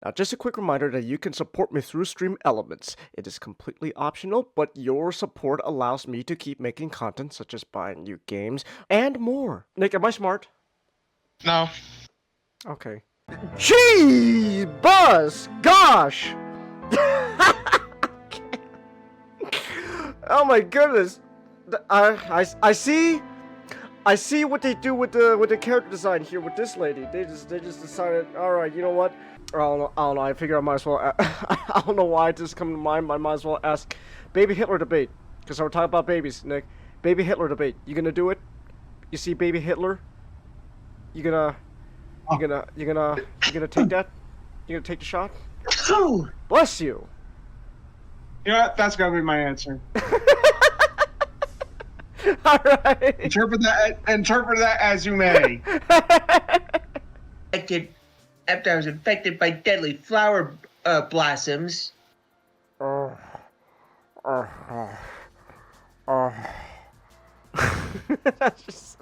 Now, just a quick reminder that you can support me through Stream Elements. It is completely optional, but your support allows me to keep making content such as buying new games and more. Nick, am I smart? No. Okay. Gee, Buzz! Gosh! Oh my goodness! I see what they do with the character design here with this lady. They just decided, all right, you know what? I don't know. I figure I might as well. I don't know why it just come to mind. I might as well ask Baby Hitler debate, because we're talking about babies, Nick. Baby Hitler debate. You gonna do it? You see Baby Hitler? You gonna take that? You gonna take the shot? Bless you. You know what? That's gonna be my answer. All right. Interpret that as you may. After I was infected by deadly flower blossoms. That's just...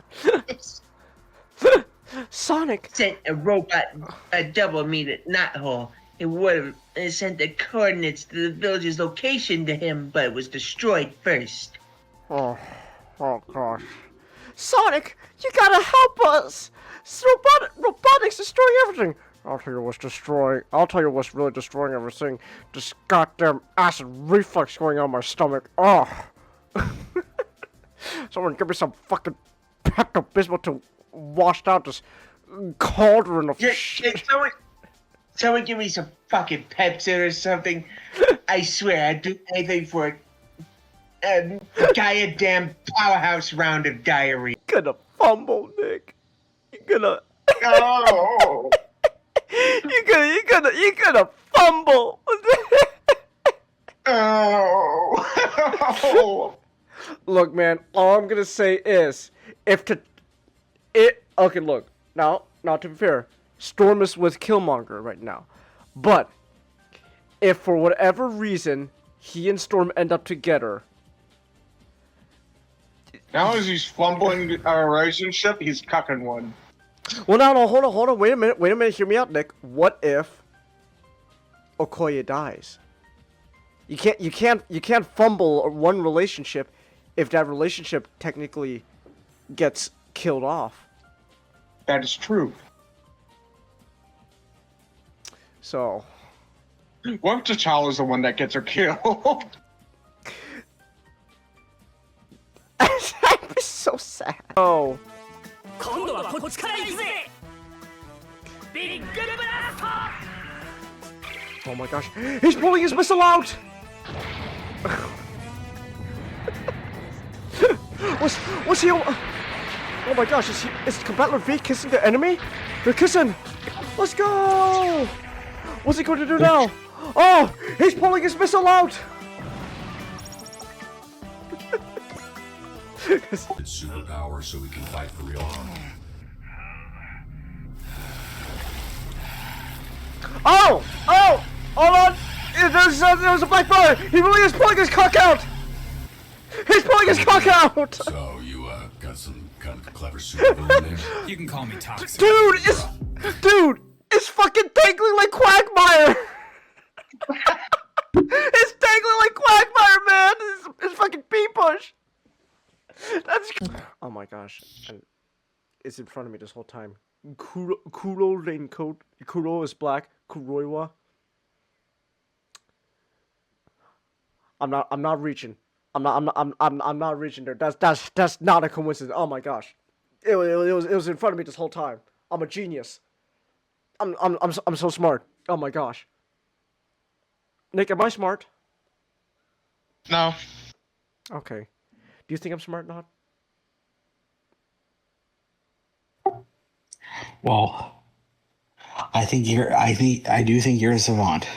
Sonic Sent a robot, a double meat knothole. It would have sent the coordinates to the village's location to him, but it was destroyed first. Oh gosh. Sonic, you gotta help us! Robotics destroying everything! I'll tell you what's really destroying everything. This goddamn acid reflux going on my stomach. Oh! Someone give me some fucking Pepto-Bismol to wash out this cauldron of shit. Someone give me some fucking Pepsi or something. I swear I'd do anything for a goddamn powerhouse round of diarrhea. You're gonna fumble, Nick. You're gonna... Oh. You're gonna fumble. Oh. Look, man, all I'm gonna say is, okay, look, now, to be fair, Storm is with Killmonger right now, but if for whatever reason he and Storm end up together, Now as he's fumbling our relationship, he's cucking one. well, no, hold on, wait a minute, hear me out, Nick. What if Okoye dies? You can't fumble one relationship if that relationship technically gets killed off. That is true. So, What if T'Challa's the one that gets her killed? that'd be so sad. Oh. Oh my gosh, he's pulling his missile out! What's he? Oh my gosh, is Combattler V kissing the enemy? They're kissing! Let's go! What's he going to do now? Oh, he's pulling his missile out! It's superpower so we can fight for real. Oh! Hold on! There was a black brother! He really is pulling his cock out! He's pulling his cock out! So you got some kind of clever supervillain in there? You can call me toxic. Dude, it's fucking dangling like Quagmire! It's dangling like Quagmire, man! It's fucking P-push! That's... Oh my gosh. It's in front of me this whole time. Kuro raincoat. Kuro is black. Kuroiwa. I'm not reaching. I'm not reaching there. That's not a coincidence. Oh my gosh. It was in front of me this whole time. I'm a genius. I'm so smart. Oh my gosh. Nick, am I smart? No. Okay. Do you think I'm smart, not? Well, I do think you're a savant.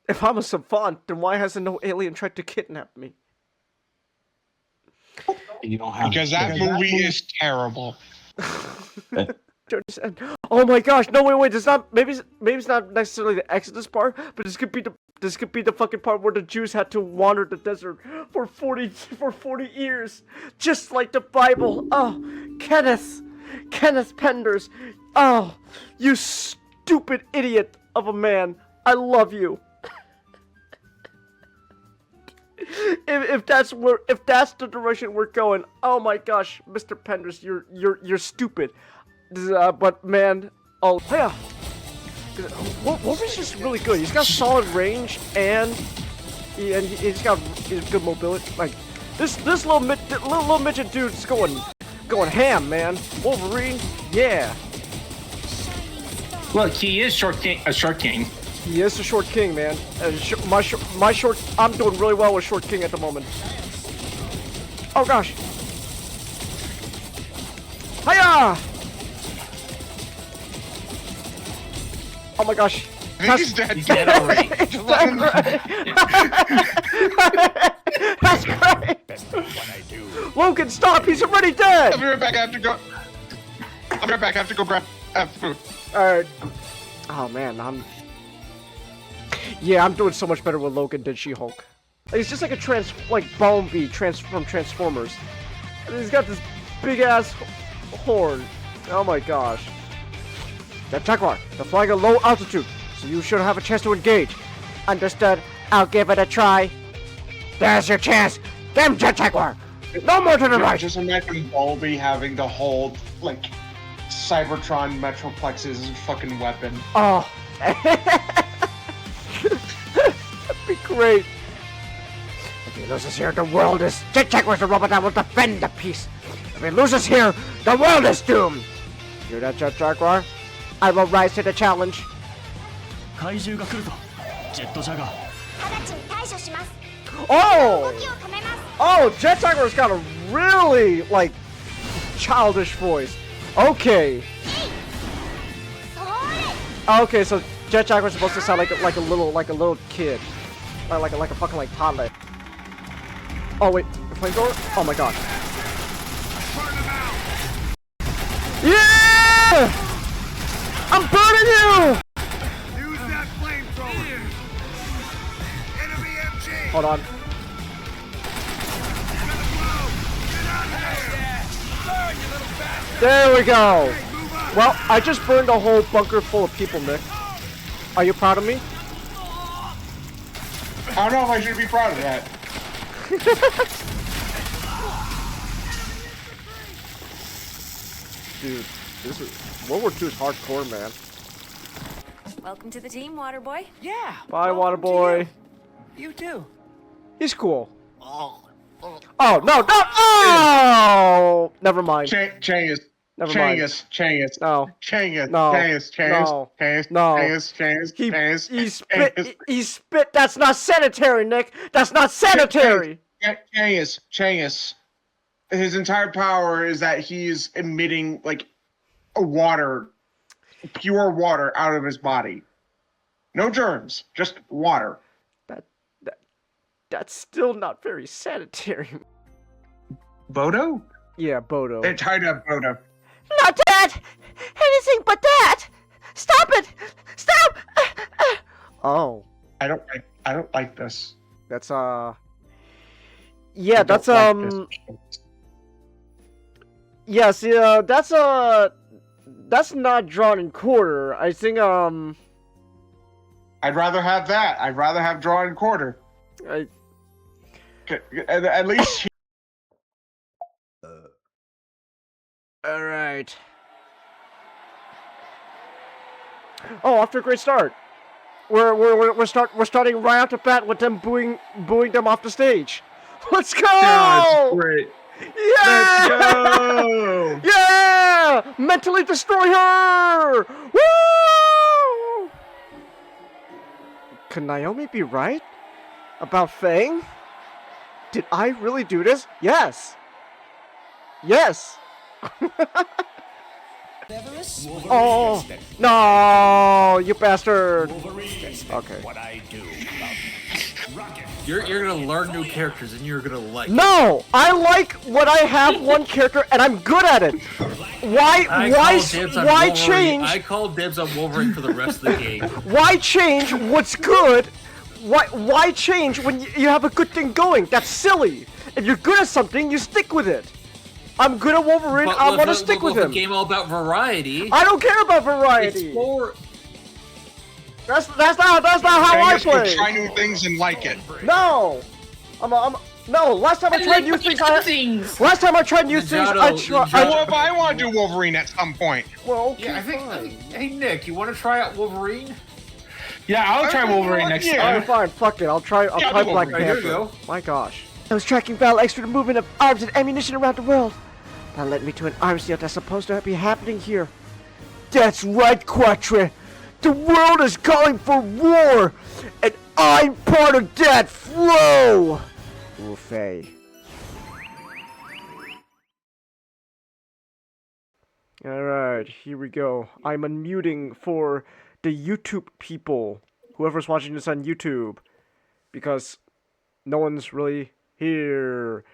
If I'm a savant, then why hasn't no alien tried to kidnap me? You don't have Because that movie is terrible. Oh my gosh! No, wait. It's not. Maybe it's not necessarily the Exodus part, but this could be the fucking part where the Jews had to wander the desert for 40 years, just like the Bible. Oh, Kenneth Penders. Oh, you stupid idiot of a man. I love you. If that's the direction we're going, oh my gosh, Mr. Penders, you're stupid. But man, oh yeah, Wolverine's just really good. He's got solid range and he's got good mobility. Like this little midget dude's going ham, man. Wolverine, yeah. Look, he is a short king. He is a short king, man. I'm doing really well with short king at the moment. Oh gosh. Hiya! Oh my gosh. He's dead. He's dead already. That's great. Logan, stop! He's already dead. I'll be right back. I have to go. I'll be right back. I have to go grab food. Alright. Oh man, I'm doing so much better with Logan than She-Hulk. Like, it's just like a Bumblebee from Transformers. And he's got this big ass horn. Oh my gosh. That Jaguar, they're flying at low altitude, so you should have a chance to engage. Understood. I'll give it a try. There's your chance. Damn Jet Jaguar. No more to the right. Just imagine Bumblebee having to hold like Cybertron Metroplex's fucking weapon. Oh. That'd be great. If he loses here, the world is... Jet Jaguar's the robot that will defend the peace. If he loses here, the world is doomed. Hear that, Jet Jaguar? I will rise to the challenge. Oh! Oh, Jet Jaguar's got a really, like, childish voice. Okay. Okay, so Jet Jaguar's supposed to sound like a little kid. Like a fucking like toddler. Oh wait, the flamethrower? Oh my god. Yeah! I'm burning you! Use that flamethrower. Enemy MG. Hold on. There we go. Well, I just burned a whole bunker full of people, Nick. Are you proud of me? I don't know if I should be proud of that. Dude, this is World War II is hardcore, man. Welcome to the team, Waterboy. Yeah. Bye, welcome to Waterboy. You too. He's cool. Oh no! Oh, never mind. Changus. Never mind. Changus. No. Changus. No. Changus. No. He spit. That's not sanitary, Nick. That's not sanitary. Changus. His entire power is that he's emitting like pure water out of his body. No germs, just water. That's still not very sanitary. Bodo? Yeah, Bodo. They're tied up, Bodo. Not that! Anything but that! Stop it! Stop! Oh. I don't like this. That's yeah, that's yeah, see, that's not drawn in quarter. I think I'd rather have that. I'd rather have draw and quarter. At least. All right. Oh, after a great start. We're starting right off the bat with them booing them off the stage. Let's go! That's great. Yeah! Let's go! Yeah! Mentally destroy her! Woo! Could Naomi be right about Fang? Did I really do this? Yes. Yes. Oh no, you bastard! Okay. You're gonna learn new characters and you're gonna like. No, I like what I have one character and I'm good at it. Why change? I call dibs on Wolverine for the rest of the game. Why change what's good? Why change when you have a good thing going? That's silly. If you're good at something, you stick with it. I'm good at Wolverine. I want to stick with him. The game all about variety. I don't care about variety. Explore. That's not how I play. Try new things and like it. No, no. Last time I tried new things, Last time I tried new things, Well, if I want to do Wolverine at some point. Well, okay, Yeah, I think. Hey Nick, you want to try out Wolverine? Yeah, I'll try Wolverine next time. Alright, fine. Fuck it. I'll try Black Here you Panther. go. My gosh. I was tracking battle extra movement of arms and ammunition around the world. That led me to an arms deal that's supposed to be happening here. That's right, Quatre. The world is calling for war, and I'm part of that flow. Oofay. Alright, here we go. I'm unmuting for the YouTube people. Whoever's watching this on YouTube. Because no one's really here.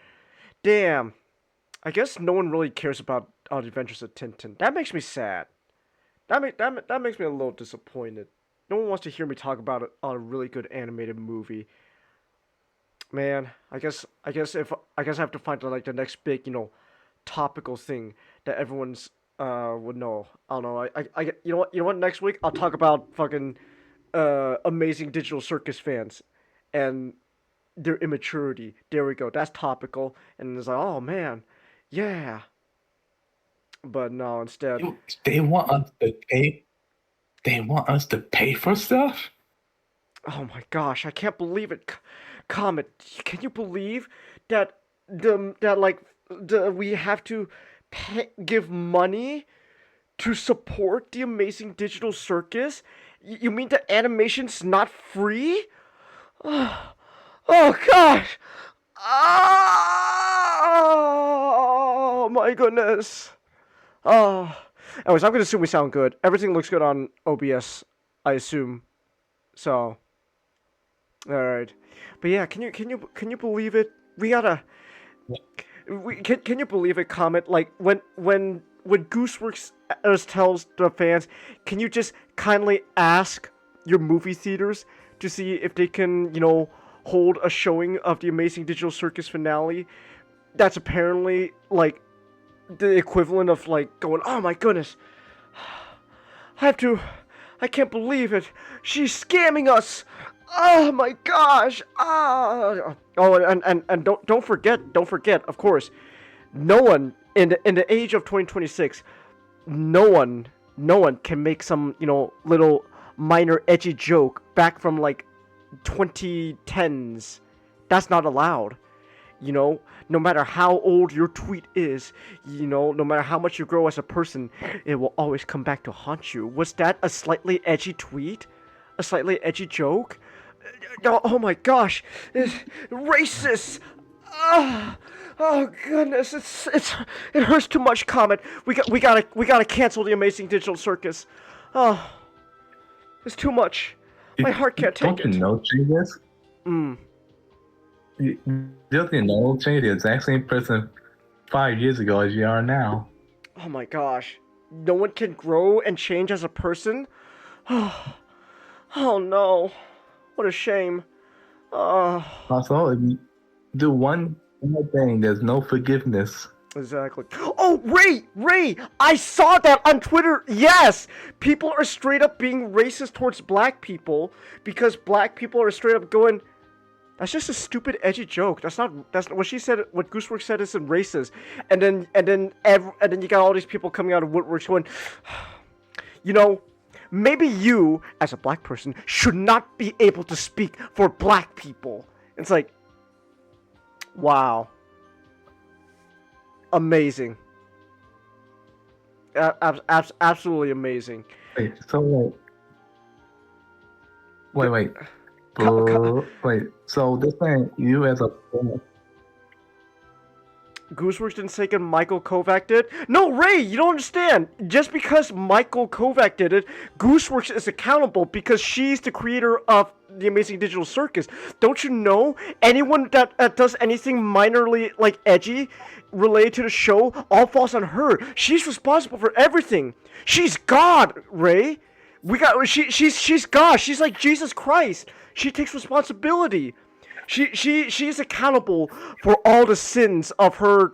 Damn. I guess no one really cares about Adventures of Tintin. That makes me sad. That makes me a little disappointed. No one wants to hear me talk about a really good animated movie. Man, I guess I have to find like the next big, topical thing that everyone's would know. I don't know. You know what? Next week I'll talk about fucking Amazing Digital Circus fans and their immaturity. There we go. That's topical. And it's like, oh man, yeah. But no, instead They want us to pay. They want us to pay for stuff. oh my gosh, I can't believe it. Comet, can you believe that we have to give money to support the Amazing Digital Circus? You mean the animation's not free? Oh gosh. Oh my goodness. Oh. Anyways, I'm gonna assume we sound good. Everything looks good on OBS, I assume. So. Alright. But yeah, can you believe it? We gotta. Can you believe it, Comet? Like when Gooseworks tells the fans, can you just kindly ask your movie theaters to see if they can, hold a showing of the Amazing Digital Circus finale? That's apparently like the equivalent of like going, oh my goodness, I can't believe it. She's scamming us. Oh my gosh. Oh, and don't forget, of course, no one in the age of 2026, no one can make some, little minor edgy joke back from like 2010s. That's not allowed. No matter how old your tweet is, no matter how much you grow as a person, it will always come back to haunt you. Was that a slightly edgy tweet? A slightly edgy joke? Oh my gosh, it's racist. Oh goodness, it hurts too much, Comet. We gotta cancel the Amazing Digital Circus. Oh, it's too much. My heart can't take it. Don't you know, changes? Don't you know, change the exact same person 5 years ago as you are now. Oh my gosh, no one can grow and change as a person. Oh no, what a shame. Also, if you do one thing, there's no forgiveness. Exactly. Oh, Ray! I saw that on Twitter. Yes! People are straight up being racist towards black people because black people are straight up going, that's just a stupid, edgy joke. That's what she said. What Gooseworks said isn't racist. And then you got all these people coming out of woodworks going, maybe you, as a black person, should not be able to speak for black people. It's like, wow. Amazing. Absolutely amazing. Wait, so wait. Wait, so this thing, you as a... Gooseworks didn't say it, Michael Kovac did? No, Ray, you don't understand. Just because Michael Kovac did it, Gooseworks is accountable because she's the creator of the Amazing Digital Circus. Don't you know? Anyone that does anything minorly, like, edgy related to the show all falls on her. She's responsible for everything. She's God, Ray. She's God. She's like Jesus Christ. She takes responsibility. She's accountable for all the sins of her,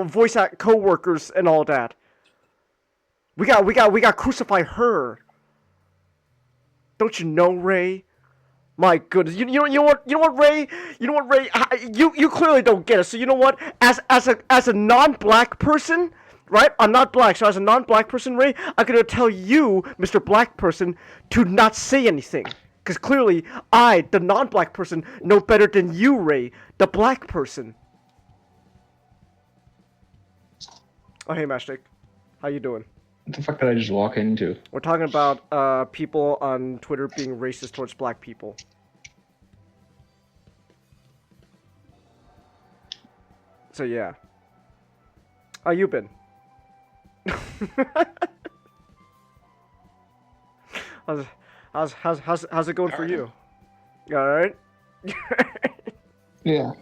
voice act co-workers and all that. We got crucify her. Don't you know, Ray? My goodness, you know what, Ray? You clearly don't get it. So you know what? As a non-black person, right? I'm not black, so as a non-black person, Ray, I'm gonna tell you, Mr. Black person, to not say anything. Because clearly, I, the non-black person, know better than you, Ray, the black person. Oh, hey, Mashtik. How you doing? What the fuck did I just walk into? We're talking about people on Twitter being racist towards black people. So, yeah. How you been? How's it going for you? You alright? Yeah.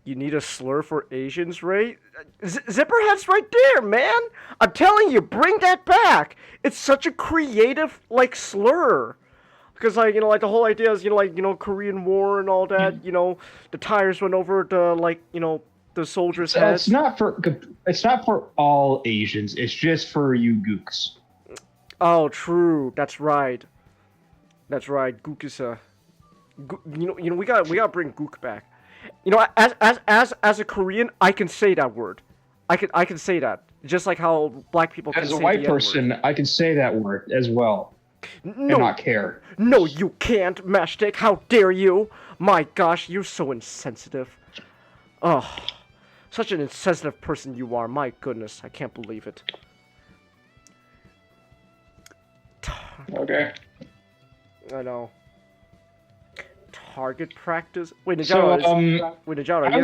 You need a slur for Asians, Ray? Zipperhead's right there, man! I'm telling you, bring that back! It's such a creative, slur. Because, the whole idea is, Korean War and all that, the tires went over the, the soldiers' heads. It's not for all Asians. It's just for you gooks. Oh, true. That's right. That's right. Gook is a... we gotta bring Gook back. As a Korean, I can say that word. I can say that. Just like how black people can say the As a white N-word. person, I can say that word as well. And not care. No, you can't, Mashtik. How dare you? My gosh, you're so insensitive. Oh, such an insensitive person you are. My goodness, I can't believe it. Okay. I know. Target practice. Wait, Najano, are you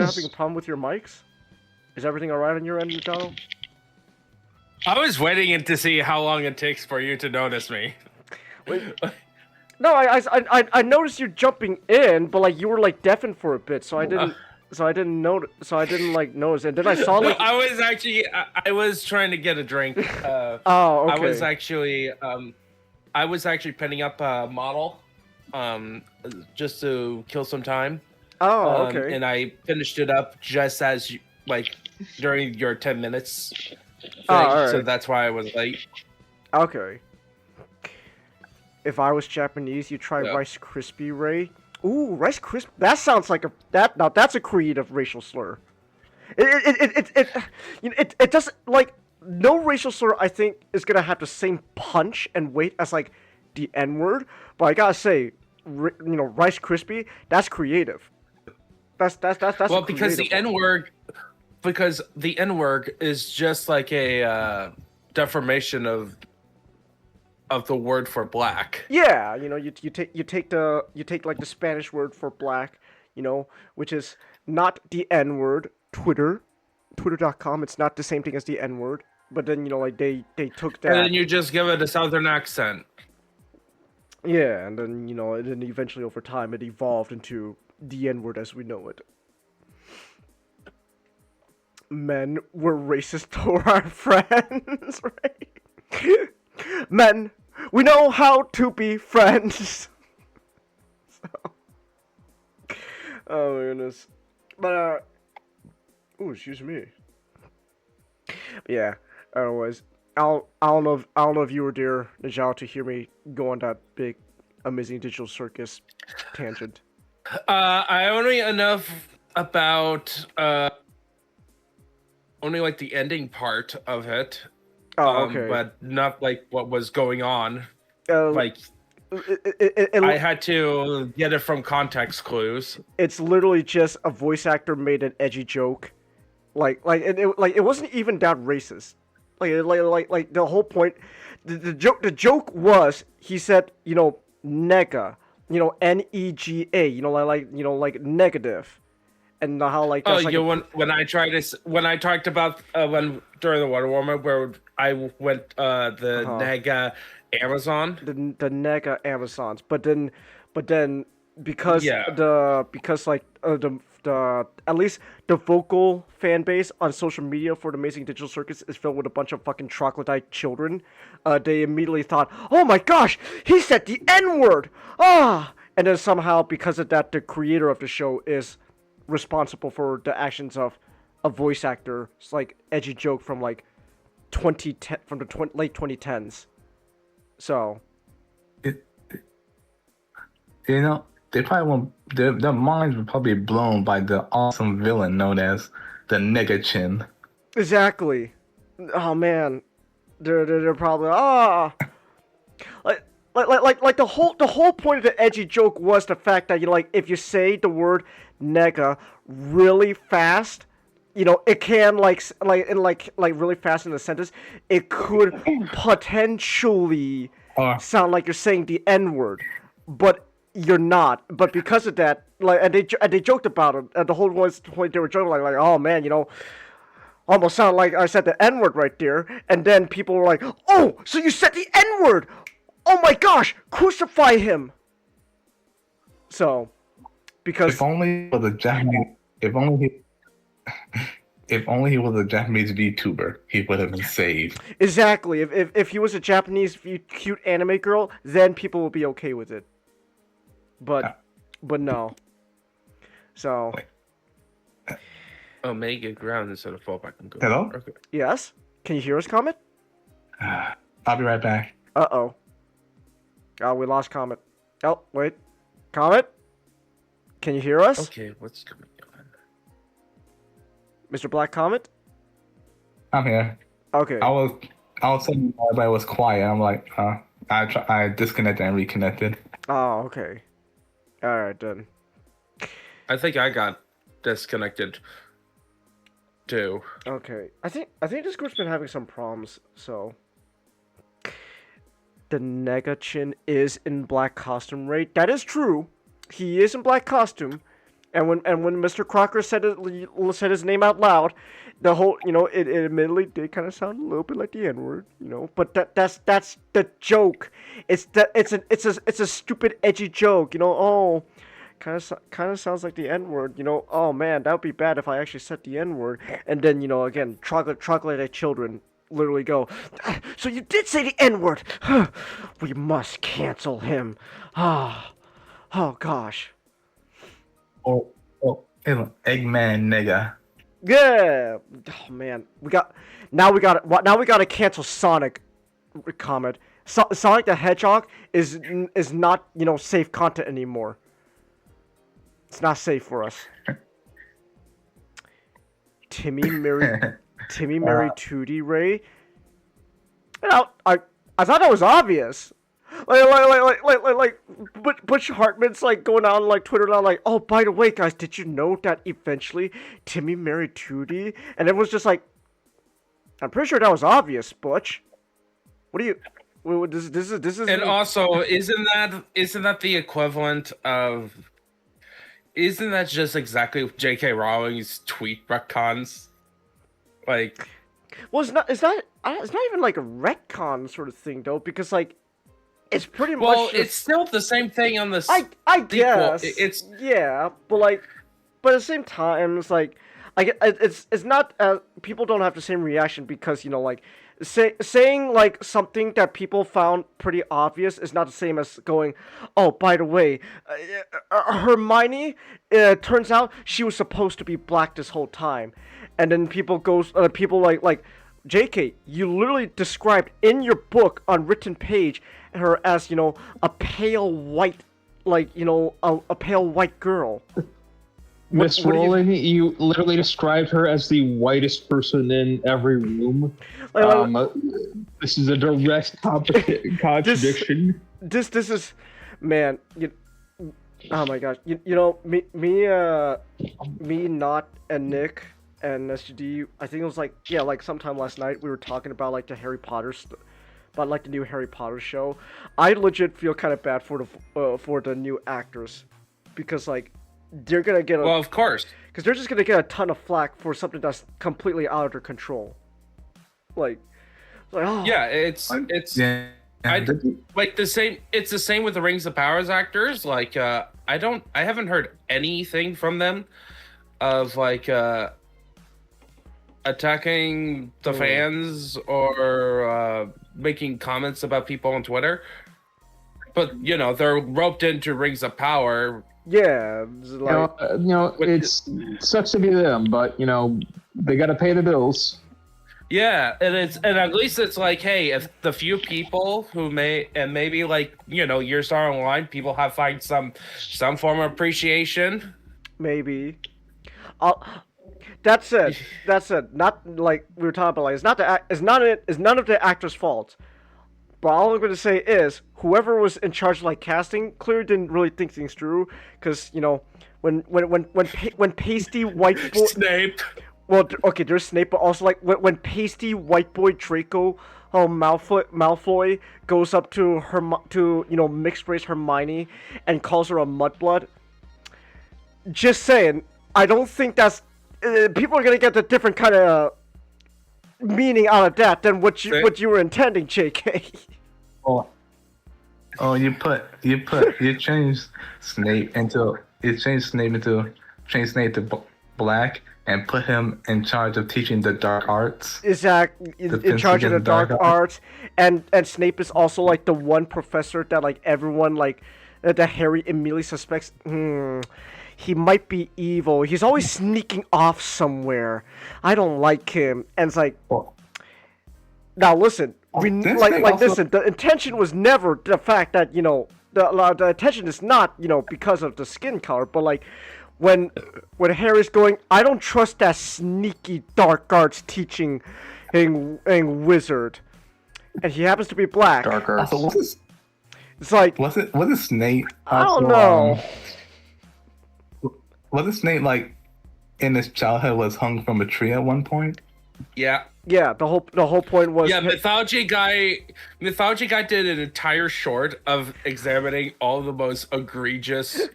having a problem with your mics? Is everything alright on your end, Najano? I was waiting to see how long it takes for you to notice me. No, I noticed you jumping in, but you were deafened for a bit, so I didn't notice. So I didn't notice, and then I saw I was trying to get a drink. Oh, okay. I was actually penning up a model, just to kill some time. Oh, okay. And I finished it up just as during your 10 minutes thing, all right. so that's why I was late. Okay. If I was Japanese, you'd try Rice Krispie, Ray. Ooh, Rice Krispie. That sounds like now that's a creative racial slur. It doesn't no racial slur I think is gonna have the same punch and weight as the N-word, but I gotta say, Rice Krispie, that's creative. That's well, because the N-word is just like a deformation of the word for black. Yeah, you take the Spanish word for black, which is not the N-word. Twitter.com. It's not the same thing as the N-word, but then they took that. And then you just give it a southern accent. Yeah, and then and then eventually over time it evolved into the N-word as we know it. Men were racist toward our friends, right? Men, we know how to be friends. Oh my goodness. But oh, excuse me. Yeah. Anyways, I don't know if you were there, Najal, to hear me go on that big, amazing digital circus tangent. I only enough about only the ending part of it. Oh, okay. But not what was going on. I had to get it from context clues. It's literally just a voice actor made an edgy joke, it wasn't even that racist. The whole point, the joke was he said nega, N-E-G-A, negative, and how that's when I talked about when during the water warmer where I went the nega Amazon. The nega Amazons, but then because Yeah. the at least the vocal fan base on social media for the Amazing Digital Circus is filled with a bunch of fucking troglodyte children. They immediately thought, "Oh my gosh, he said the N-word!" Ah, and then somehow because of that, the creator of the show is responsible for the actions of a voice actor. It's like edgy joke from like 2010 from the late 2010s. So. You know, they probably won't. Their minds were probably blown by the awesome villain known as the Nigga Chin. Exactly. Oh man, they're probably like the whole point of the edgy joke was the fact that if you say the word nega really fast, it can really fast in the sentence, it could potentially sound like you're saying the N-word, but you're not. But because of that, and they joked about it, and the whole point they were joking like oh man, almost sounded like I said the N-word right there, and then people were like, oh, so you said the N-word! Oh my gosh, crucify him! So, because if only he was a Japanese, if only he was a Japanese VTuber, he would have been saved. Exactly. If he was a Japanese cute anime girl, then people would be okay with it. But no. So. Omega ground instead of fallback and go. Hello? Okay. Yes? Can you hear us, Comet? I'll be right back. Uh-oh. Oh, we lost Comet. Oh, wait. Comet? Can you hear us? Okay, what's going on? Mr. Black Comet? I'm here. Okay. I was saying everybody was quiet. I'm like, I disconnected and reconnected. Oh, okay. Alright then. I think I got disconnected too. Okay. I think this group's been having some problems, so. The Negachin is in black costume, right? That is true. He is in black costume. And when Mr. Crocker said his name out loud, the whole it admittedly did kind of sound a little bit like the N-word, but that's the joke. It's a stupid edgy joke, oh, kind of sounds like the N-word, oh man, that would be bad if I actually said the N-word. And then again, troglodyte children literally go, so you did say the N-word. We must cancel him. Oh gosh. Oh, Eggman nigga. Yeah. Oh man, we got to cancel Sonic. Comment. Sonic the Hedgehog is not safe content anymore. It's not safe for us. Timmy Mary Tootie Ray. I thought that was obvious. Like Butch Hartman's going on Twitter now oh, by the way guys, did you know that eventually Timmy married Tootie? And everyone's just like, I'm pretty sure that was obvious, Butch. What do you? This is. And also, isn't that the equivalent of? Isn't that just exactly J.K. Rowling's tweet retcons? Like, well, it's not even like a retcon sort of thing though, because it's pretty much. Well, it's still the same thing on the. I guess it's yeah, but at the same time, it's it's not. People don't have the same reaction because saying something that people found pretty obvious is not the same as going, oh, by the way, Hermione. Turns out she was supposed to be black this whole time, and then people like. JK, you literally described in your book on written page her as, a pale white, a pale white girl. Miss Rowling, you literally described her as the whitest person in every room. This is a direct contradiction. This is, man. Oh my gosh. Me, Not, and Nick. And SGD, I think it was sometime last night we were talking about the Harry Potter about the new Harry Potter show. I legit feel kind of bad for the new actors because they're gonna get well, of course, because they're just gonna get a ton of flack for something that's completely out of their control. Oh. Yeah, it's yeah. Like the same. It's the same with the Rings of Powers actors. Like, I haven't heard anything from them of like attacking the fans or making comments about people on Twitter. But you know, they're roped into Rings of Power. Yeah, it's like, it's sucks to be them, but they got to pay the bills. Yeah, and at least it's like, hey, if the few people who maybe like years down the line, people have find some form of appreciation. maybe. That's it. Not like we were talking about. Like, it's none of the actor's fault. But all I'm going to say is, whoever was in charge of like casting clearly didn't really think things through, because when pasty white boy Snape. Well, okay, there's Snape, but also like when pasty white boy Draco Malfoy goes up to mixed race Hermione and calls her a mudblood. Just saying, I don't think that's people are gonna get a different kind of meaning out of that than what you were intending, JK. You changed Snape to black and put him in charge of teaching the dark arts. Exactly, in charge of the dark arts, and Snape is also like the one professor that like everyone like that Harry immediately suspects. He might be evil. He's always sneaking off somewhere. I don't like him. And it's like, now listen, listen. The intention was never the fact that the intention is not because of the skin color, but like when Harry's going, I don't trust that sneaky dark arts teaching wizard, and he happens to be black. Dark arts. It's like was it Snape? I don't know. Wasn't Snape like in his childhood was hung from a tree at one point? Yeah. Yeah, the whole point was Mythology Guy did an entire short of examining all the most egregious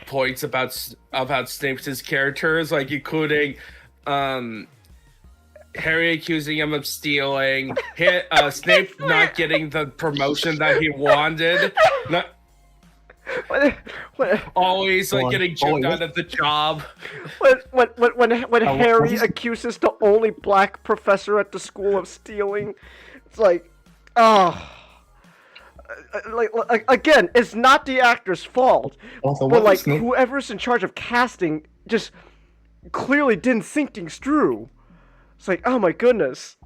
points about Snape's characters, like including Harry accusing him of stealing, Snape not getting the promotion that he wanted, always like getting jumped out of the job. When Harry accuses the only black professor at the school of stealing, it's like, again, it's not the actor's fault, but like whoever's in charge of casting just clearly didn't think things through. It's like, oh my goodness.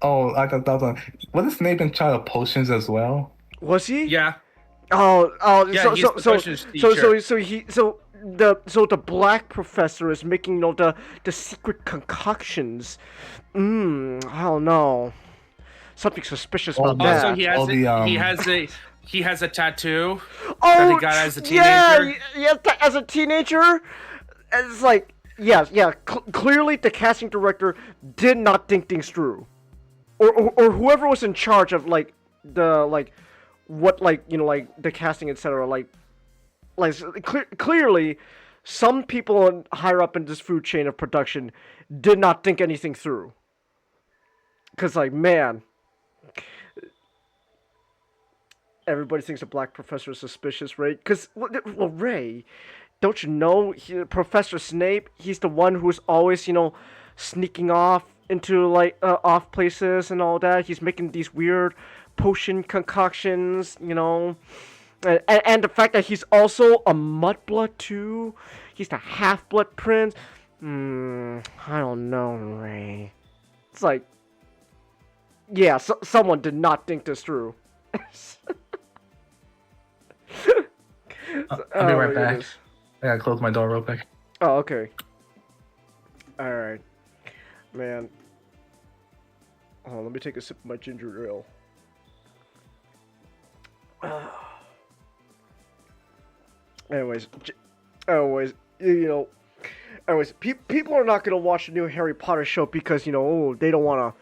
I thought that wasn't Snape in charge of potions as well? Was he? Yeah. Yeah, so the black professor is making the secret concoctions. I don't know. Something suspicious about that. Also, he has a tattoo that he got as a teenager. Yeah, as a teenager. It's like, yeah. Clearly, the casting director did not think things through. Or whoever was in charge of the casting, etc. Clearly, some people higher up in this food chain of production did not think anything through. Cause man, everybody thinks a black professor is suspicious, right? Cause Ray, don't you know Professor Snape? He's the one who's always sneaking off into off places and all that. He's making these weird potion concoctions, and the fact that he's also a mudblood too. He's the half-blood prince. I don't know, Ray. It's like, yeah, someone did not think this through. I'll be right back. I gotta close my door real quick. Oh, okay. All right, man. Oh, let me take a sip of my ginger ale. Anyways, people are not gonna watch the new Harry Potter show because they don't wanna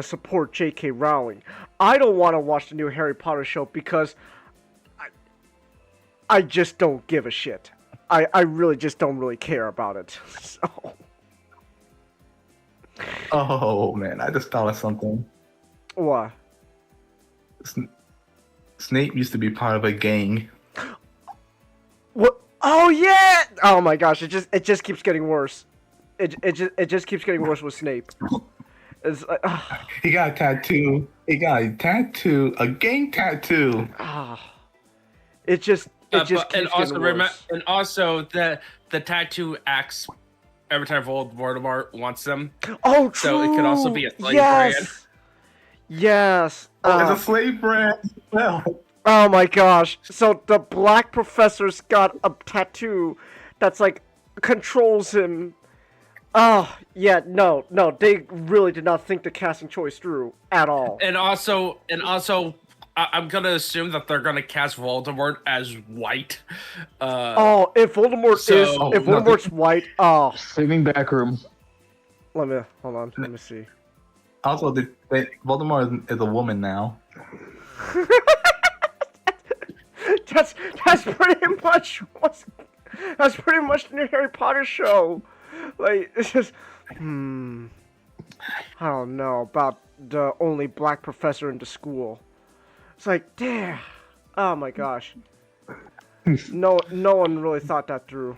support J.K. Rowling. I don't want to watch the new Harry Potter show because I just don't give a shit. I really just don't really care about it. So Oh man, I just thought of something. What? Snape used to be part of a gang. What? Oh yeah! Oh my gosh! It just keeps getting worse. It just keeps getting worse with Snape. It's like, He got a tattoo. He got a tattoo, a gang tattoo. it just and keeps also getting worse. and also the tattoo acts every time Voldemort wants them. Oh, true. So it could also be a slave yes. brand. Yes. Oh, it's a slave brand. Well, Oh my gosh. So the black professor's got a tattoo that's like controls him. Oh, yeah, no, they really did not think the casting choice through at all. And also, I'm gonna assume that they're gonna cast Voldemort as white. If Voldemort's white, Saving back room. hold on, let me see. also, Voldemort is a woman now. That's pretty much that's pretty much the new Harry Potter show. Like, it's just, I don't know about the only black professor in the school. It's like, damn, oh my gosh. No one really thought that through.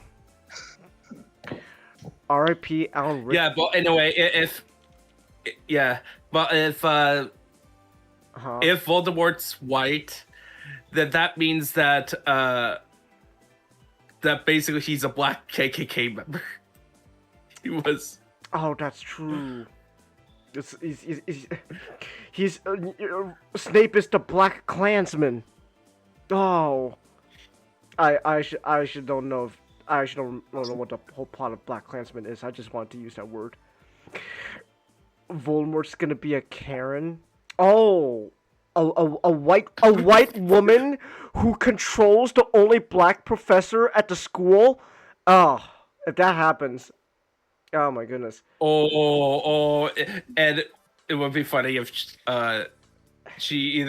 R.I.P. Alan Rickman. Yeah, but anyway, if Voldemort's white, then that means that that basically he's a black KKK member. He was. Oh, that's true. He's Snape is the Black Klansman. Oh, I should don't know if I actually don't know what the whole plot of Black Klansman is. I just wanted to use that word. Voldemort's gonna be a Karen. Oh, a white woman who controls the only black professor at the school. Oh, if that happens. Oh my goodness. And it would be funny if she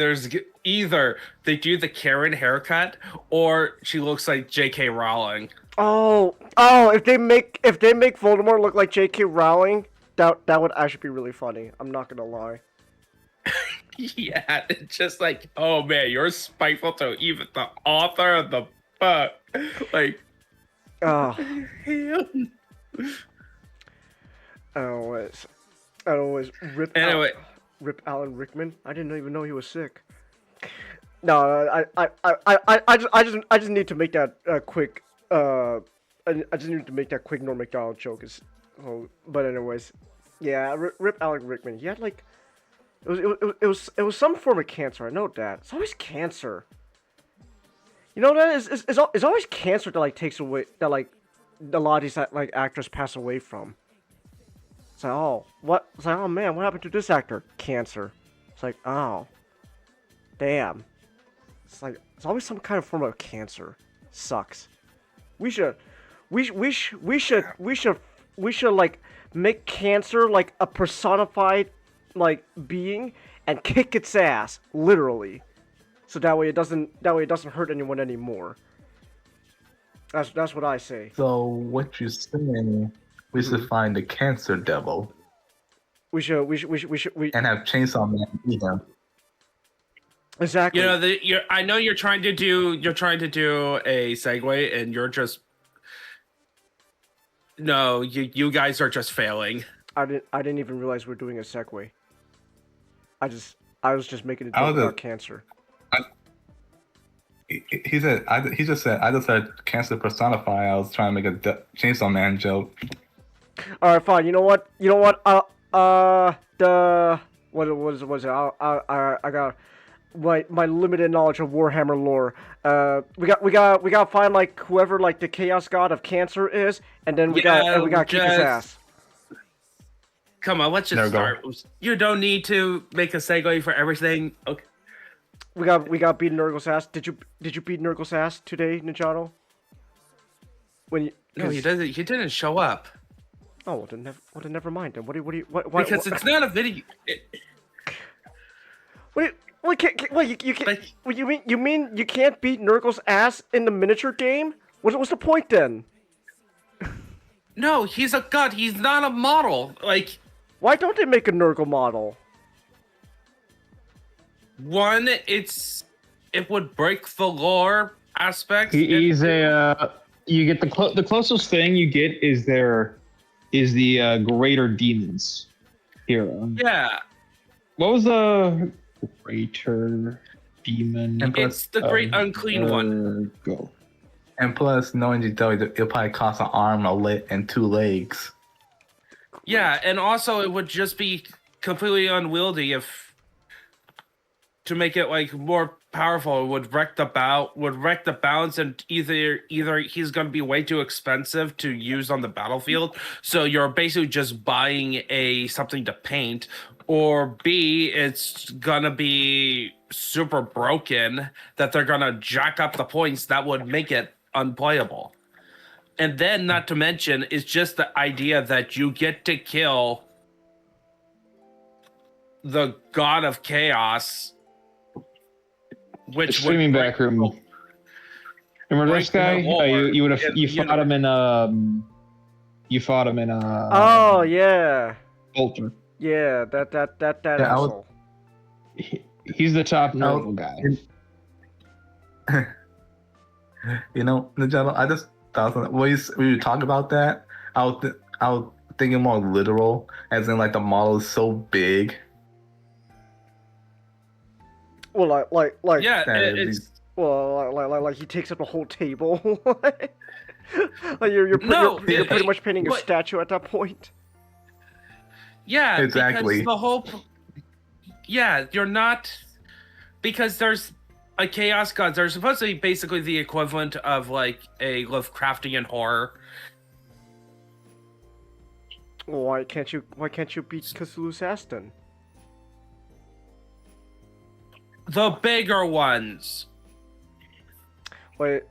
either they do the Karen haircut or she looks like J.K. Rowling. Oh, if they make Voldemort look like J.K. Rowling, that would actually be really funny. I'm not gonna lie. Yeah, it's just like, oh man, you're spiteful to even the author of the book. Like, I always rip Alan Rickman. I didn't even know he was sick. No, I just need to make that quick. I just need to make that quick Norm Macdonald joke. But anyways, yeah, rip Alan Rickman. He had like, it was some form of cancer. I know that. It's always cancer. You know that it's always cancer that like takes away that like a lot of these like actors pass away from. It's like, oh, what? It's like, oh man, what happened to this actor? Cancer. It's like, oh, damn. It's like, it's always some kind of form of cancer. Sucks. We should like make cancer like a personified like being and kick its ass, literally. So that way it doesn't hurt anyone anymore. That's what I say. So what you're saying? We should find the cancer devil. We and have Chainsaw Man eat him. Exactly. You know, I know you're trying to do a segue, and you're just no. You guys are just failing. I didn't even realize we're doing a segue. I was just making a joke about cancer. He just said I just said cancer personify. I was trying to make a Chainsaw Man joke. All right, fine. You know what? What was it? I got my limited knowledge of Warhammer lore. We got to find like whoever like the chaos god of cancer is, and then we got kick his ass. Come on, let's just start. You don't need to make a segue for everything. Okay. We got beat Nurgle's ass. Did you beat Nurgle's ass today, Ninjato? No, he doesn't. He didn't show up. Oh, well then never mind. Then what? Because it's not a video. You mean you can't beat Nurgle's ass in the miniature game? What's the point then? No, he's a god. He's not a model. Like, Why don't they make a Nurgle model? One, it would break the lore aspects. He's a. You get the closest thing you get is the greater demons hero. Yeah. What was the greater demon? It's the great unclean one. Go. And plus, knowing it'll probably cost an arm, a leg, and 2 legs. Yeah, and also it would just be completely unwieldy to make it like more powerful. It would wreck the balance, and either he's gonna be way too expensive to use on the battlefield, so you're basically just buying something to paint, or B, it's gonna be super broken that they're gonna jack up the points that would make it unplayable. And then, not to mention, is just the idea that you get to kill the god of chaos, which streaming back room. Remember this guy? You fought him in Oh yeah. Bolter. Yeah, that Yeah, asshole. He's the top Nurgle guy. You know, Nigella, I just thought when you talk about that, I was thinking more literal, as in like the model is so big. Well, like yeah, it's well, like he takes up a whole table. Like you're pretty much painting a statue at that point. Yeah, exactly. Because the whole, you're not, because there's a chaos god. They're supposed to be basically the equivalent of like a Lovecraftian horror. Why can't you beat Cthulhu's ass then? The bigger ones. Wait,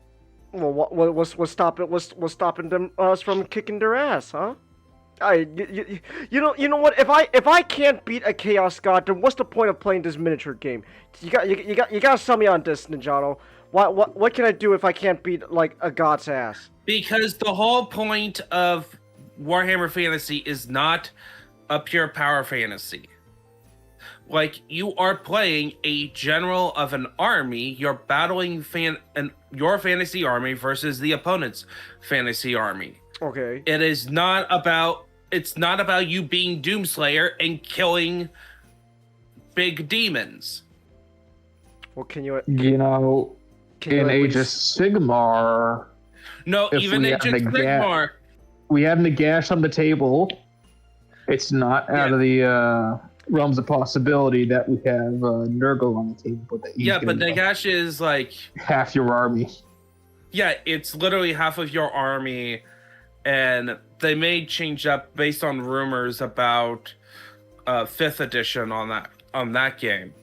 well, what's stopping them us from kicking their ass, huh? You know what? If I can't beat a chaos god, then what's the point of playing this miniature game? You gotta sell me on this, Ninjato. What can I do if I can't beat like a god's ass? Because the whole point of Warhammer Fantasy is not a pure power fantasy. Like, you are playing a general of an army. You're battling your fantasy army versus the opponent's fantasy army. Okay. It's not about you being Doomslayer and killing big demons. Well, can you in Age of Sigmar? No, even Age of Sigmar. We have Nagash on the table. It's not out of the realms of possibility that we have Nurgle on the table. But Nagash is like half your army. Yeah, it's literally half of your army, and they may change up based on rumors about 5th edition on that game.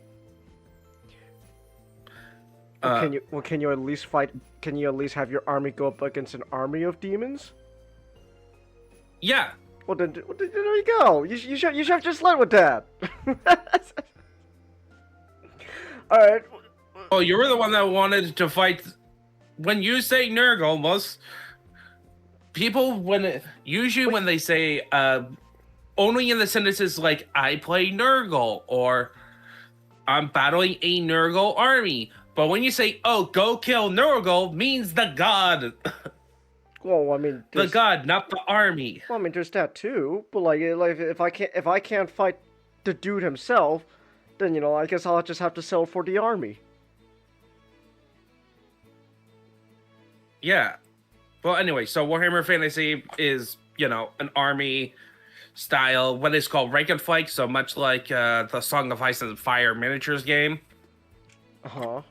Can you at least fight? Can you at least have your army go up against an army of demons? Yeah. Well, then there you go. You should have just led with that. All right. Oh, you were the one that wanted to fight. When you say Nurgle, most people when they say only in the sentences like I play Nurgle or I'm battling a Nurgle army. But when you say, "Oh, go kill Nurgle," means the god. Well, I mean, the god, not the army. Well, I mean, there's that too. But like if I can't fight the dude himself, then I guess I'll just have to sell for the army. Yeah. Well, anyway, so Warhammer Fantasy is an army style, what is called rank and flank. So much like the Song of Ice and Fire miniatures game.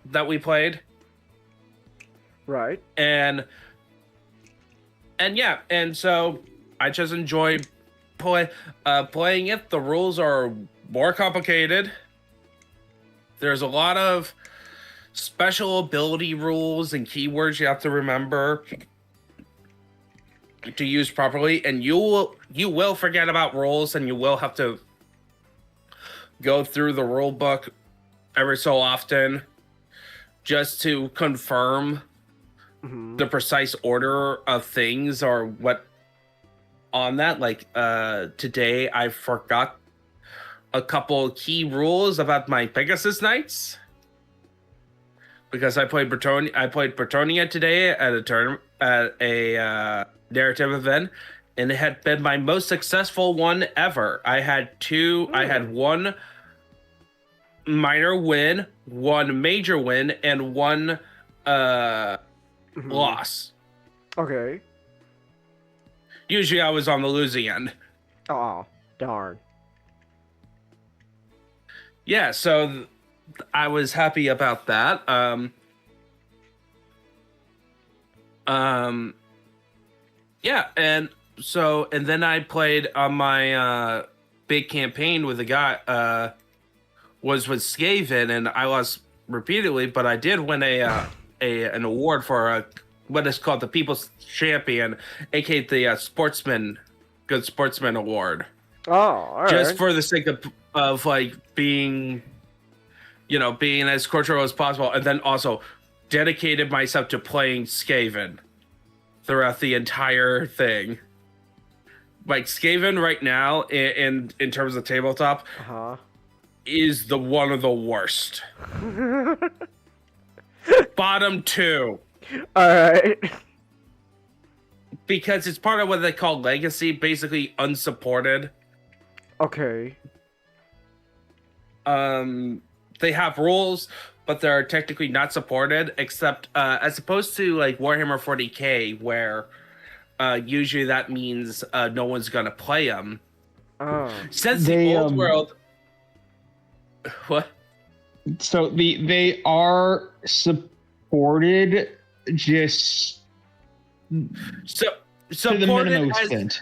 That we played. Right. And so I just enjoy playing it. The rules are more complicated. There's a lot of special ability rules and keywords you have to remember to use properly, and you will forget about rules, and you will have to go through the rule book every so often just to confirm the precise order of things or what on that, like today I forgot a couple key rules about my Pegasus Knights because I played Bretonia today at a narrative event, and it had been my most successful one ever. I had one minor win, one major win, and one loss. Okay. Usually I was on the losing end. Oh, darn. Yeah, so I was happy about that. Yeah, and then I played on my big campaign with a guy was with Skaven, and I lost repeatedly, but I did win an award for what is called the People's Champion, aka the Good Sportsman Award. Oh, all right. Just for the sake of like being as cultural as possible, and then also dedicated myself to playing Skaven throughout the entire thing. Like Skaven right now, in terms of tabletop, is one of the worst. Bottom 2. All right. Because it's part of what they call legacy, basically unsupported. Okay. They have rules, but they're technically not supported, except as opposed to like Warhammer 40k, where usually that means no one's gonna play them. Oh. Since the old world, what? So they are supported, just so to the minimum extent.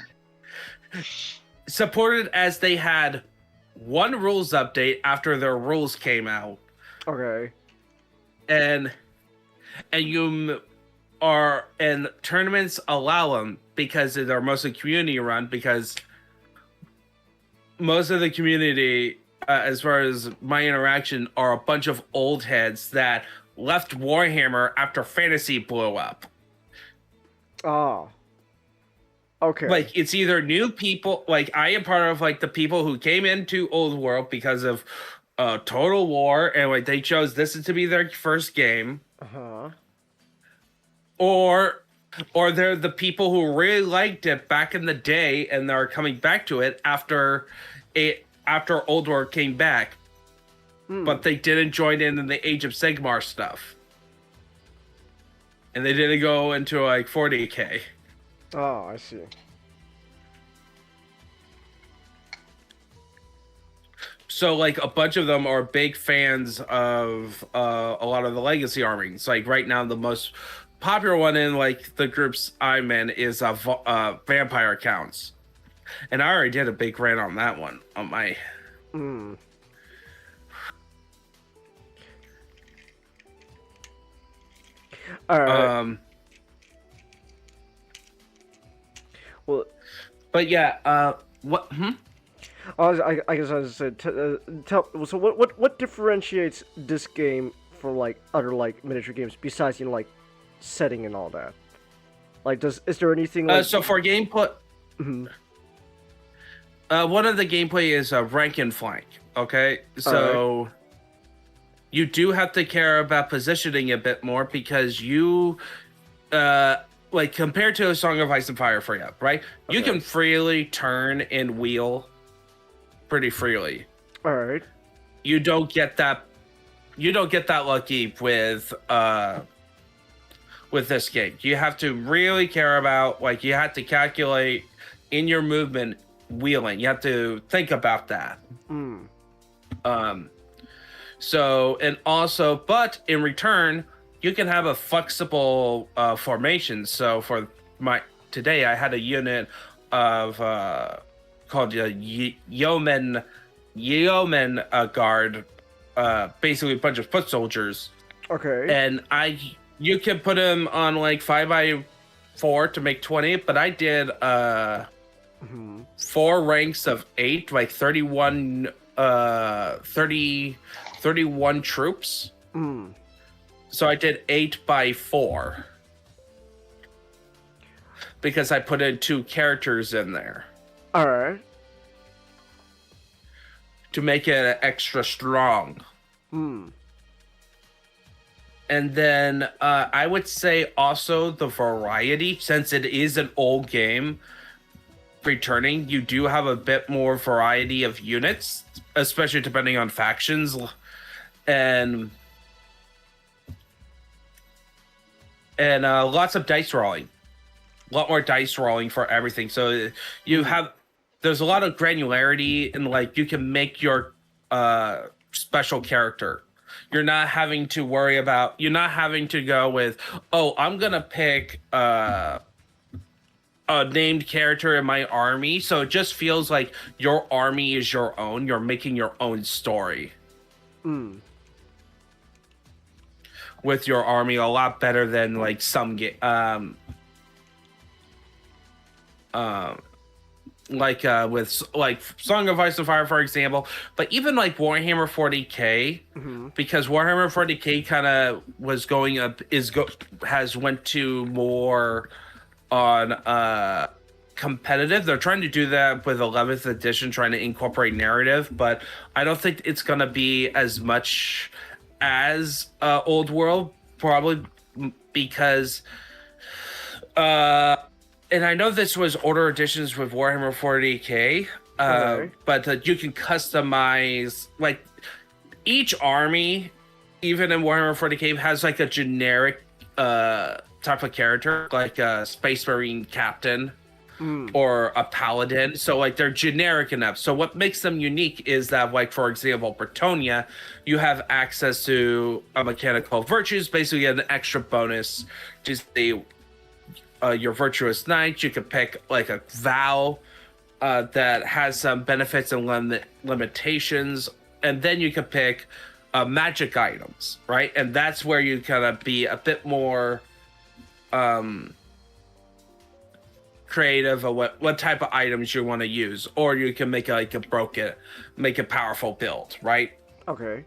Supported as they had one rules update after their rules came out. Okay. And tournaments allow them because they're mostly community run, because most of the community, as far as my interaction, are a bunch of old heads that left Warhammer after Fantasy blew up. Oh. Okay. Like, it's either new people, like I am part of like the people who came into Old World because of Total War, and like they chose this to be their first game. Or they're the people who really liked it back in the day and they're coming back to it after Old World came back. But they didn't join in the Age of Sigmar stuff. And they didn't go into like 40k. Oh, I see. So, like, a bunch of them are big fans of a lot of the legacy armies. Like, right now, the most popular one in, like, the groups I'm in is vampire accounts. And I already did a big rant on that one on my... All right. Well, but yeah, what? I guess I was saying, so what differentiates this game from like other like miniature games besides like setting and all that? Like, is there anything like? So for gameplay, one of the gameplay is rank and flank. Okay, so you do have to care about positioning a bit more because you, like compared to a Song of Ice and Fire free up, right? You can freely turn and wheel pretty freely. All right. You don't get that lucky with this game. You have to really care about, like, you have to calculate in your movement wheeling. You have to think about that. So, and also, but in return, you can have a flexible formation. So for today, I had a unit of called Yeoman Guard, basically a bunch of foot soldiers. Okay. And you can put them on like 5x4 to make 20, but I did 4 ranks of 8, like 31 troops. So I did 8x4. because I put in 2 characters in there. All right. To make it extra strong. And then I would say also the variety, since it is an old game returning, you do have a bit more variety of units, especially depending on factions. And lots of dice rolling. A lot more dice rolling for everything. So you have, there's a lot of granularity, and like you can make your special character. You're not having to worry about, you're not having to go with, oh, I'm going to pick a named character in my army. So it just feels like your army is your own. You're making your own story. With your army a lot better than like some with like Song of Ice and Fire, for example, but even like Warhammer 40k, because Warhammer 40k kind of was going up, has went to more on competitive. They're trying to do that with 11th edition, trying to incorporate narrative, but I don't think it's gonna be as much as Old World, probably because and I know this was older editions with Warhammer 40k, but you can customize, like, each army, even in Warhammer 40k, has like a generic type of character, like a Space Marine captain or a paladin. So like they're generic enough. So what makes them unique is that, like, for example, Bretonia, you have access to a mechanical virtues, basically an extra bonus to the your virtuous knight. You could pick like a vow that has some benefits and limitations, and then you could pick magic items, right? And that's where you kind of be a bit more creative of what type of items you want to use, or you can make a powerful build, right? Okay.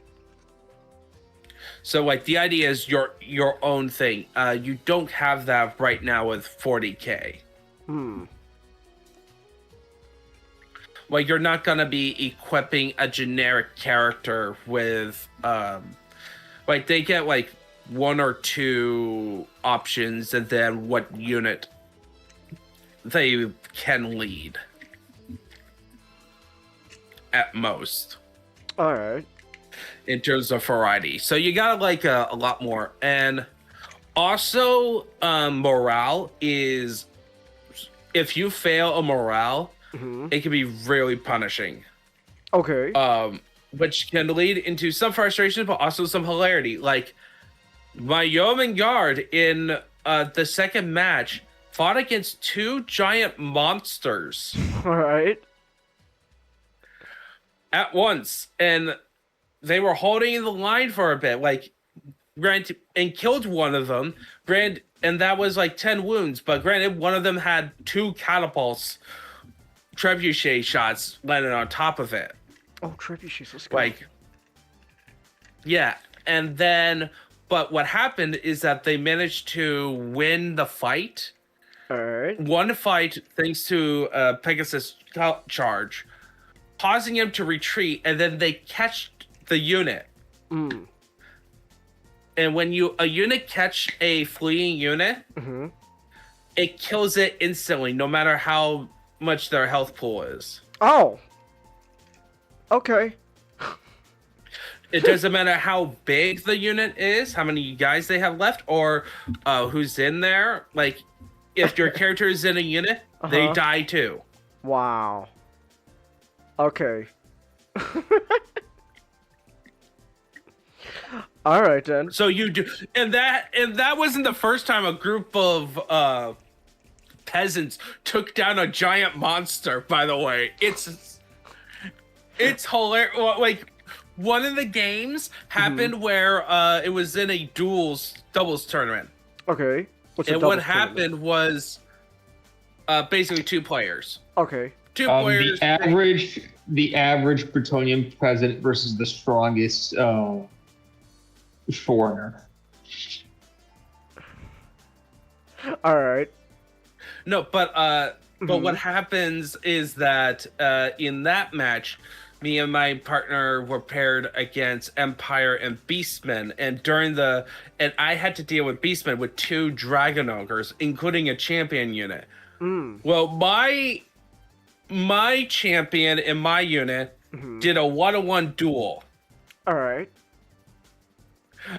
So like the idea is your own thing. You don't have that right now with 40k. Like you're not gonna be equipping a generic character with like they get like 1 or 2 options and then what unit they can lead at most. All right. In terms of variety, so you got like a lot more. And also morale is, if you fail a morale, it can be really punishing. Okay. Which can lead into some frustration but also some hilarity. Like my yeoman guard in the second match fought against 2 giant monsters all right, at once, and they were holding the line for a bit, like, granted, and killed one of them. Granted, and that was like 10 wounds, but granted, one of them had 2 catapults, trebuchet shots landed on top of it. Oh, trebuchets, let's go. Like, yeah, and then, but what happened is that they managed to win the fight. All right. One fight, thanks to Pegasus charge, causing him to retreat, and then they catch the unit. And when a unit catch a fleeing unit, it kills it instantly, no matter how much their health pool is. Oh. Okay. It doesn't matter how big the unit is, how many guys they have left, or who's in there. Like, if your character is in a unit, they die too. Wow. Okay. All right then. So you do, and that wasn't the first time a group of peasants took down a giant monster. By the way, it's hilarious. Like, one of the games happened where it was in a doubles tournament. Okay. And what happened was basically 2 players. Okay. 2 players. The average Bretonian peasant versus the strongest foreigner. All right. No, but what happens is that in that match, me and my partner were paired against Empire and Beastmen, and I had to deal with Beastmen with 2 Dragon Ogres, including a champion unit. Well, my champion in my unit did a 1-on-1 duel. All right.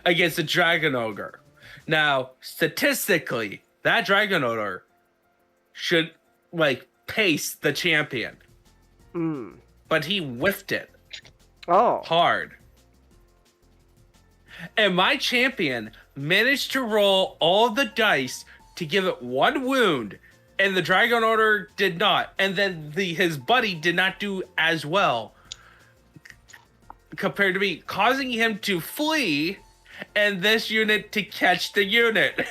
Against a Dragon Ogre. Now, statistically, that Dragon Ogre should pace the champion. But he whiffed it. Hard. And my champion managed to roll all the dice to give it 1 wound, and the Dragon Ogre did not. And then his buddy did not do as well compared to me, causing him to flee and this unit to catch the unit.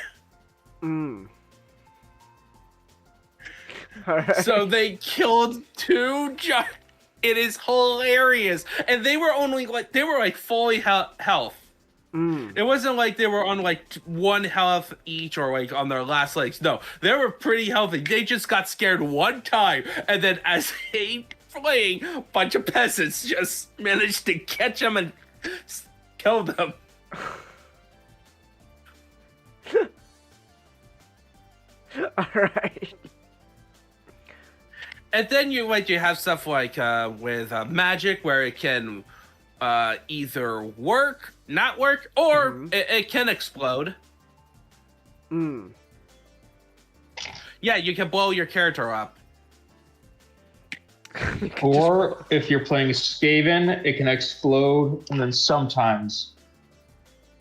So they killed 2 giants. It is hilarious. And they were only fully health. It wasn't like they were on 1 health each or on their last legs. No, they were pretty healthy. They just got scared 1 time, and then as they fleeing, a bunch of peasants just managed to catch them and kill them. All right. And then you have stuff with magic where it can either work, not work, or it can explode. Yeah, you can blow your character up. Or if you're playing Skaven, it can explode, and then sometimes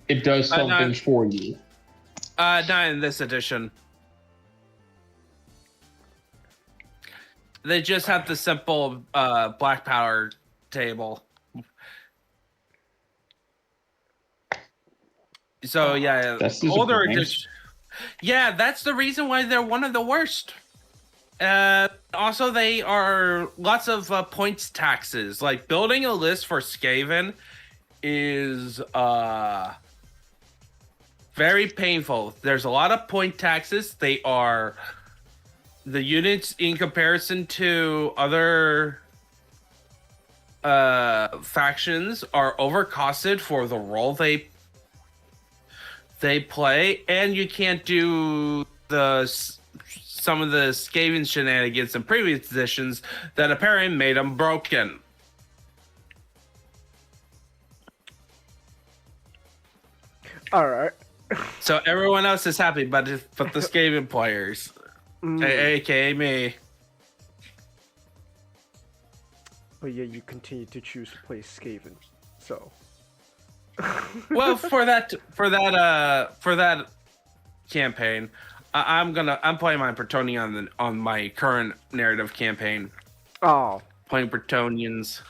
it does something for you. Not in this edition. They just have the simple black power table. So yeah, older edition. Yeah, that's the reason why they're one of the worst. Also, they are lots of points taxes. Like building a list for Skaven is very painful. There's a lot of point taxes. They are the units in comparison to other factions are overcosted for the role they play, and you can't do some of the Skaven shenanigans in previous editions that apparently made them broken. All right. So everyone else is happy, but the Skaven players, aka me. But yeah, you continue to choose to play Skaven, so. Well, for that campaign, I'm playing my Bretonnian on my current narrative campaign. Oh. Playing Bretonians.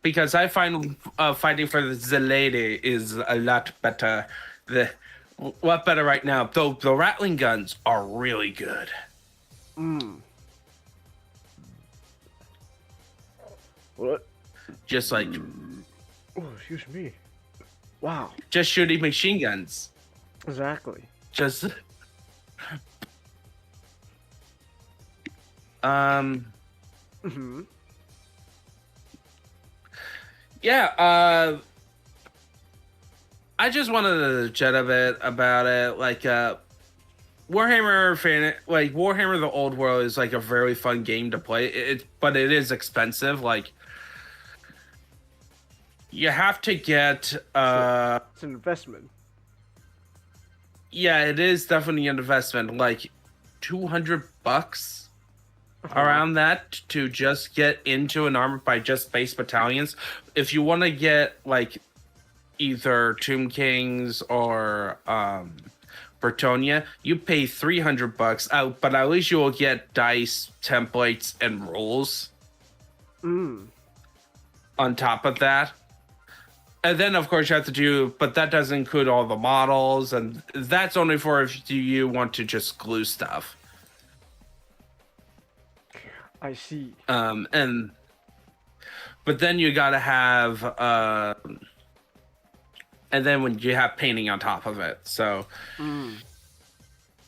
Because I find fighting for the lady is a lot better. What better right now? Though the rattling guns are really good. What? Just like. Oh, excuse me. Wow. Just shooting machine guns. Exactly. Just. Yeah, I just wanted to chat a bit about it. Warhammer the Old World is a very fun game to play. But it is expensive. You have to get it's an investment. Yeah, it is definitely an investment. $200 around that to just get into an army by just base battalions. If you want to get either Tomb Kings or Bretonnia, you pay $300 out, but at least you will get dice, templates, and rules on top of that. And then, of course, you have to do, but that doesn't include all the models, and that's only for if you want to just glue stuff. I see. But then you gotta have and then when you have painting on top of it. So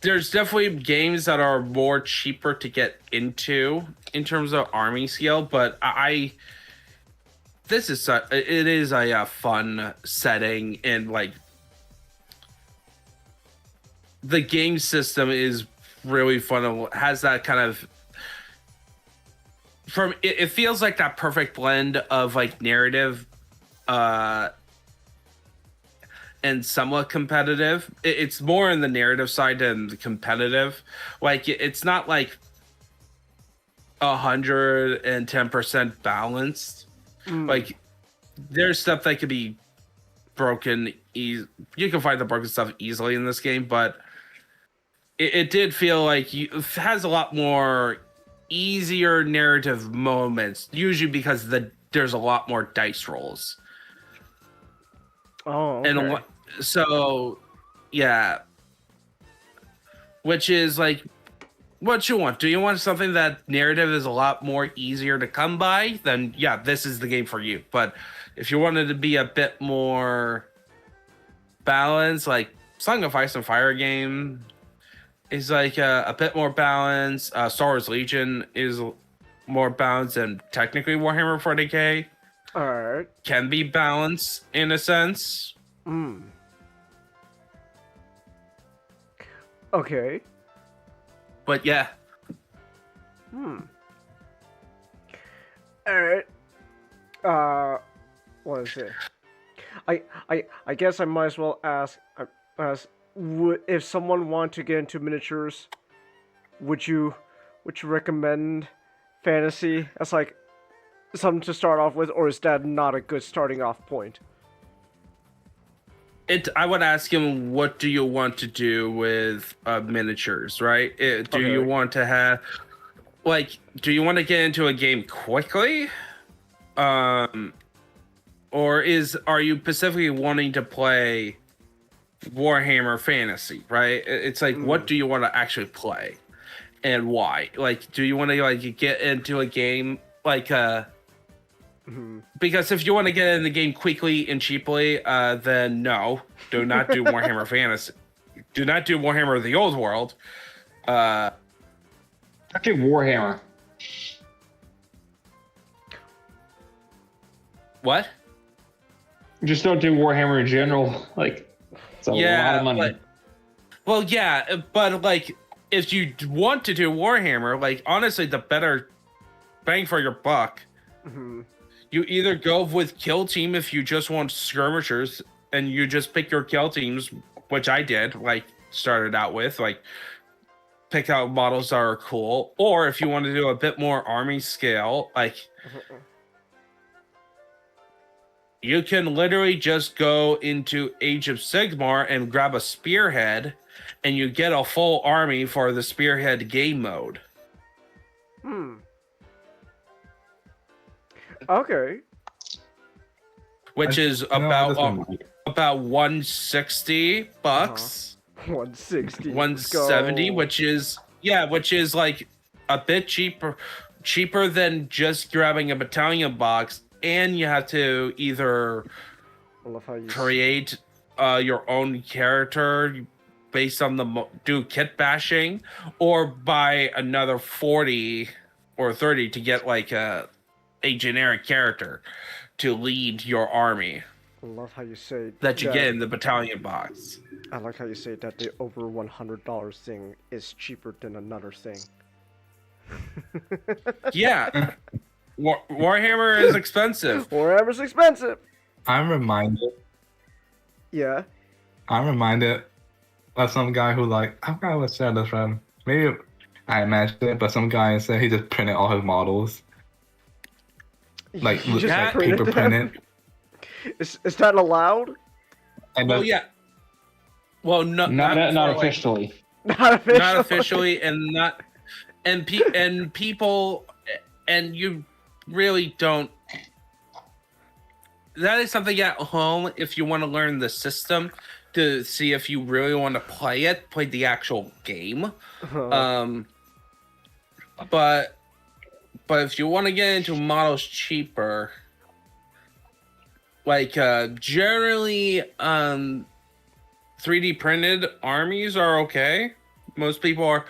there's definitely games that are more cheaper to get into in terms of army scale, but it is a fun setting, and like the game system is really fun. It has that kind of it feels like that perfect blend of like narrative and somewhat competitive. It's more in the narrative side than the competitive. Like it's not like 110% balanced. Like there's stuff that could be broken. You can find the broken stuff easily in this game, but it did feel like it has a lot more easier narrative moments, usually because there's a lot more dice rolls. Oh, okay. And so, yeah. Which is like what you want. Do you want something that narrative is a lot more easier to come by? Then yeah, this is the game for you. But if you wanted to be a bit more balanced, like Song of Ice and Fire game is like a bit more balanced. Star Wars Legion is more balanced, and technically Warhammer 40k Alright. can be balanced in a sense. Okay. But yeah. Alright. What is it? I guess I might as well ask if someone want to get into miniatures, would you recommend fantasy as like something to start off with, or is that not a good starting off point? I would ask him, what do you want to do with miniatures, right? Do you want to have, like, do you want to get into a game quickly? Or are you specifically wanting to play Warhammer Fantasy, right? It's like, what do you want to actually play and why? Like, do you want to like get into a game like because if you want to get in the game quickly and cheaply, then no, do not do Warhammer Fantasy. Do not do Warhammer the Old World. I do Warhammer. What? Just don't do Warhammer in general. Like, it's a lot of money. Well, yeah, but like, if you want to do Warhammer, like, honestly, the better bang for your buck. You either go with kill team if you just want skirmishers, and you just pick your kill teams, which I did, like, started out with, like, pick out models that are cool. Or if you want to do a bit more army scale, like, you can literally just go into Age of Sigmar and grab a spearhead, and you get a full army for the spearhead game mode. Okay. Which is about $160. 160. 170, which is like a bit cheaper than just grabbing a battalion box, and you have to either create your own character based on do kit bashing, or buy another 40 or 30 to get like a generic character to lead your army. I love how you say that you get in the battalion box. I like how you say that the over $100 thing is cheaper than another thing. Yeah. Warhammer is expensive. Warhammer's expensive. I'm reminded. Yeah. I'm reminded of some guy who I forgot what said this from. Maybe I imagined it, but some guy said he just printed all his models. Like paper printed. Is that allowed? Well, yeah. Well, not officially. Not officially. Not officially, and people, and you really don't. That is something at home if you want to learn the system to see if you really want to play the actual game. But if you want to get into models cheaper, generally 3D printed armies are okay. Most people are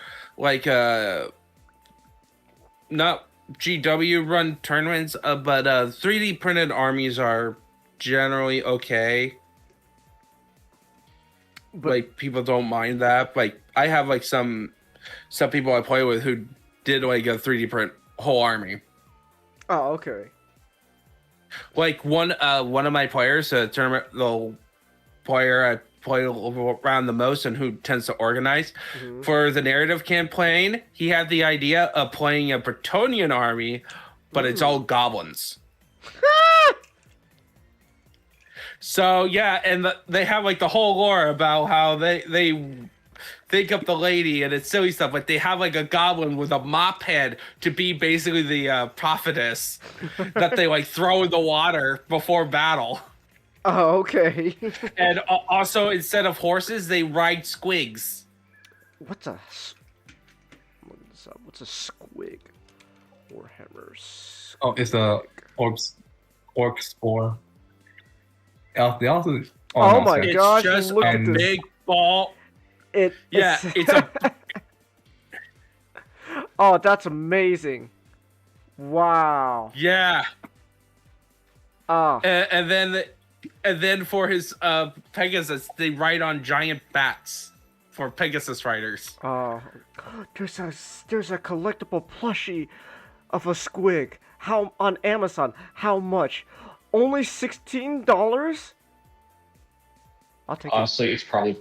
not GW run tournaments, but 3D printed armies are generally okay. But people don't mind that. I have some people I play with who did a 3D print whole army. Oh, okay. One of my players, the player I play around the most and who tends to organize for the narrative campaign, he had the idea of playing a Bretonian army, but it's all goblins. So yeah, and they have the whole lore about how they think up the lady, and it's silly stuff. They have a goblin with a mop head to be basically the prophetess that they throw in the water before battle. Oh, okay. And also, instead of horses, they ride squigs. What's a squig? Warhammer squig. Oh, it's a orc spore. They also. Oh my gosh! It's just look a at this. big ball. It's a. Oh, that's amazing! Wow. Yeah. Ah. And then for his Pegasus, they ride on giant bats for Pegasus riders. Oh, there's a collectible plushie of a squig. How on Amazon? How much? Only $16? I'll take Honestly, it's probably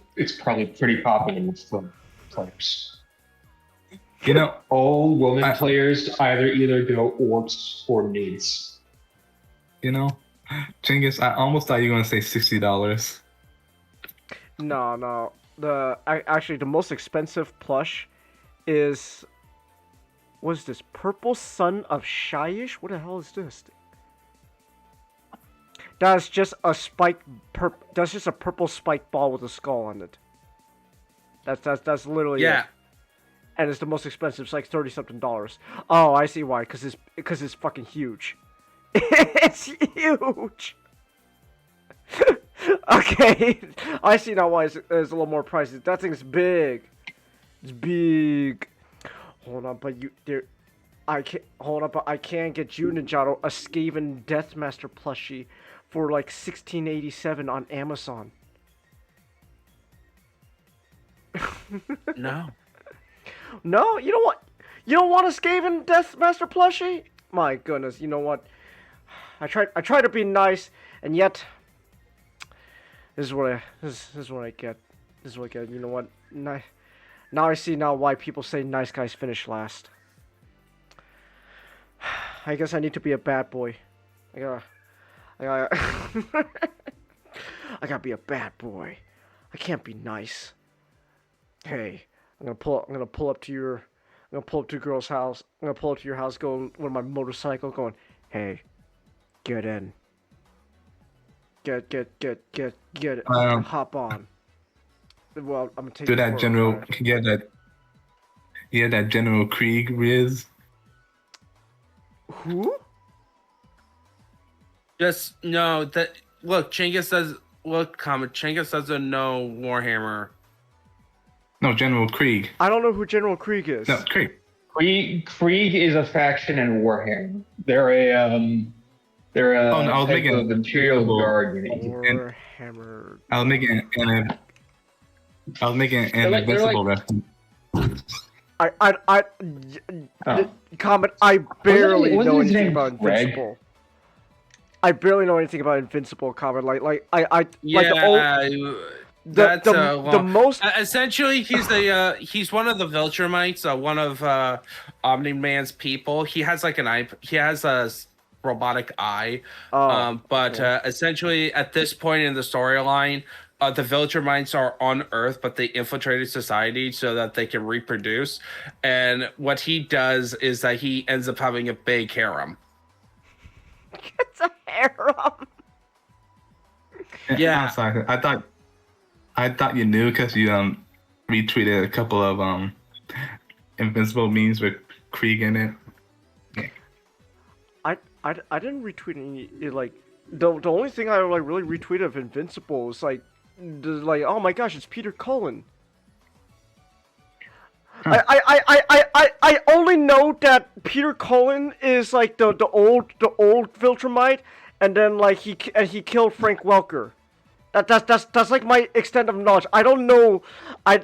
pretty popular with the players. All women players either go orcs or mids. Chinggis, I almost thought you were gonna say $60. No. Actually, the most expensive plush is. What is this? Purple Son of Shyish? What the hell is this thing? That's just a That's just a purple spiked ball with a skull on it. That's literally it. And it's the most expensive. It's like $30-something. Oh, I see why. Because it's fucking huge. It's huge. Okay, I see now why it's a little more pricey. That thing's big. It's big. Hold on, but I can't get you, Ninjato, a Skaven Deathmaster plushie for like $16.87 on Amazon. No. No, you don't want. You don't want a Skaven Deathmaster plushie? My goodness, you know what? I try to be nice, and yet this is what I get. This is what I get. You know what? Now I see why people say nice guys finish last. I guess I need to be a bad boy. I gotta be a bad boy. I can't be nice. Hey, I'm gonna pull up to your girl's house. I'm gonna pull up to your house, going with my motorcycle, going, hey, get in. Get it. Hop on. Well, I'm gonna take Do you that for a general. ride. Yeah, that General Krieg Riz. Who? Just no. Chinggis doesn't know Warhammer. No, General Krieg. I don't know who General Krieg is. No, Krieg. Krieg is a faction in Warhammer. They're a I was type making of Imperial Guard unit. Warhammer. I was making an invincible reference. Comment. I barely Wasn't know his anything name about Greg? Invincible. I barely know anything about Invincible. Comment. Like the most. Essentially, he's one of the Viltrumites, one of Omni-Man's people. He has he has a robotic eye. Essentially, at this point in the storyline, the Viltrumites are on Earth, but they infiltrated society so that they can reproduce. And what he does is that he ends up having a big harem. It's a harem. Yeah. I'm sorry. I thought you knew because you retweeted a couple of Invincible memes with Krieg in it. I didn't retweet any the only thing I like really retweeted of Invincible is like oh my gosh, it's Peter Cullen. I only know that Peter Cullen is like the old Viltrumite, and then like he killed Frank Welker. That's like my extent of knowledge. I don't know, I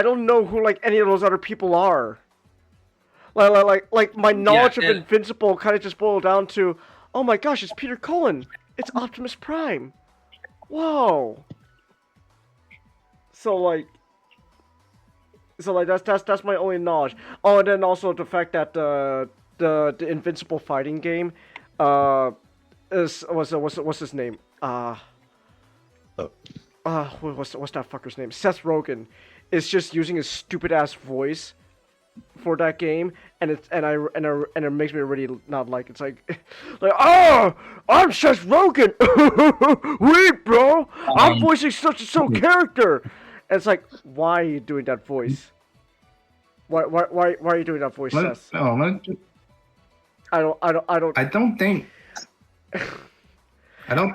don't know who like any of those other people are. Like my knowledge of Invincible kind of just boiled down to, oh my gosh, it's Peter Cullen. It's Optimus Prime. Whoa. So like that's my only knowledge. Oh, and then also the fact that the Invincible fighting game, what's his name? What's that fucker's name? Seth Rogen is just using his stupid ass voice for that game, and it makes me really not like it. It's like oh, I'm Seth Rogen. Wait, bro, I'm voicing such and so character. And it's like, why are you doing that voice? Why are you doing that voice, Seth? I don't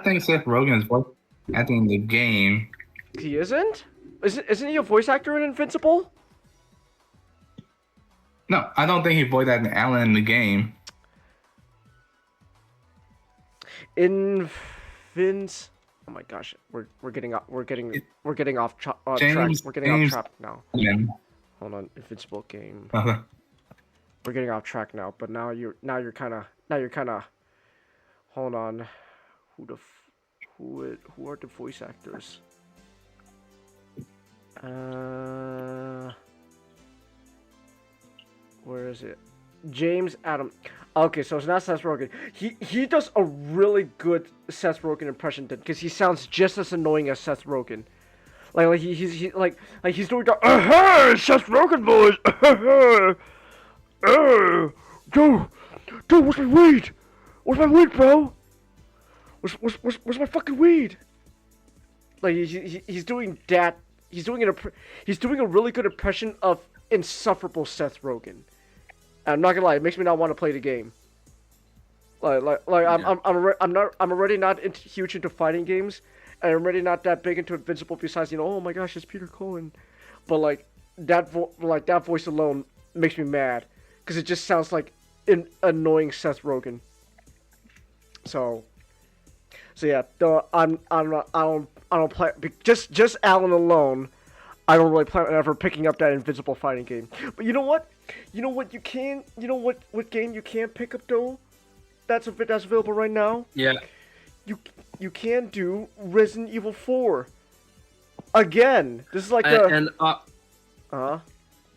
think Seth Rogen is voice acting in the game. He isn't? Isn't he a voice actor in Invincible? No, I don't think he voiced acting Alan in the game. Oh my gosh, we're getting off track. We're getting off track now. Hold on, Invincible game. Uh-huh. We're getting off track now, but now you're kind of. Hold on, who are the voice actors? Where is it? James Adam. Okay, so it's not Seth Rogen. He does a really good Seth Rogen impression because he sounds just as annoying as Seth Rogen. Like he's doing the Seth Rogen voice. Dude, where's my weed? Where's my weed, bro? Where's my fucking weed? Like he's doing that. He's doing a really good impression of insufferable Seth Rogen. I'm not gonna lie, it makes me not want to play the game. I'm already not huge into fighting games, and I'm already not that big into Invincible. Besides, oh my gosh, it's Peter Cullen. But like that voice alone makes me mad because it just sounds like an annoying Seth Rogen. So yeah, I don't play just Alan alone. I don't really plan on ever picking up that Invincible fighting game. But you know what? What game you can pick up though? That's available right now. Yeah. You can do Resident Evil 4. Again, this is like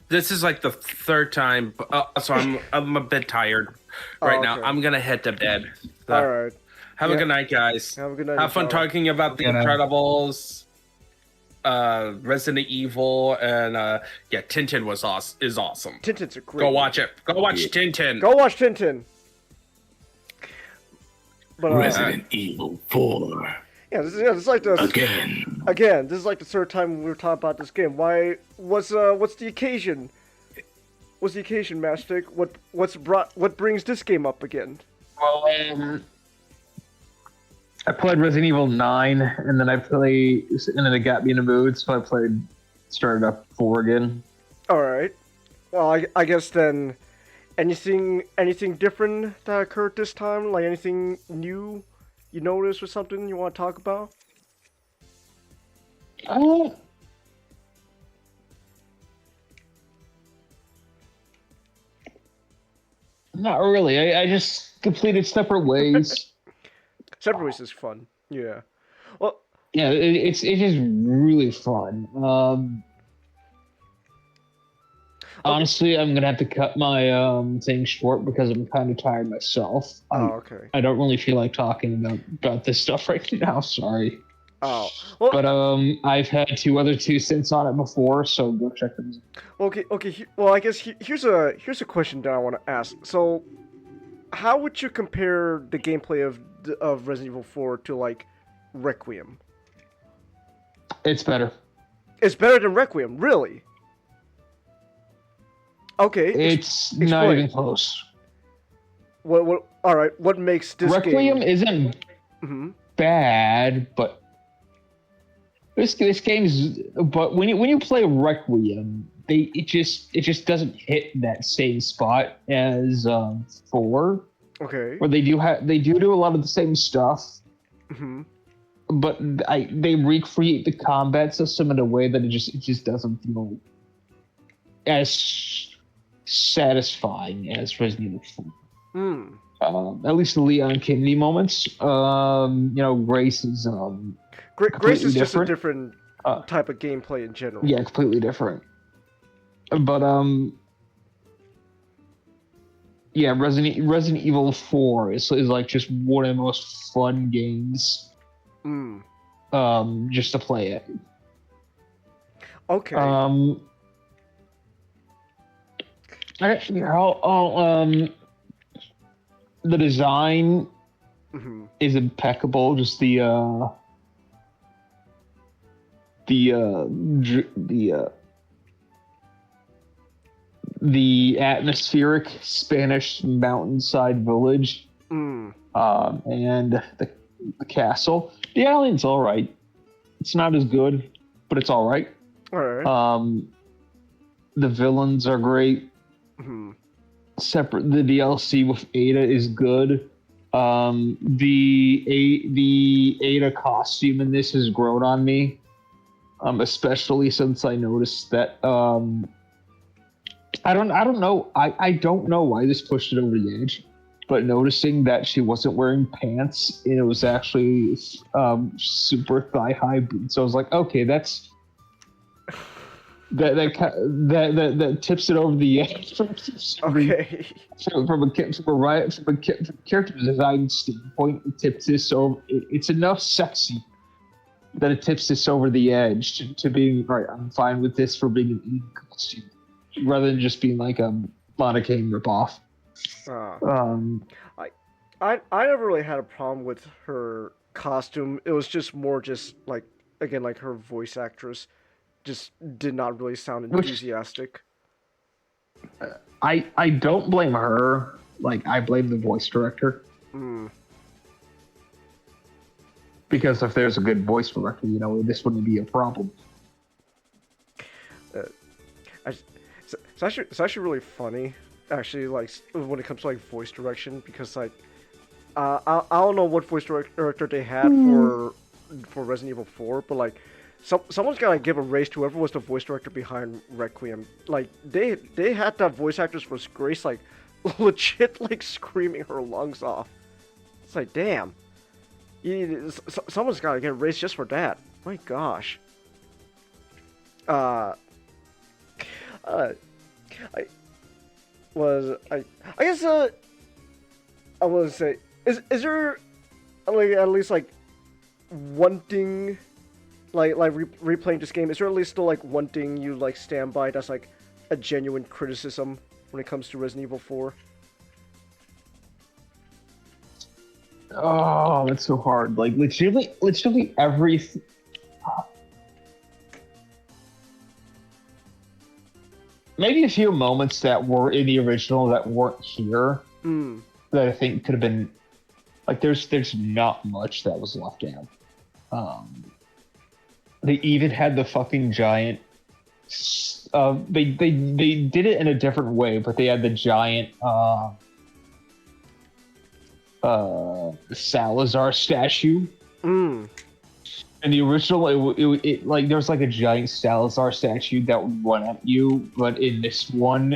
this is like the third time. So I'm a bit tired right now. I'm gonna head to bed. So, all right. Have a good night, guys. Have a good night. Have fun talking about The Incredibles, Resident Evil, and Tintin is awesome. Tintin's a great. Go watch it. Go watch Tintin. Go watch Tintin. But, Resident Evil 4. Yeah, this is like the again. This is like the third time we were talking about this game. What's the occasion? What's the occasion, Mastic? What brings this game up again? Well, I played Resident Evil 9, and then it got me in the mood, so started up 4 again. All right. Well, I guess then, anything different that occurred this time? Like anything new you noticed or something you want to talk about? Not really. I just completed Separate Ways. Separate Ways is fun. Yeah. Well. Yeah, it's just really fun. Honestly, I'm gonna have to cut my thing short because I'm kind of tired myself. Okay. I don't really feel like talking about this stuff right now. Sorry. Oh. Well, but I've had 2 cents on it before, so go check them. Okay. Well, I guess here's a question that I want to ask. So, how would you compare the gameplay of Resident Evil 4 to like Requiem? It's better. It's better than Requiem, really? Okay. It's not even close. What? All right. What makes this Requiem game? isn't bad, but this game's. But when you play Requiem, it just doesn't hit that same spot as 4. Okay. Where they do a lot of the same stuff. But they recreate the combat system in a way that it just doesn't feel as satisfying as Resident Evil 4. At least the Leon Kennedy moments. Grace is Grace is just a different type of gameplay in general. Yeah, completely different. But yeah, Resident Evil 4 is like just one of the most fun games. Just to play it. Okay. The design is impeccable. Just the atmospheric Spanish mountainside village, and the castle. The alien's all right. It's not as good, but it's all right. All right. The villains are great. Separate, the DLC with Ada is good. The Ada costume in this has grown on me, especially since I noticed that. I don't know. I don't know why this pushed it over the edge, but noticing that she wasn't wearing pants and it was actually super thigh high boots, I was like, okay, that tips it over the edge. Okay. From a character design standpoint, it tips this over. It's enough sexy that it tips this over the edge to being right. I'm fine with this for being an Eden costume, rather than just being like a Monica ripoff. I never really had a problem with her costume. It was just more like her voice actress just did not really sound enthusiastic. I don't blame her. Like, I blame the voice director. Because if there's a good voice director, this wouldn't be a problem. It's actually really funny, actually, like, when it comes to like voice direction, because like I don't know what voice director they had for Resident Evil 4, but like someone's gotta give a raise to whoever was the voice director behind Requiem. Like they had that voice actress for Grace like legit like screaming her lungs off. It's like, damn, someone's gotta get a raise just for that. My gosh. I guess I want to say, is there like at least like one thing like replaying this game, is there at least still like one thing you like stand by that's like a genuine criticism when it comes to Resident Evil 4? Oh, that's so hard. Like literally everything. Maybe a few moments that were in the original that weren't here that I think could have been like there's not much that was left out. They even had the fucking giant. They did it in a different way, but they had the giant Salazar statue. In the original, it like there was like a giant Salazar statue that would run at you, but in this one,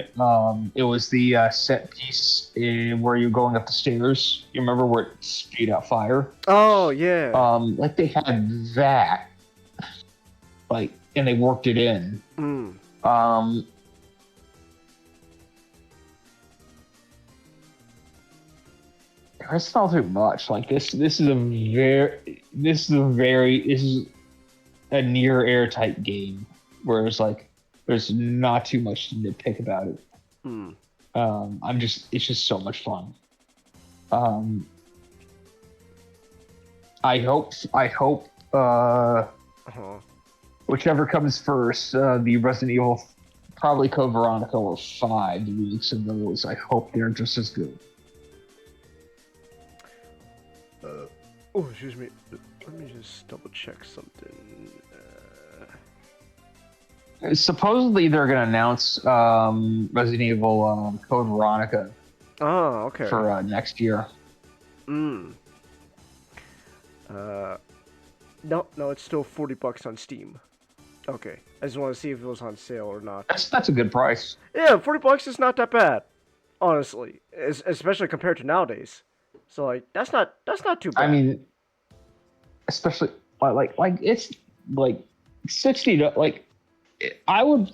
it was the set piece where you're going up the stairs. You remember where it spewed out fire? Oh yeah. Like they had that, like, and they worked it in. It's not too much. Like this is a near airtight game, whereas like there's not too much to nitpick about it. It's just so much fun. I hope whichever comes first, the Resident Evil, probably Code Veronica or 5, the remakes of those. I hope they're just as good. Oh, excuse me. Let me just double check something. Supposedly they're gonna announce Resident Evil Code Veronica Oh, okay. for next year. No, it's still $40 on Steam. Okay, I just want to see if it was on sale or not. That's a good price. Yeah, $40 is not that bad, honestly, especially compared to nowadays. So like, that's not too bad. I mean, especially like it's like $60. Like I would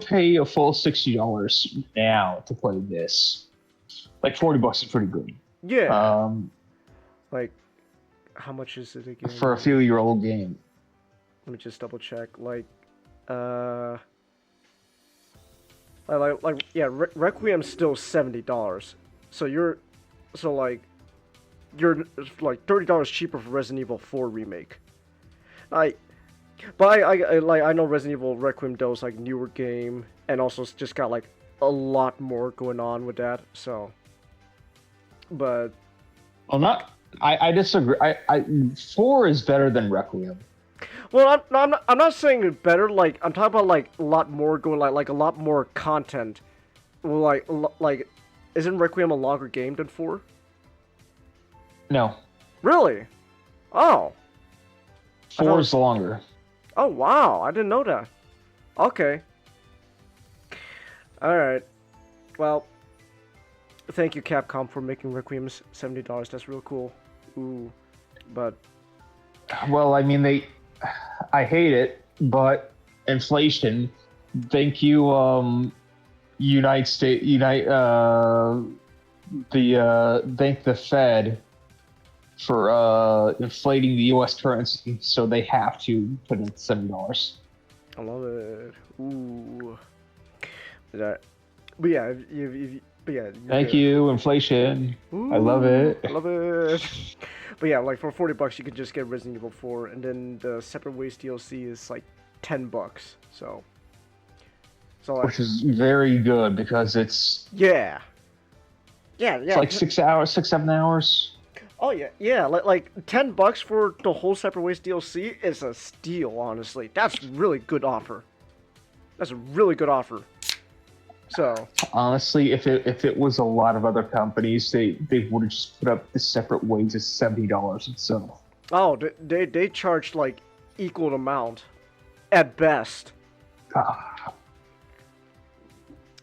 pay a full $60 now to play this. Like $40 is pretty good. Yeah. Like, how much is it again? For a few-year-old game. Let me just double check. Like, yeah, Requiem's still $70. So you're like $30 cheaper for Resident Evil 4 remake. I know Resident Evil Requiem does like newer game, and also it's just got like a lot more going on with that. So, but I disagree. 4 is better than Requiem. Well, I'm not saying better. Like, I'm talking about like a lot more going, like a lot more content. Well, like, isn't Requiem a longer game than 4? No. Really? Oh. 4 is longer. Oh wow! I didn't know that. Okay. All right. Well, thank you, Capcom, for making Requiem $70. That's real cool. Ooh, but. Well, I mean, I hate it, but inflation. Thank you, thank the Fed for inflating the U.S. currency, so they have to put in $70. I love it. Ooh. But yeah, Thank you, inflation. Ooh, I love it. Love it. But yeah, like for $40, you can just get Resident Evil 4, and then the Separate Ways DLC is like $10. So which is very good because it's yeah. It's like 6 hours, 7 hours. Oh yeah. Like $10 for the whole Separate Ways DLC is a steal. Honestly, that's really good offer. That's a really good offer. So honestly, if it was a lot of other companies, they would have just put up the Separate Ways at $70 itself. Oh, they charged like equal amount, at best.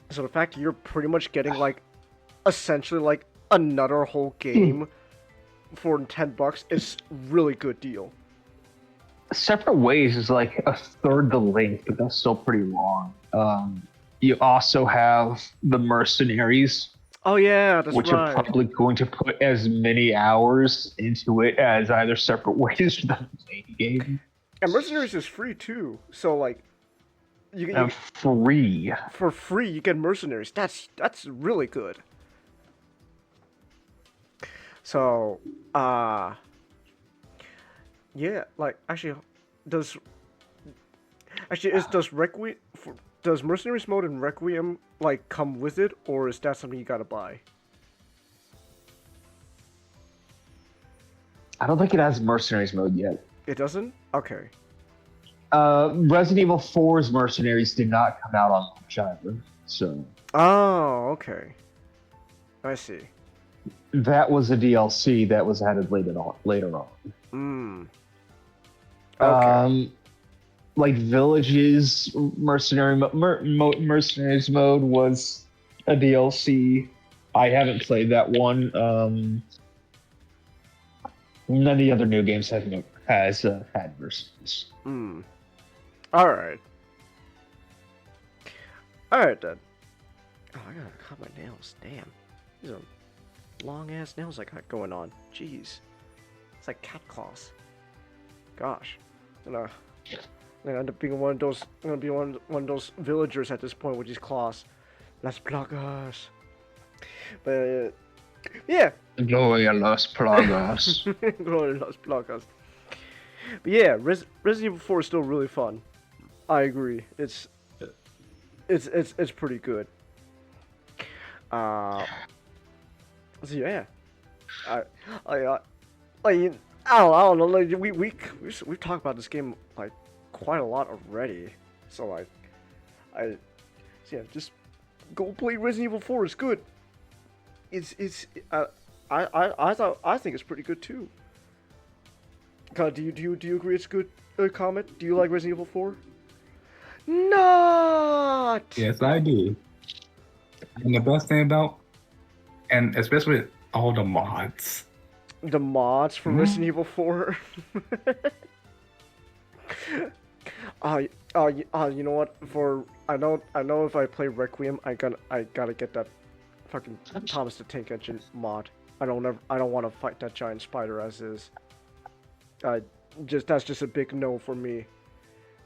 So the fact that you're pretty much getting like, essentially like another whole game for $10 is really good deal. Separate Ways is like a third the length, but that's still pretty long. You also have the Mercenaries. Oh yeah, that's which right. are probably going to put as many hours into it as either Separate Ways or the main game. And Mercenaries is free too, so like you free for free. You get Mercenaries. That's really good. So yeah, like does Requiem does Mercenaries mode in Requiem like come with it, or is that something you gotta buy? I don't think it has Mercenaries mode yet. It doesn't? Okay. Resident Evil 4's Mercenaries did not come out on launch either, so. Oh, okay. I see. That was a DLC that was added later on. Okay. Like Village's Mercenaries mode was a DLC. I haven't played that one. None of the other new games has had Mercenaries. All right then. Oh, I gotta cut my nails. Damn, these are long ass nails I got going on. Jeez, it's like cat claws. Gosh, I'm gonna end up being one of those. I'm gonna be one of those villagers at this point with these claws. Las plagas. But yeah. Gloria las plagas. Gloria las plagas. But yeah, Resident Evil 4 is still really fun. I agree. It's pretty good. So yeah, like I don't know. Like we've talked about this game like quite a lot already. So like, just go play Resident Evil 4. It's good. I think it's pretty good too. God, do you agree it's good? Comment. Do you like Resident Evil 4? Not. Yes, I do. And the best thing about, and especially with all the mods. The mods for Resident Evil 4. You know what? I know if I play Requiem, I gotta get that fucking Thomas the Tank Engine mod. I don't want to fight that giant spider as is. That's just a big no for me.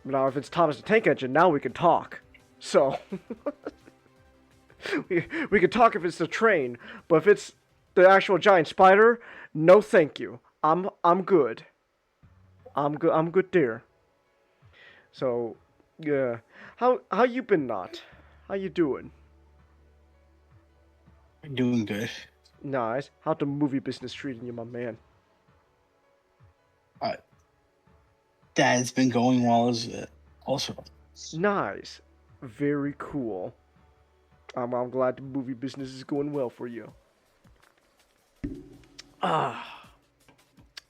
Now if it's Thomas the Tank Engine, now we can talk. So we can talk if it's the train, but if it's the actual giant spider, no thank you. I'm good. I'm good there. So yeah, how you been, Not? How you doing? I'm doing good. Nice. How the movie business treating you, my man? That's been going well as also. Nice. Very cool. I'm glad the movie business is going well for you. But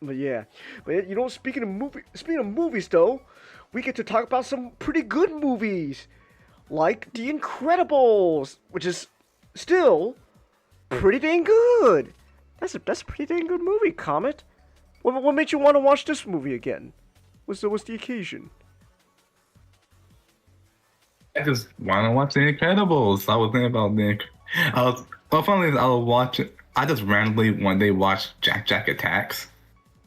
yeah, you know, speaking of movies though, we get to talk about some pretty good movies, like The Incredibles, which is still pretty dang good. That's a pretty dang good movie, Comet. What made you want to watch this movie again? What's the occasion? I just want to watch The Incredibles. I was thinking about funny is I was watching. I just randomly one day watched Jack Attacks.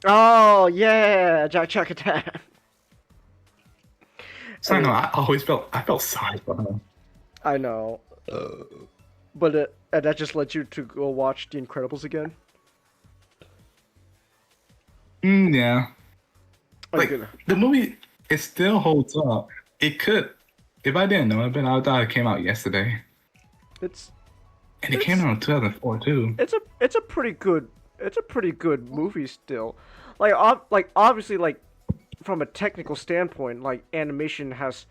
Oh yeah, Jack Attack. So I felt sorry for him. I know, but that just led you to go watch The Incredibles again. Yeah. Like, Okay. the movie, it still holds up. It could, if I didn't know it, but I thought it came out yesterday. It came out in 2004 too. It's a pretty good movie still. Like obviously, like from a technical standpoint, like animation has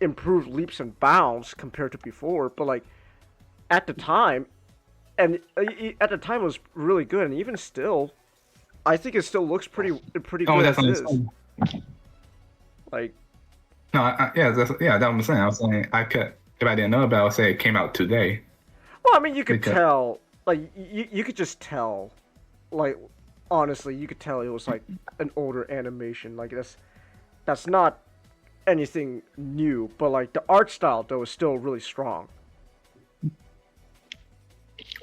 improved leaps and bounds compared to before. But like at the time, it was really good, and even still, I think it still looks pretty good as is. Like, no, that's what I'm saying. I was saying I could, if I didn't know about it, I would say it came out today. well, I mean, you could tell, like, you could just tell, like, honestly, you could tell it was like an older animation. Like that's not anything new, but like the art style though is still really strong.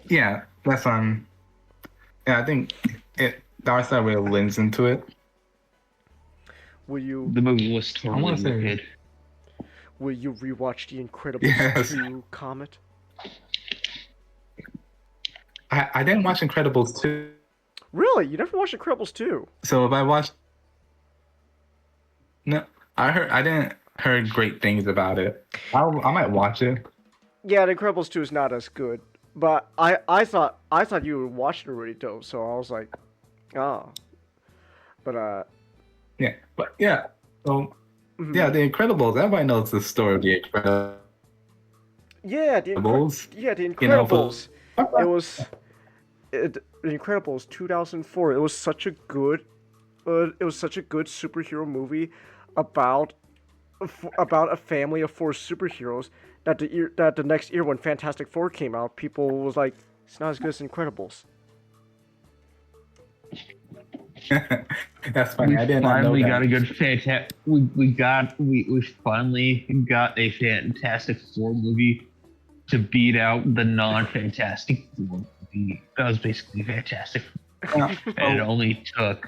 Yeah, that's yeah, I think the art style really lends into it. Will you? The movie was totally good. Will you rewatch The Incredibles 2, Comet? I didn't watch Incredibles 2. Really? You never watched Incredibles 2? So if I watched, no, I didn't heard great things about it. I might watch it. Yeah, The Incredibles 2 is not as good, but I thought you would watch it already though, so I was like, oh, but yeah, but yeah, so yeah, The Incredibles. Everybody knows the story of The Incredibles. Yeah, The Incredibles. You know, it was The Incredibles 2004. It was such a good superhero movie about a family of 4 superheroes. That the next year when Fantastic Four came out, people was like, it's not as good as Incredibles. That's funny. I didn't know that. Got a good fantastic. We finally got a Fantastic Four movie to beat out the non-Fantastic Four movie. That was basically Fantastic Four. And it only took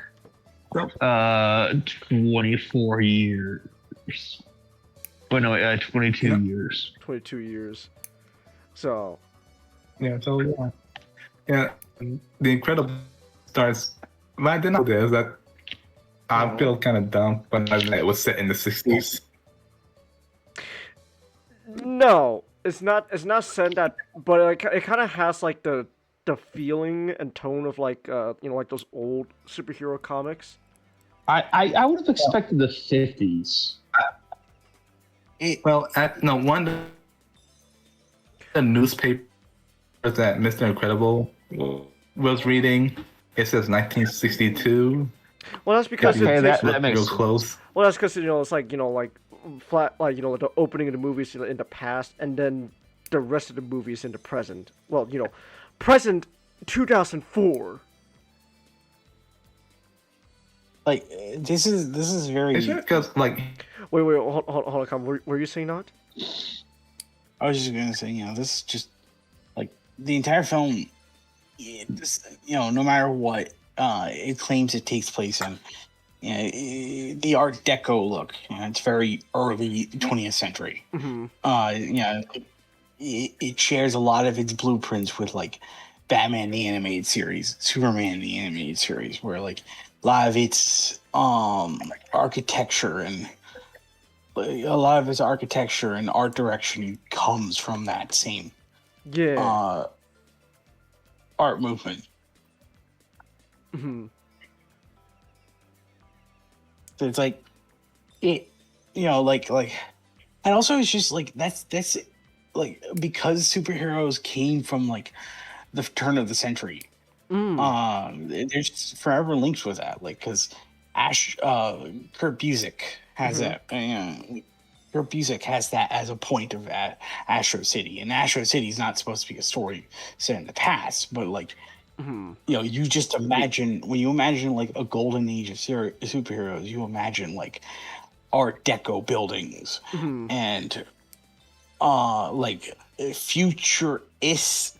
24 years. But no, 22 years. 22 years. So. Yeah. So yeah. The Incredible starts. But I didn't know this. That I feel kind of dumb, but it was set in the 60s. No, it's not set that, but it kind of has like the the feeling and tone of like like those old superhero comics. I would have expected the 50s. One of the newspaper that Mr. Incredible was reading, it says 1962. Well, that's because that makes real close. Well, that's because it's like like flat, like the opening of the movies in the past, and then the rest of the movies in the present. Well, present 2004. Like this is very. Is it because like? Wait, hold on, come. Were you saying not? I was just gonna say, this is just like the entire film. No matter what it claims it takes place in, the Art Deco look. It's very early 20th century. Mm-hmm. It shares a lot of its blueprints with like Batman the Animated Series, Superman the Animated Series, where like a lot of its architecture and art direction comes from that same art movement. Mm-hmm. So it's like it, and also it's just like that's like because superheroes came from like the turn of the century. There's forever links with that, like because Kurt Busiek has that. Kurt Busiek has that as a point of Astro City, and Astro City is not supposed to be a story set in the past, but like you just imagine when you imagine like a golden age of superheroes, you imagine like Art Deco buildings and like future-esque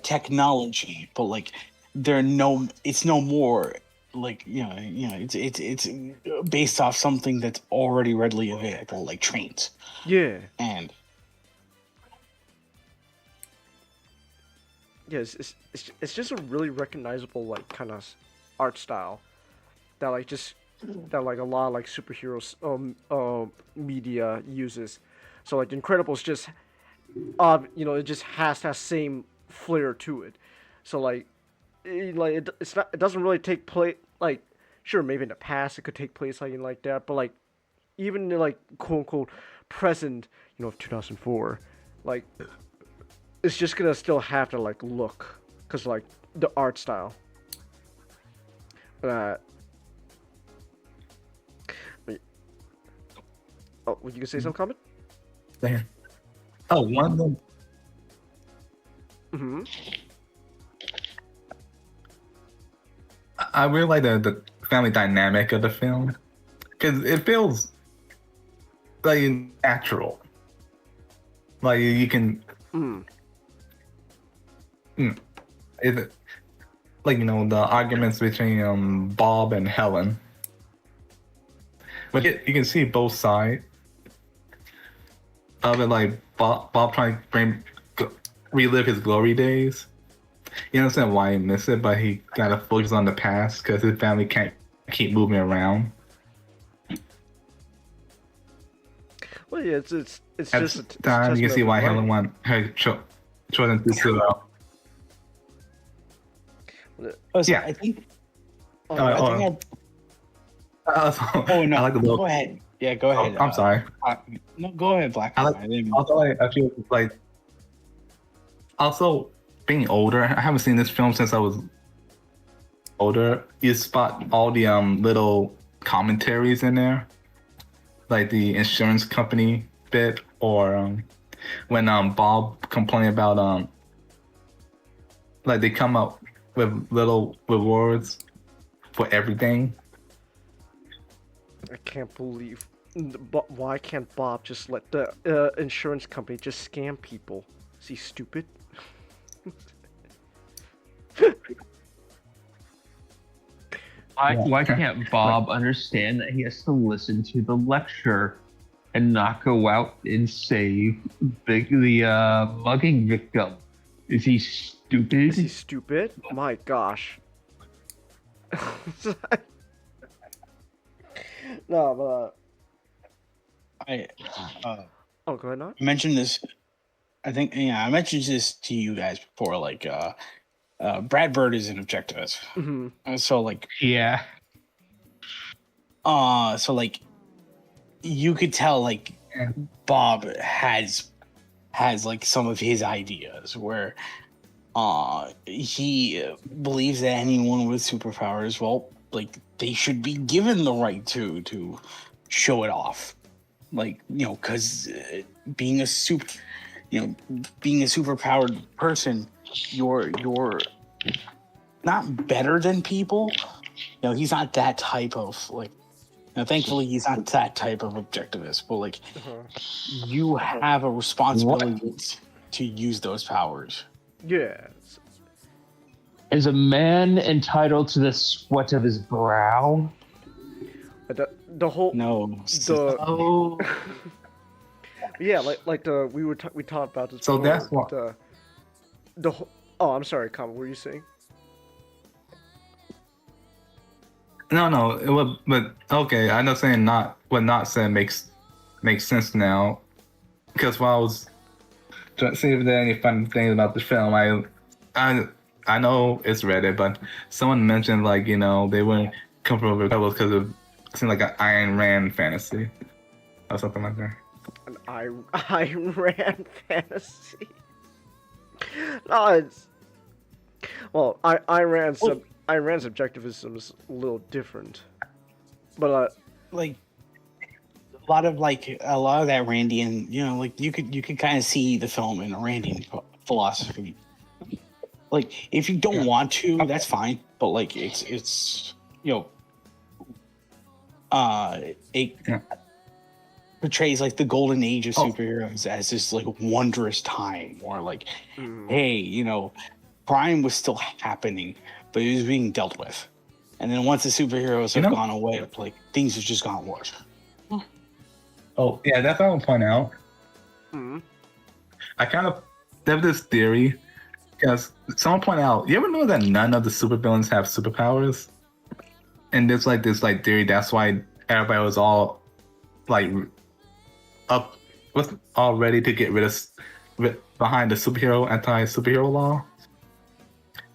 technology, but like it's no more like it's based off something that's already readily available, like trains. And it's just a really recognizable like kind of art style that like a lot of like superheroes media uses. So like Incredibles just it just has that same flair to it. So like it doesn't really take place like, sure, maybe in the past it could take place like that, but like even like quote unquote present of 2004, like it's just gonna still have to like look, because like the art style. Oh, you can say some comment? Damn. Oh, one of them. Mm-hmm. I really like the family dynamic of the film, because it feels like natural. Like you can. Is like the arguments between Bob and Helen, but you can see both sides of it. Like Bob trying to relive his glory days. You understand why he missed it, but he gotta focus on the past because his family can't keep moving around. Well, yeah, it's At just the time you can see why Helen want her children to sit out. Yeah, I think. Oh no! I like the go ahead. Yeah, go ahead. I'm sorry. No, go ahead, Black. I feel like also being older. I haven't seen this film since I was older. You spot all the little commentaries in there, like the insurance company bit, or when Bob complained about like they come up with little rewards for everything. I can't believe. Why can't Bob just let the insurance company just scam people? Is he stupid? Why can't Bob understand that he has to listen to the lecture and not go out and save the mugging victim? Is he stupid? Is he stupid? My gosh. No, but I oh, go ahead, not. mentioned this. I think I mentioned this to you guys before. Like, Brad Bird is an objectivist. So like, Yeah. so like, you could tell like Bob has like some of his ideas where he believes that anyone with superpowers, well, like they should be given the right to show it off, like, you know, because being a superpowered person, you're not better than people. You know, he's not that type of like. Now, thankfully, he's not that type of objectivist, but like, you have a responsibility to use those powers. Yes. Is a man entitled to the sweat of his brow? The whole no. Yeah, like we talked about this. So before, that's what the whole. Oh, I'm sorry, Tom. What were you saying? No, it was, but okay. I know saying what not said makes sense now, because while I was trying to see if there are any fun things about the film, I know it's Reddit, but someone mentioned like, you know, they wouldn't come from rebels because it seemed like an Ayn Rand fantasy or something like that. An Ayn Rand fantasy. No, it's well, Ayn Rand's objectivism is a little different, but like a lot of that Randian, you know, like you could kind of see the film in a Randian philosophy. Like, if you don't want to, that's fine, but like it's you know, it portrays like the golden age of superheroes as this like wondrous time, or like, hey, you know, crime was still happening, but it was being dealt with. And then once the superheroes have gone away, like things have just gone worse. Oh yeah, that's what I want to point out. I kind of have this theory, because someone pointed out, you ever know that none of the supervillains have superpowers? And there's like this like theory that's why everybody was all like all ready to get rid of behind the anti-superhero law.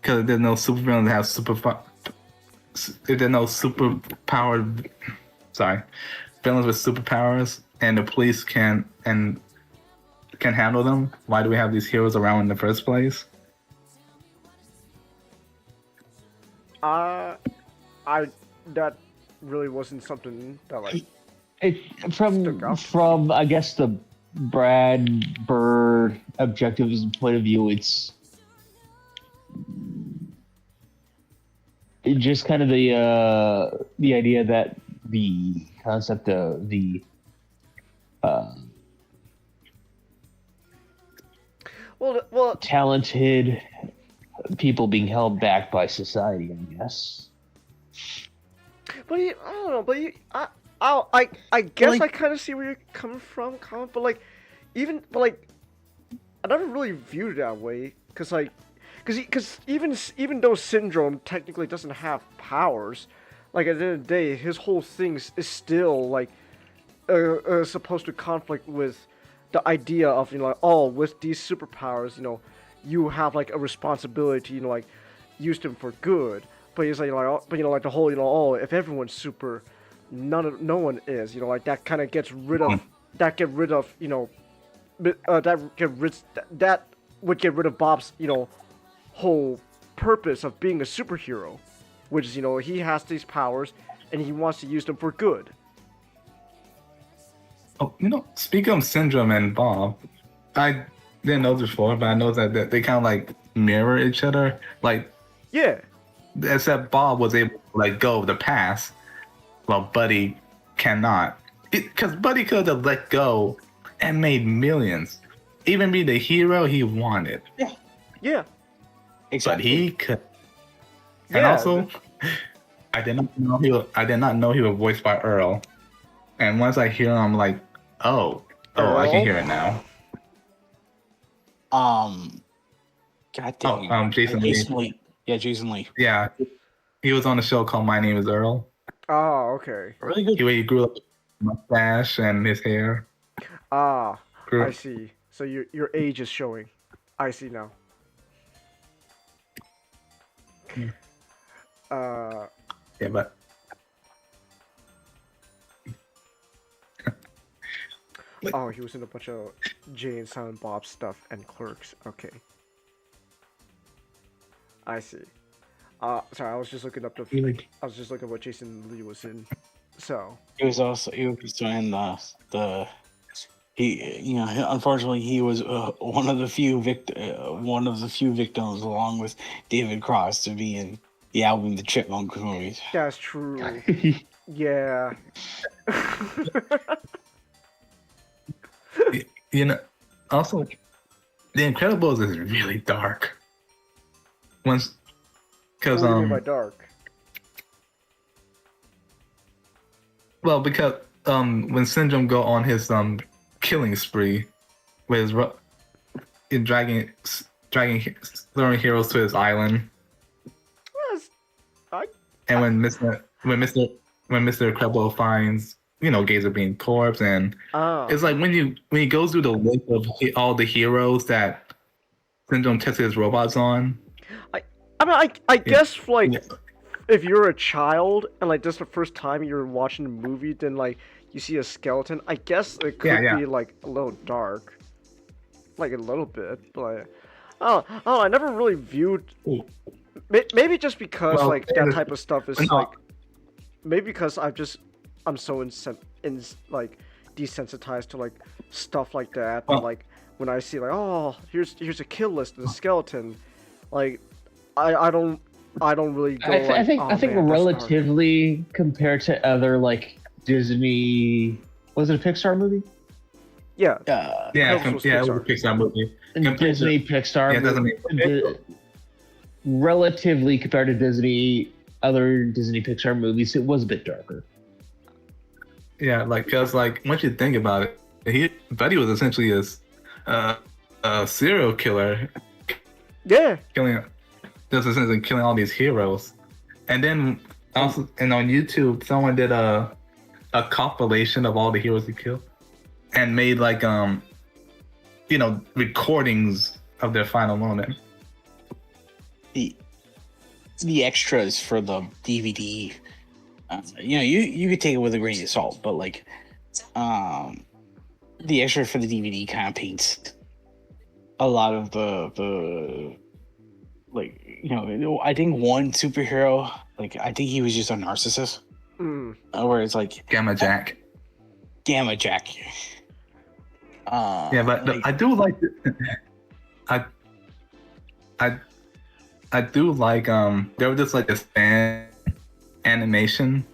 Because there's no supervillain that have there's no superpowered, villains with superpowers, and the police can handle them. Why do we have these heroes around in the first place? That really wasn't something that like. From I guess the Brad Bird objectivism point of view, it's just kind of the idea that the concept of the talented people being held back by society, I guess. But I don't know. But I guess like, I kind of see where you're coming from, Colin. But like, I never really viewed it that way, because even though Syndrome technically doesn't have powers, like at the end of the day, his whole thing is still like supposed to conflict with the idea of, you know, like, oh, with these superpowers, you know, you have like a responsibility to, you know, like use them for good. But it's like, like the whole, you know, oh, if everyone's super, no one is, you know, like that kind of gets rid of you know, that would get rid of Bob's, you know, whole purpose of being a superhero, which is, you know, he has these powers and he wants to use them for good. Oh, you know, speaking of Syndrome and Bob, I didn't know this before, but I know that they kind of like mirror each other, like, yeah. Except Bob was able to let go of the past, while Buddy cannot. Because Buddy could have let go and made millions, even be the hero he wanted. Yeah. Exactly. But he could. And also, I did not know he was voiced by Earl. And once I hear him, I'm like, oh, I can hear it now. God damn. Jason Lee. Yeah, Jason Lee. Yeah, he was on a show called My Name Is Earl. Oh, okay. Really good. He grew up with a mustache and his hair. I see. So your age is showing. I see now. Yeah, but oh, he was in a bunch of Jay and Silent Bob stuff and Clerks. Okay. I see. Sorry, I was just looking up I was just looking at what Jason Lee was in. So He was also in the he unfortunately he was one of the few victims along with David Cross to be in the Alvin the Chipmunk movies. that's true. Yeah. Also, The Incredibles is really dark. Because what do you mean by dark? Well, because when Syndrome go on his killing spree, with his dragging luring heroes to his island, Yes. and when Mr. Incredible finds Gazer being corpse, and it's like when he goes through the list of all the heroes that Syndrome tested his robots on. I guess if you're a child and like this is the first time you're watching a movie, then like you see a skeleton, I guess it could be like a little dark, like a little bit. But I never really viewed. Maybe just because that type of stuff is like, maybe because I'm so desensitized to like stuff like that. And, like when I see like, oh, here's a kill list and a skeleton, like I don't really go. I think relatively compared to other like Disney, was it a Pixar movie? Yeah. It was a Pixar movie. Disney Pixar movie. Relatively compared to other Disney Pixar movies, it was a bit darker. Yeah, because once you think about it, Buddy was essentially a serial killer. Yeah. Just essentially killing all these heroes, and then also, and on YouTube, someone did a compilation of all the heroes he killed, and made recordings of their final moment. The extras for the DVD, you could take it with a grain of salt, but the extra for the DVD kind of paints a lot of the I think one superhero, I think he was just a narcissist. Where it's like Gamma Jack. Yeah, but I do like I do like there was just this fan animation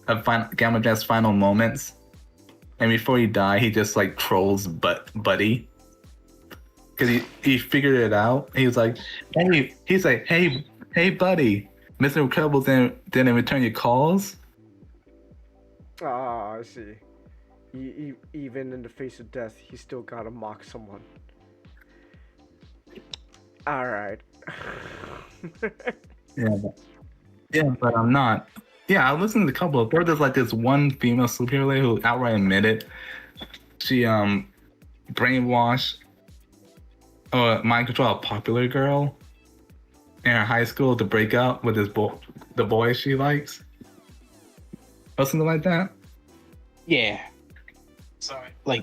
of Gamma Jack's final moments, and before he died, he just trolls Buddy. Because he figured it out. He was like, hey, buddy, Mr. Incredible didn't return your calls. Ah, I see. Even in the face of death, he still gotta mock someone. All right. but I'm not. Yeah, I listened to a couple of. There's this one female superhero who outright admitted she brainwashed mind control a popular girl in her high school to break up with the boy she likes, or something like that. Yeah. Sorry. A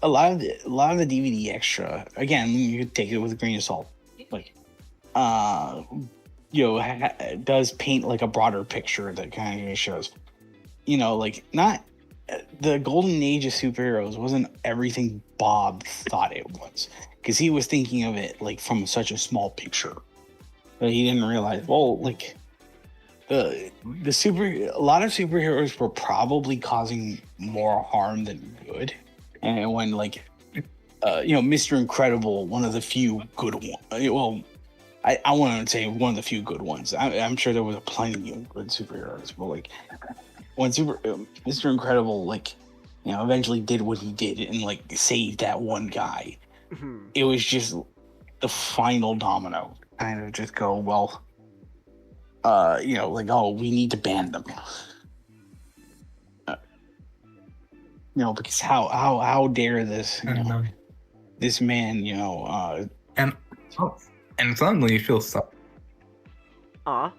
lot of the DVD extra, again, you could take it with a grain of salt. Does paint a broader picture that kind of shows, not the golden age of superheroes wasn't everything Bob thought it was, because he was thinking of it from such a small picture that he didn't realize. Well, a lot of superheroes were probably causing more harm than good, and when Mr. Incredible, one of the few good ones. Well, I want to say one of the few good ones. I'm sure there was plenty of good superheroes, but when Mr. Incredible eventually did what he did and saved that one guy, it was just the final domino. Kind of just go, well, oh, we need to ban them. because how dare this this man, and suddenly you feel so. Ah.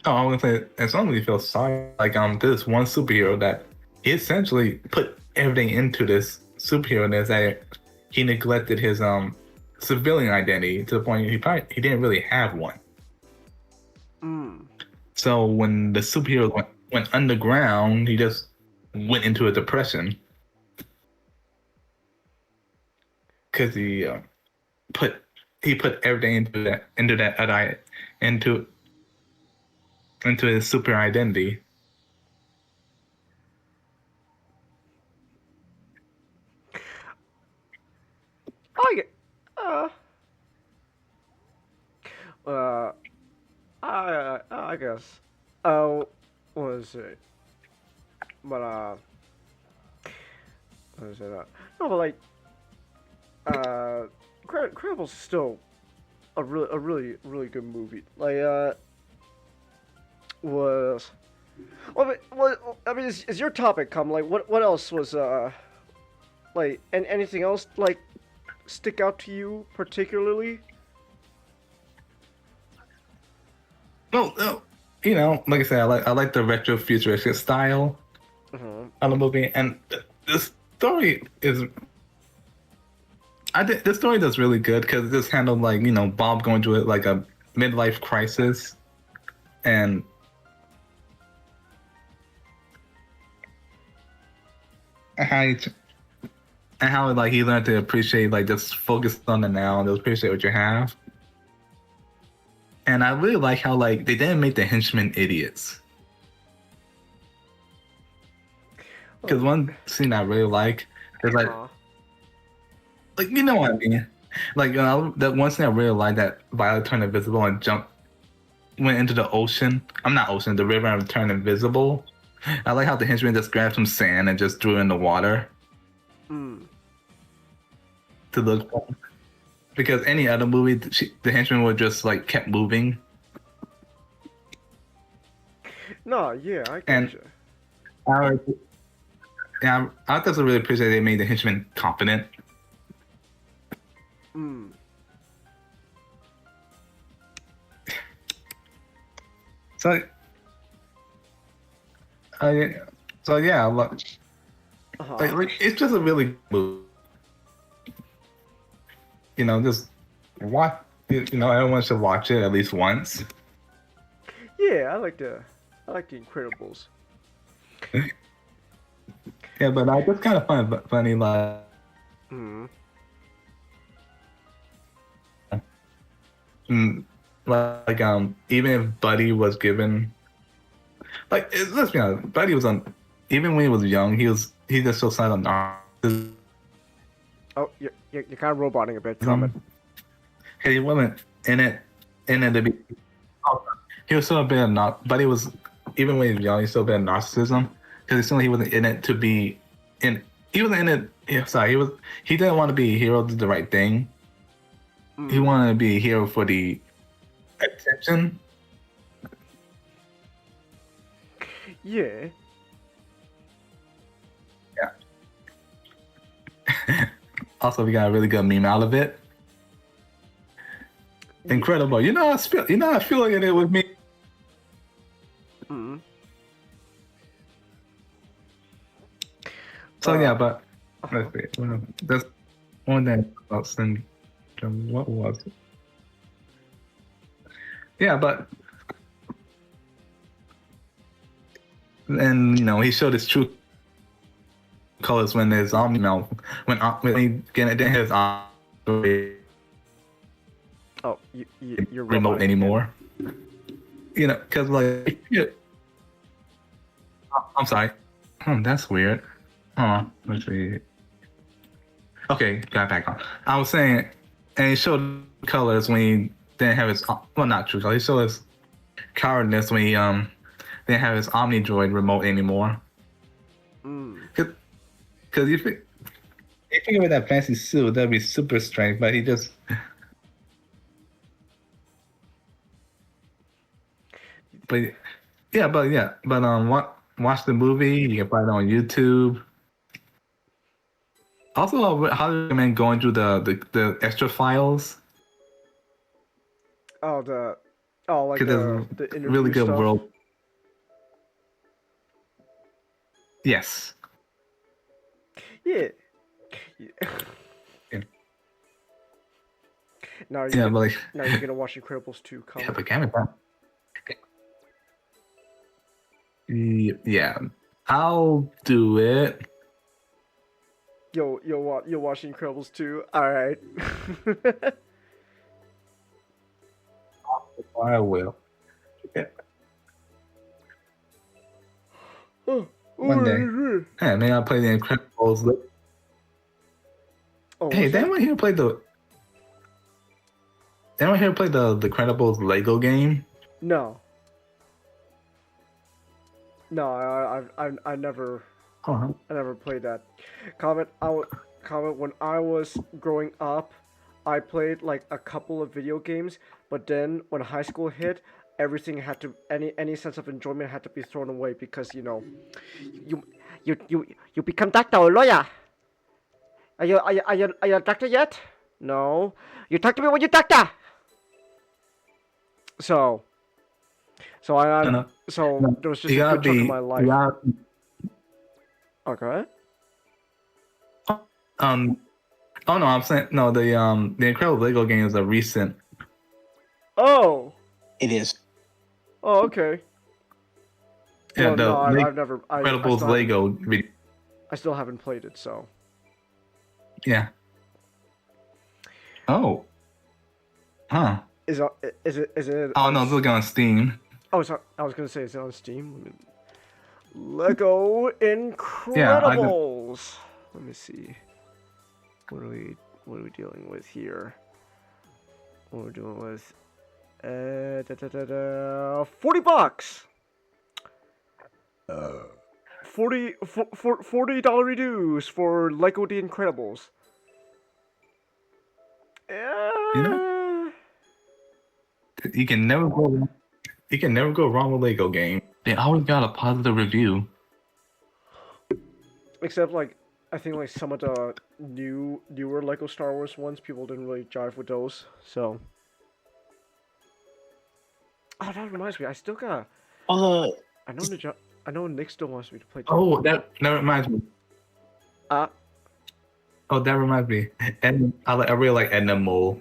Oh, I was gonna say, and suddenly you feel sorry. Like this one superhero that he essentially put everything into this superhero-ness that he neglected his civilian identity to the point he didn't really have one. So when the superhero went underground, he just went into a depression because he put everything into his super identity. I guess. What is it? But what is it? No, but like, Incredibles is still a really good movie. Like, was. Well, I mean, is your topic come like what else was like and anything else like stick out to you particularly? No, like I said, I like the retro futuristic style of the movie, and the story is. I think the story does really good because it just handled like Bob going through it like a midlife crisis, and how like he learned to appreciate like just focus on the now and just appreciate what you have. And I really like how like they didn't make the henchmen idiots. Because one scene I really like is like you know what I mean. Like that one scene I really like that Violet turned invisible and went into the ocean. The river and turned invisible. I like how the henchman just grabbed some sand and just threw it in the water. To look for. Because any other movie, the henchman would just like kept moving. No, yeah, I gotcha. I just really appreciate they made the henchman confident. So yeah, like, it's just a really good movie. Just watch. Everyone should watch it at least once. Yeah, I like the Incredibles. Yeah, but I just kind of find it funny, like. Like even if Buddy was given, like let's be honest, Buddy was on. Even when he was young, he just so silent. Oh, you're kind of roboting a bit. Comment. He wasn't in it to be. He was still a bit of not. Buddy was even when he was young, he still a bit of narcissism because he wasn't in it to be in. He wasn't in it. Yeah, sorry, he didn't want to be a hero to do the right thing. He wanted to be a hero for the attention. Yeah. Also, we got a really good meme out of it. Incredible. I feel like it with me. So yeah, but let's see. That's one thing about syndrome. What was it? Yeah, but and he showed his true colors when his Omni mouth when he didn't have his you're remote anymore. Because like I'm sorry. That's weird. Let's see. Okay, got back on. I was saying, and he showed colors when he didn't have his not true colors. He showed his cowardness when he didn't have his Omni droid remote anymore. Because you think with that fancy suit, that'd be super strength, but he just. But what watch the movie. You can find it on YouTube. Also, I highly recommend going through the extra files. Oh, like the interview really good stuff. world. Yes. Yeah. Yeah. Now Yeah, but like, now you're gonna watch Incredibles 2 come. yeah, but damn it. Yeah, I'll do it. You'll watch Incredibles 2. All right. I will. One day. Hey, maybe I'll play the Incredibles. Oh, hey, did anyone here play the Incredibles Lego game? No. No, I never. Uh-huh. I never played that. Comment when I was growing up, I played like a couple of video games, but then when high school hit, everything had to any sense of enjoyment had to be thrown away because you become doctor or lawyer. Are you a doctor yet? No. You talk to me when you're doctor. So there was just a good chunk of my life. Okay. Oh no, I'm saying no. The Incredible Lego game is a recent. Oh. It is. Oh, okay. Yeah, well, I've never. Incredibles Lego video. I still haven't played it, so. Yeah. Oh. Huh. Is it? Oh no, it's looking on Steam. Oh, sorry. I was gonna say, is it on Steam? Lego Incredibles. Let me see. What are we dealing with here? What we're doing with $40. $40 reduce for Lego The Incredibles. You can never go wrong with Lego game. They always got a positive review. Except like I think like some of the newer Lego Star Wars ones, people didn't really jive with those. So. Oh, that reminds me. I still got. I know Nick still wants me to play. Oh, that reminds me. Oh, that reminds me. And I really like Edna Mole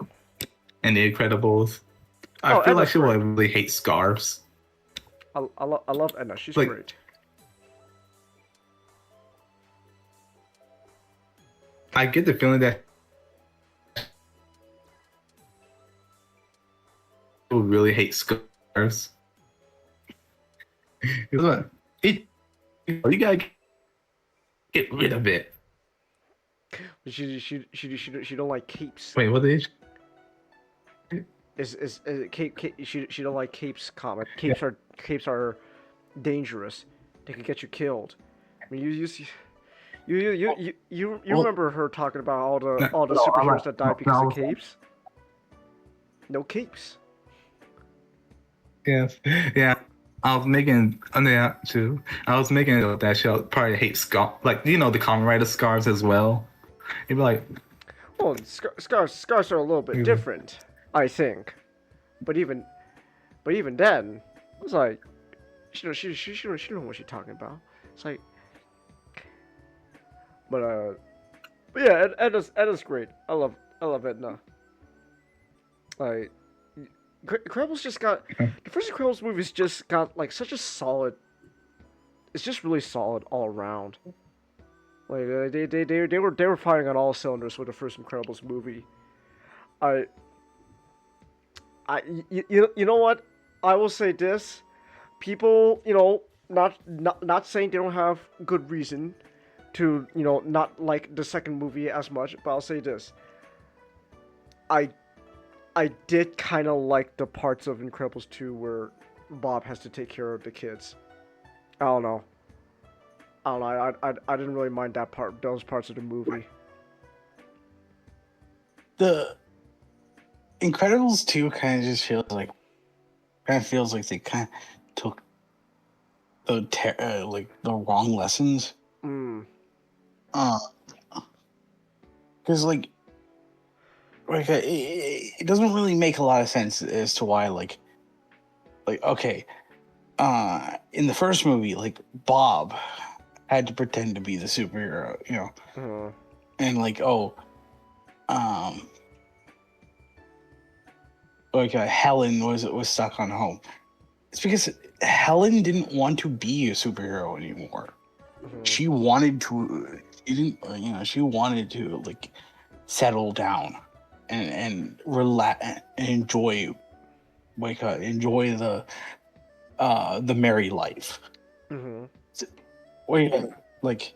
and The Incredibles. I feel like she would really hate scarves. I love Edna. She's great. I get the feeling that people really hate scarves. You gotta get rid of it. She don't like capes. Wait, what did Is cape she don't like capes, Comet. Capes are dangerous. They can get you killed. I mean, you remember her talking about all the superheroes that died because of capes? No capes. Yes. Yeah. I was making that too. I was making it that she'll probably hate scarves, like the Kamen Rider scarves as well. You'd be like, well, scarves are a little bit different, I think. But even then, it's like she don't know what she's talking about. It's like, but yeah, Edna's great. I love Edna. Like, Incredibles just got the first Incredibles movie's just got like such a solid. It's just really solid all around. Like they were firing on all cylinders with the first Incredibles movie. You know what? I will say this. People, not saying they don't have good reason to, not like the second movie as much, but I'll say this. I did kind of like the parts of Incredibles 2 where Bob has to take care of the kids. I don't know. I didn't really mind those parts of the movie. The Incredibles 2 kind of feels like they kind of took like the wrong lessons. Because like it doesn't really make a lot of sense as to why like okay, in the first movie, like Bob had to pretend to be the superhero, you know, and like Helen was stuck on home. It's because Helen didn't want to be a superhero anymore. She wanted to. She wanted to like settle down and relax and enjoy, enjoy the merry life. Like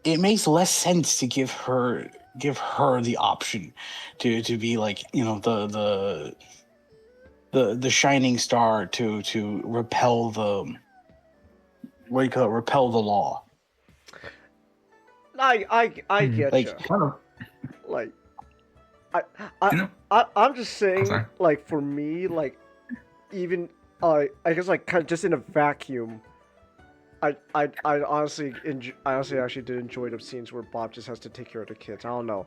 it makes less sense to give her the option to be like, you know, the shining star to repel the repel the law. I get like, you. Like I'm just saying, like for me, like even I guess like kind of just in a vacuum, I honestly actually did enjoy the scenes where Bob just has to take care of the kids. I don't know,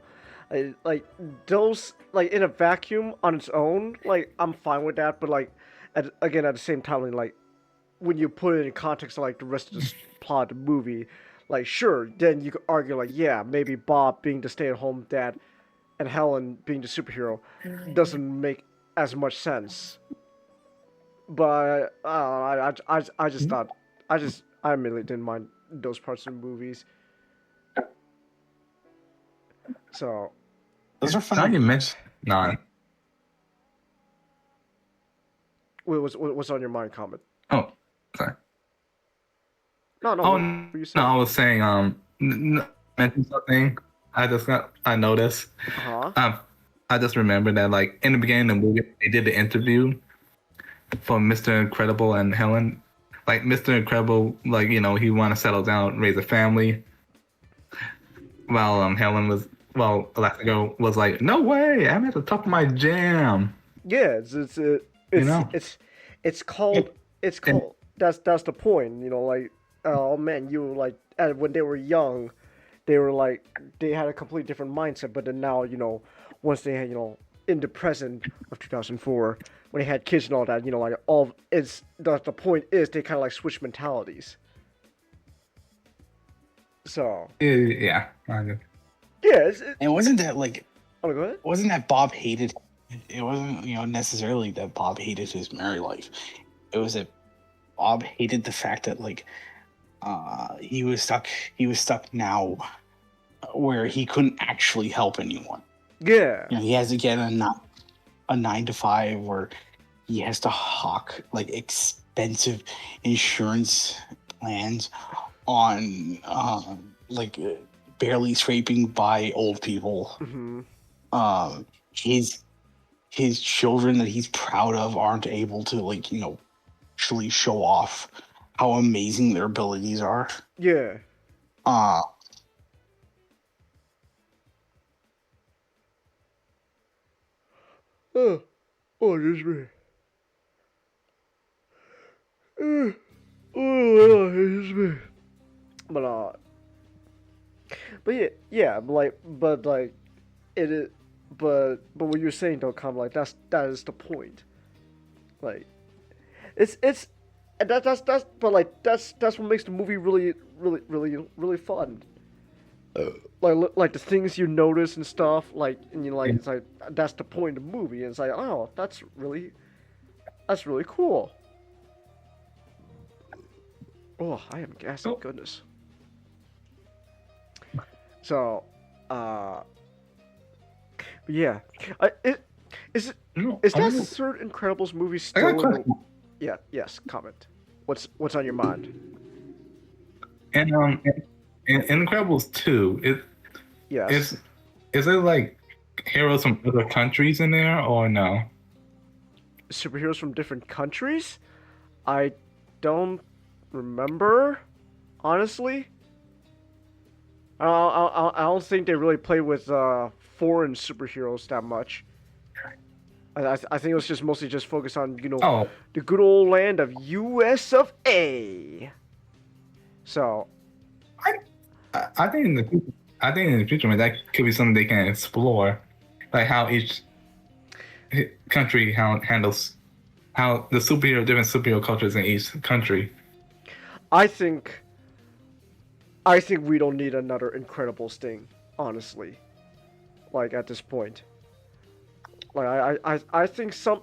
like those, like in a vacuum on its own, like I'm fine with that. But like at the same time, like when you put it in context of like the rest of the plot of the movie, like sure, then you could argue like yeah, maybe Bob being the stay-at-home dad and Helen being the superhero doesn't make as much sense. But I just thought I really didn't mind those parts of the movies. So those are fun. You missed none. What's on your mind, comment? Oh, sorry. No. Oh, what were you saying? no, I was saying mention something. I noticed. I just remembered that like in the beginning of the movie they did the interview for Mr. Incredible and Helen. Like Mr. Incredible, like, you know, he want to settle down, raise a family. While Helen was, Elastigirl was like, no way, I'm at the top of my jam. Yeah, it's called that's the point, you know, like oh man, you like when they were young, they were like they had a completely different mindset, but then now, you know, once they had, you know, in the present of 2004, when they had kids and all that, you know, like all it's the point is they kind of like switch mentalities. So yeah, and wasn't that like? Oh, go ahead. Wasn't that Bob hated? It wasn't, you know, necessarily that Bob hated his married life. It was that Bob hated the fact that like he was stuck now where he couldn't actually help anyone. Yeah. You know, he has to get a 9-to-5 where he has to hawk like expensive insurance plans on like barely scraping by old people. His children that he's proud of aren't able to, like, you know, actually show off how amazing their abilities are. Yeah. Oh, just me. Just me. But yeah, but it is, but what you're saying though, kind of like that is the point. Like, that's what makes the movie really fun. Like the things you notice and stuff, like, and you know, like it's like that's the point of the movie. And it's like, oh, that's really cool. Oh, I am gassing, goodness. So, yeah, is that third Incredibles movie still? Yeah, yes. Comment. What's on your mind? And in Incredibles 2, is it like heroes from other countries in there or no? Superheroes from different countries? I don't remember, honestly. I don't think they really play with foreign superheroes that much. I think it was just mostly just focused on Oh, the good old land of US of A. So I think in the future, man, that could be something they can explore, like how each country handles how the different superhero cultures in each country. I think we don't need another Incredibles thing, honestly. Like at this point, like I think some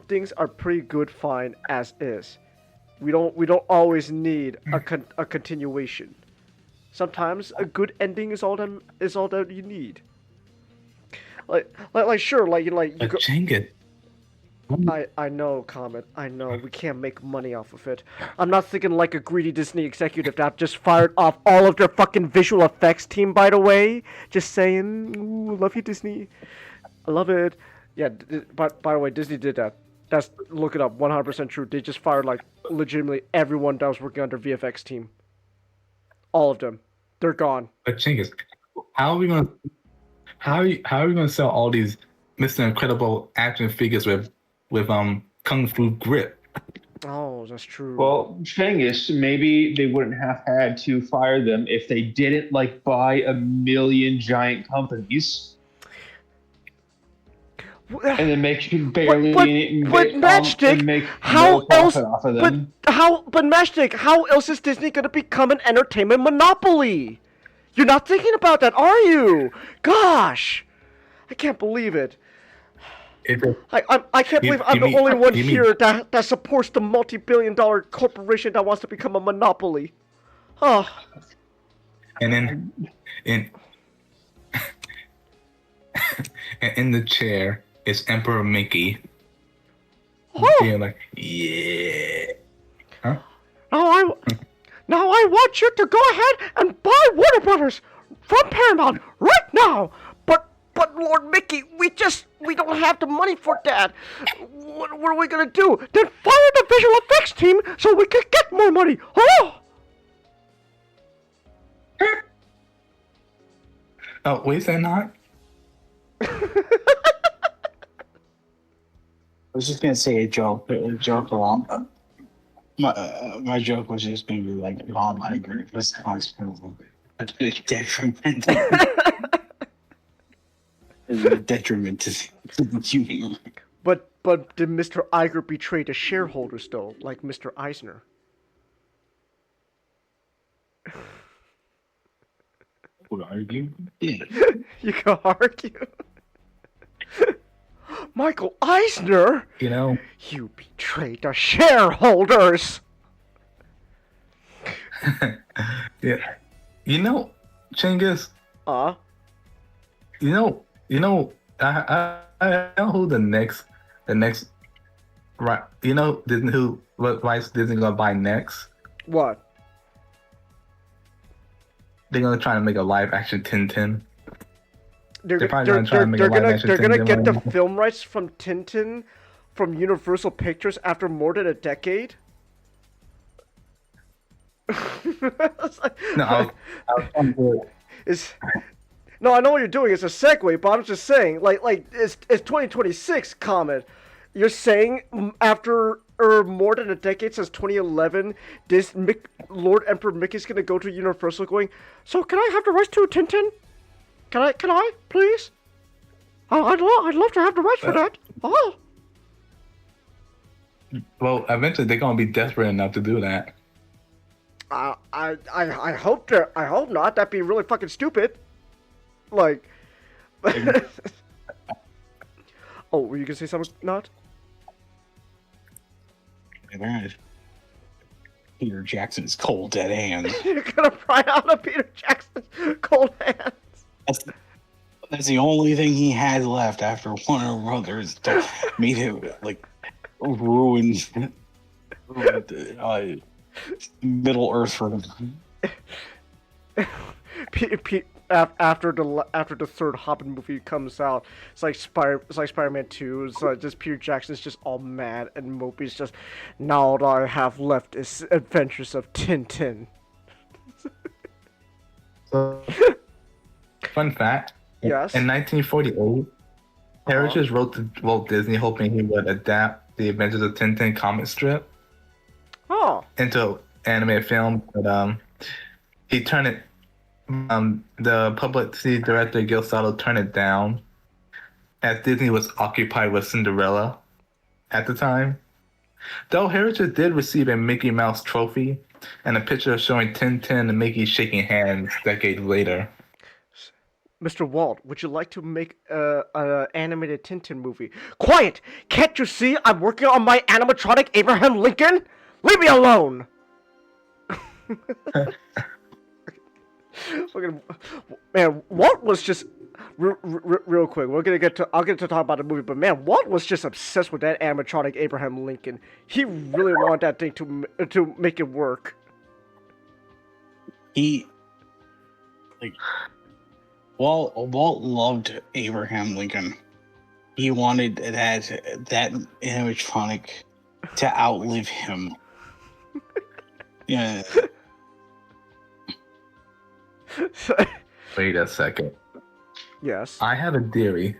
things are pretty good fine as is. We don't always need a continuation. Sometimes a good ending is all that you need. Like sure, like you go. Jenga. I know, Comet. I know we can't make money off of it. I'm not thinking like a greedy Disney executive that just fired off all of their fucking visual effects team. By the way, just saying, ooh, love you, Disney. I love it. Yeah, but by the way, Disney did that. That's look it up. 100% true. They just fired like legitimately everyone that was working on their VFX team. All of them. They're gone. But Chingus, how are we gonna sell all these Mr. Incredible action figures with kung fu grip? Oh, that's true. Well, Changus, maybe they wouldn't have had to fire them if they didn't like buy a million giant companies. And then make barely but Matchstick, make how no else? profit off of them. But Matchstick, how else is Disney gonna become an entertainment monopoly? You're not thinking about that, are you? Gosh, I can't believe it. I can't believe I'm the only one here that supports the multi-billion-dollar corporation that wants to become a monopoly. Oh. And then in the chair is Emperor Mickey. Oh. Being like, yeah. Huh? Now I want you to go ahead and buy Warner Brothers from Paramount right now. But Lord Mickey, we don't have the money for that. What are we gonna do? Then fire the visual effects team so we can get more money. Oh! Oh, wait, is that not? I was just gonna say a joke along. My joke was just gonna be like, "Mom, I agree. This sounds detriment to the human." But did Mr. Iger betray the shareholders though, like Mr. Eisner? Would argue? Yeah. You can argue. Michael Eisner? You betrayed the shareholders! Yeah. Chingus. I know who the next right. What rights Disney gonna buy next? What? They're gonna try to make a live action Tintin. They're gonna get the film rights from Tintin from Universal Pictures after more than a decade. No, No, I know what you're doing. It's a segue, but I'm just saying, like it's 2026, Comet. You're saying after more than a decade since 2011, Lord Emperor Mickey's gonna go to Universal, going, so can I have the rights to Tintin? Can I, please? I'd love to have the rights for that. Oh. Well, eventually they're gonna be desperate enough to do that. I hope not. That'd be really fucking stupid. Like. Oh, were you gonna say something? Not. Peter Jackson's cold dead hands. You're gonna pry out of Peter Jackson's cold hands. That's the only thing he had left after Warner Brothers made him like ruin Middle Earth for him. After the third Hobbit movie comes out, it's like Spider-Man 2. It's like just Peter Jackson's just all mad, and Mopey's just, now all I have left is Adventures of Tintin. Fun fact. Yes. In 1948, Heritage wrote to Walt Disney hoping he would adapt the Adventures of Tintin comic strip into animated film, but he turned it. The publicity director Gil Sato turned it down, as Disney was occupied with Cinderella at the time. Though Heritage did receive a Mickey Mouse trophy and a picture showing Tintin and Mickey shaking hands decades later. Mr. Walt, would you like to make an animated Tintin movie? Quiet! Can't you see I'm working on my animatronic Abraham Lincoln? Leave me alone! Man, Walt was just real quick. I'll get to talk about the movie, but man, Walt was just obsessed with that animatronic Abraham Lincoln. He really wanted that thing to make it work. Walt loved Abraham Lincoln. He wanted that animatronic to outlive him. Yeah. Wait a second. Yes. I have a theory.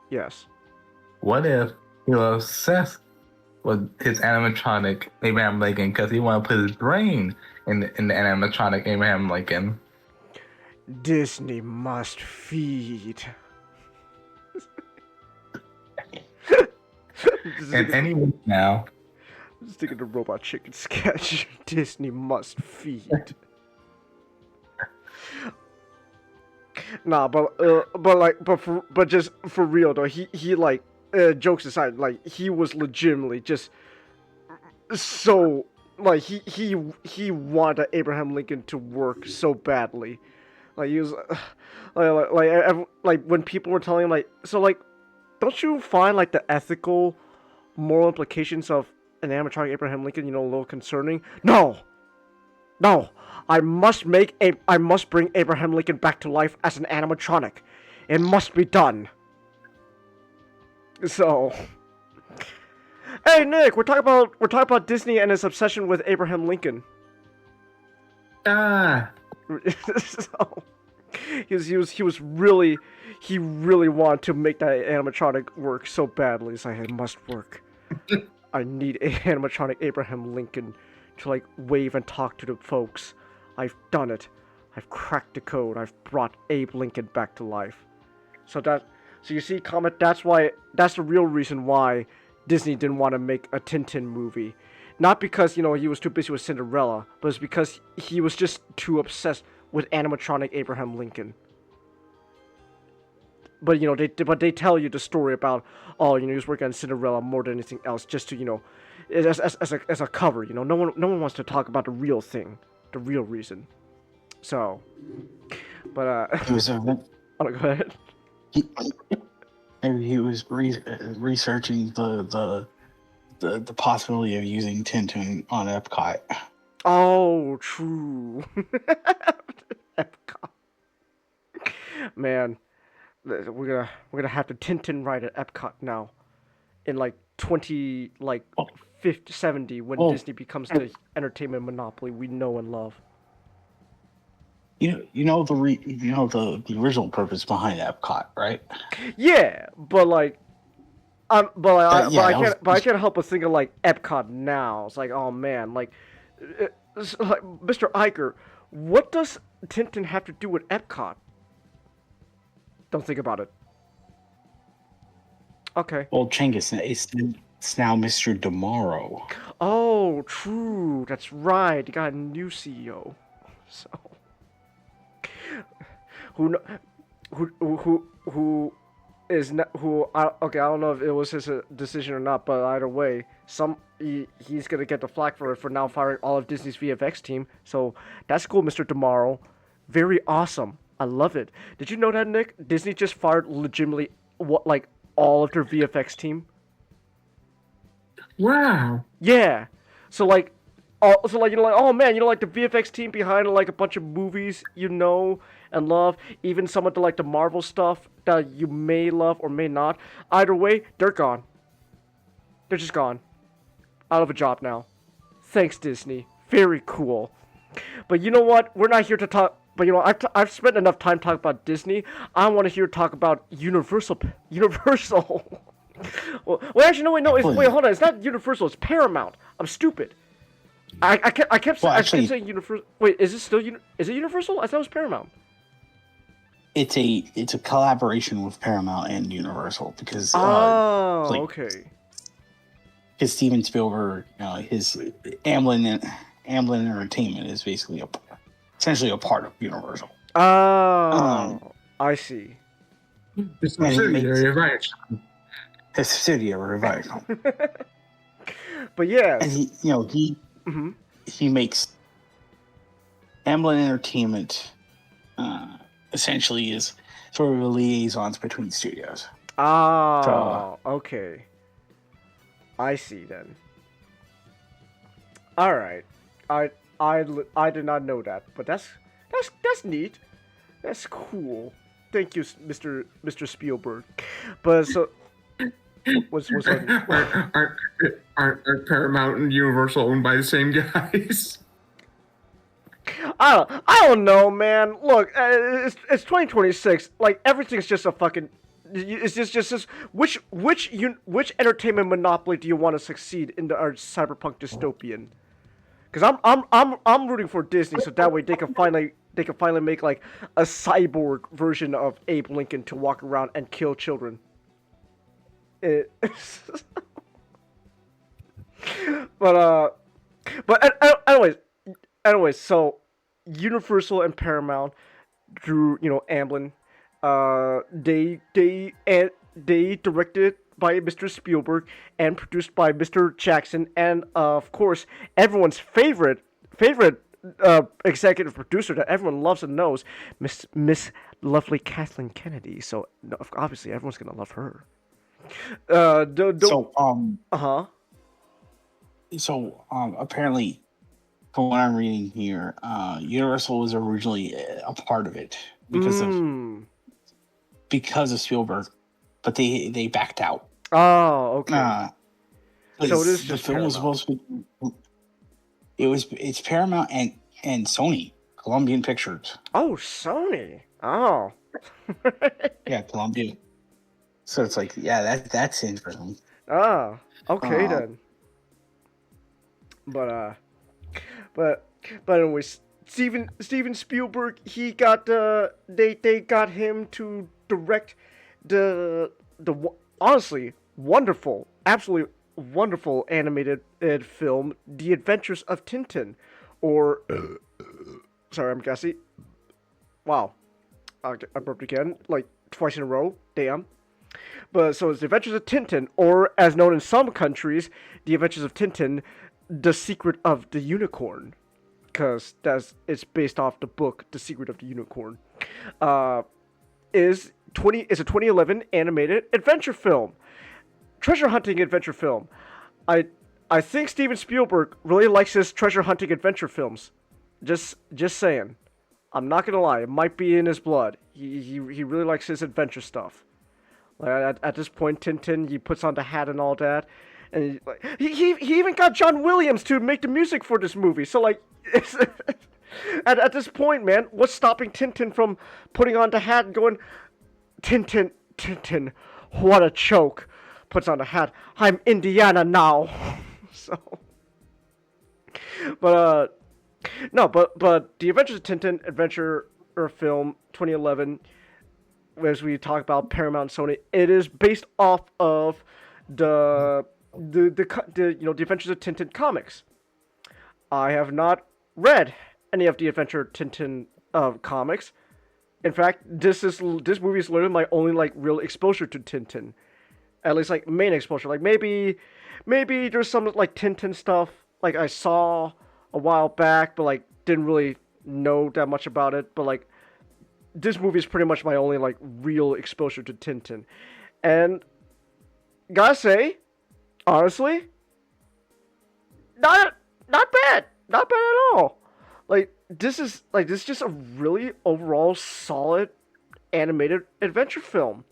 Yes. What if he was obsessed with his animatronic Abraham Lincoln because he wanted to put his brain in the animatronic Abraham Lincoln? Disney must feed. And anyway, now. Just thinking the Robot Chicken sketch. Disney must feed. Nah, but just for real though, he like, jokes aside, like he was legitimately just so like he wanted Abraham Lincoln to work so badly, like he was like when people were telling him like, so like, don't you find like the ethical, moral implications of an animatronic Abraham Lincoln, a little concerning? No. I must bring Abraham Lincoln back to life as an animatronic. It must be done. So, hey Nick, we're talking about Disney and his obsession with Abraham Lincoln. So, he really wanted to make that animatronic work so badly. He's like, it must work. I need an animatronic Abraham Lincoln to like wave and talk to the folks. I've done it. I've cracked the code. I've brought Abe Lincoln back to life. So you see, Comet, that's the real reason why Disney didn't want to make a Tintin movie. Not because, he was too busy with Cinderella, but it's because he was just too obsessed with animatronic Abraham Lincoln. But, they tell you the story about, he was working on Cinderella more than anything else, just to, as a cover, no one wants to talk about the real thing. The real reason. So, but He was go ahead. He was researching the possibility of using Tintin on Epcot. Oh, true. Epcot. Man, we're gonna have the Tintin ride at Epcot now, in like 50-70 when Disney becomes the entertainment monopoly we know and love. The original purpose behind Epcot, right? Yeah, but like, I can't help but think of like Epcot now. It's like, oh man, like Mr. Iker, what does Tintin have to do with Epcot? Don't think about it. Okay. Well, Chengus, it's now Mr. Tomorrow. Oh, true. That's right. You got a new CEO. So, okay, I don't know if it was his decision or not, but either way, he's gonna get the flack for now firing all of Disney's VFX team. So that's cool, Mr. Tomorrow. Very awesome. I love it. Did you know that, Nick? Disney just fired legitimately all of their VFX team. Wow. Yeah. So like, oh man, like the VFX team behind like a bunch of movies and love, even some of the Marvel stuff that you may love or may not. Either way, they're gone. They're just gone. Out of a job now. Thanks, Disney. Very cool. But you know what? We're not here to talk. But I've spent enough time talking about Disney. I want to hear talk about Universal. Universal. well, actually, no, wait, no, wait, hold on. It's not Universal. It's Paramount. I'm stupid. I kept saying Universal. Wait, is it still is it Universal? I thought it was Paramount. It's a collaboration with Paramount and Universal because okay. Because Steven Spielberg, his Amblin Entertainment is basically essentially a part of Universal. Oh, I see. It's a subsidiary, right? A subsidiary, right? But yeah, and he makes Amblin Entertainment. Essentially, is sort of the liaisons between studios. Okay. I see then. All right, I did not know that, but that's neat. That's cool. Thank you, Mr. Spielberg. But so, what's Aren't Paramount and Universal owned by the same guys? I don't know, man. Look, it's 2026. Like everything's just a fucking. It's just which entertainment monopoly do you want to succeed in our cyberpunk dystopian? Because I'm rooting for Disney, so that way they can finally make like a cyborg version of Abe Lincoln to walk around and kill children. But anyways, so Universal and Paramount drew Amblin. They directed by Mr. Spielberg and produced by Mr. Jackson, and of course everyone's favorite executive producer that everyone loves and knows, Miss lovely Kathleen Kennedy. So obviously everyone's gonna love her. So apparently, from what I'm reading here, Universal was originally a part of it because of Spielberg, but they backed out. Oh, okay. So it is just the film was supposed to be. It's Paramount and Sony, Columbian Pictures. Oh, Sony. Oh. Yeah, Columbia. So it's like, yeah, that's interesting. Ah, okay then. But anyways, Steven Spielberg, he got they got him to direct the honestly wonderful, absolutely wonderful animated film, The Adventures of Tintin, or sorry, I'm gassy. Wow, I burped again, like twice in a row. Damn. But so it's The Adventures of Tintin, or as known in some countries, The Adventures of Tintin, The Secret of the Unicorn, because it's based off the book The Secret of the Unicorn. Is a 2011 animated adventure film, treasure hunting adventure film. I think Steven Spielberg really likes his treasure hunting adventure films. Just saying. I'm not gonna lie, it might be in his blood. He really likes his adventure stuff. Like at this point, Tintin, he puts on the hat and all that. And he even got John Williams to make the music for this movie. So like, at this point, man, what's stopping Tintin from putting on the hat and going, Tintin, what a choke. Puts on the hat. I'm Indiana now. So, but The Adventures of Tintin adventure film 2011, as we talk about Paramount and Sony, it is based off of the Adventures of Tintin comics. I have not read any of the Adventure of Tintin comics. In fact, this movie is literally my only like real exposure to Tintin, at least like main exposure. Like maybe there's some like Tintin stuff like I saw a while back, but like didn't really know that much about it. But like this movie is pretty much my only like real exposure to Tintin, and gotta say, honestly, not bad at all. Like this is just a really overall solid animated adventure film.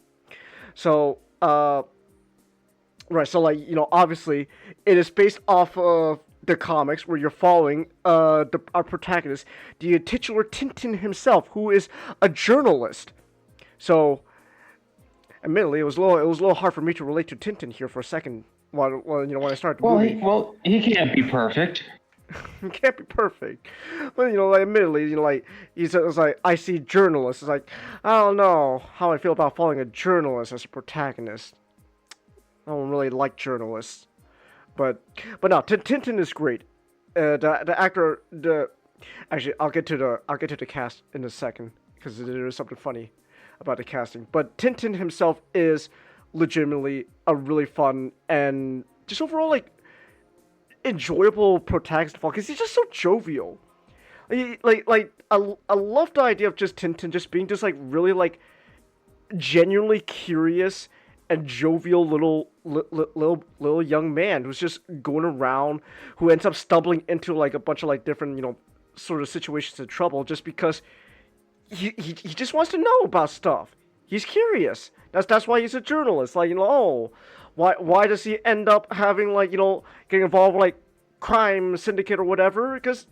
So right, so like obviously it is based off of the comics where you're following our protagonist, the titular Tintin himself, who is a journalist. So, admittedly, it was a little hard for me to relate to Tintin here for a second. When I started the movie. He can't be perfect. He can't be perfect. But admittedly, he says like, I see journalists. It's like, I don't know how I feel about following a journalist as a protagonist. I don't really like journalists. But no, Tintin is great. The actor, actually, I'll get to the cast in a second because there is something funny about the casting. But Tintin himself is legitimately a really fun and just overall enjoyable protagonist because he's just so jovial. I love the idea of just Tintin just being just really genuinely curious and jovial little young man who's just going around, who ends up stumbling into a bunch of different sort of situations of trouble just because he just wants to know about stuff. He's curious. That's why he's a journalist. Why does he end up having getting involved with crime syndicate or whatever? Because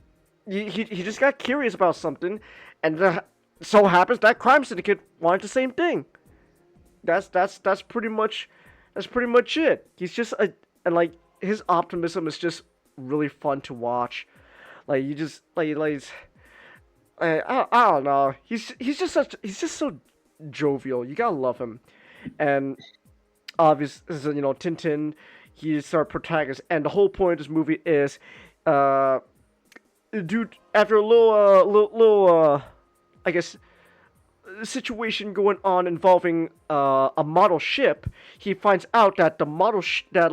he just got curious about something, and so happens that crime syndicate wanted the same thing. That's pretty much it. He's just his optimism is just really fun to watch. I don't know. He's just so jovial. You gotta love him. And obviously, Tintin, he's our protagonist, and the whole point of this movie is, dude, after a little I guess, situation going on involving a model ship, he finds out that the model the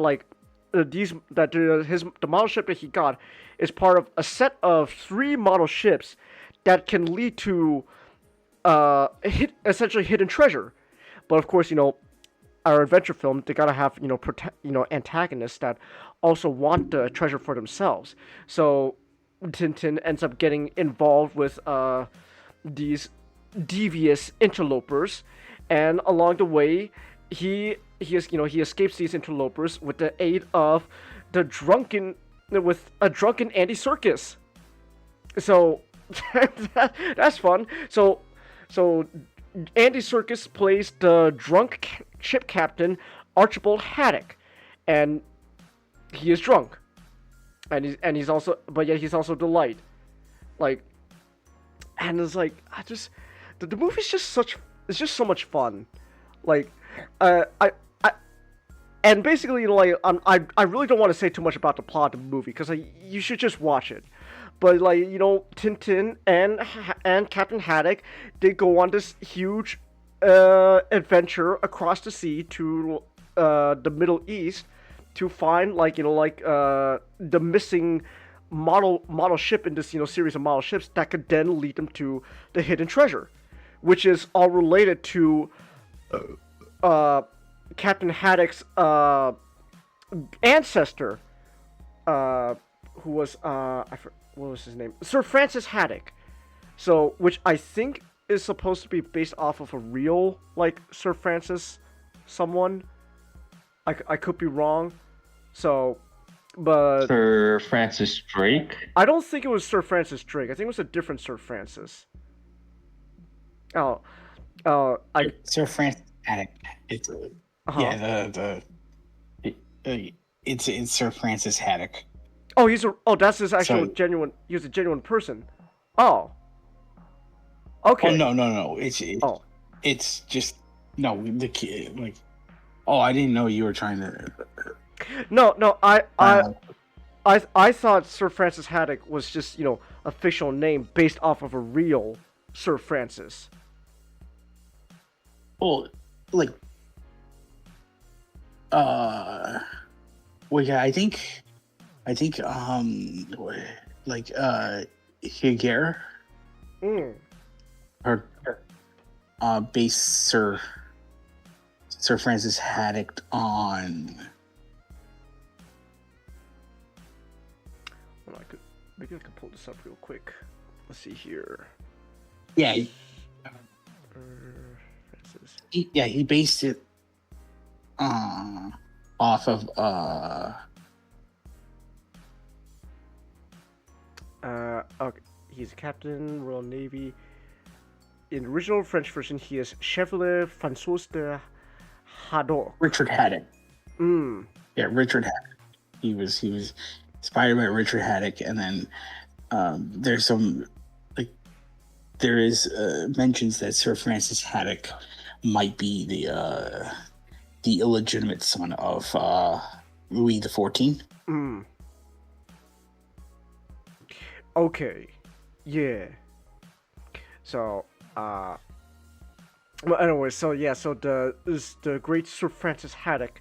model ship that he got is part of a set of 3 model ships that can lead to essentially hidden treasure. But of course, our adventure film, they gotta have antagonists that also want the treasure for themselves. So Tintin ends up getting involved with these devious interlopers, and along the way, he escapes these interlopers with the aid of a drunken Andy Serkis. So that's fun. So Andy Serkis plays the drunk ship captain Archibald Haddock, and he is drunk, and he's also delight, and it's the movie's just so much fun, and basically I really don't want to say too much about the plot of the movie because you should just watch it. But Tintin and Captain Haddock, they go on this huge adventure across the sea to the Middle East to find the missing model ship in this series of model ships that could then lead them to the hidden treasure, which is all related to Captain Haddock's ancestor, who was what was his name? Sir Francis Haddock. So, which I think is supposed to be based off of a real, Sir Francis someone. I could be wrong. So, but... Sir Francis Drake? I don't think it was Sir Francis Drake. I think it was a different Sir Francis. Sir Francis Haddock. It's... Yeah, it's Sir Francis Haddock. Oh, that's his actual genuine. He was a genuine person. Oh. Okay. Oh no. It's just no the kid Oh, I didn't know you were trying to. No. I thought Sir Francis Haddock was just a fictional name based off of a real Sir Francis. Well, well, yeah, I think, Higer, her, based Sir Francis Haddock on. Well, maybe I could pull this up real quick. Let's see here. Yeah. He based it off of Okay, he's a captain, Royal Navy. In the original French version, he is Chevalier François de Haddock. Richard Haddock. Mm. Yeah, Richard Haddock. He was inspired by Richard Haddock, and then there's some there is mentions that Sir Francis Haddock might be the illegitimate son of Louis XIV. Mm. Okay, yeah. So, well, anyway, so the great Sir Francis Haddock,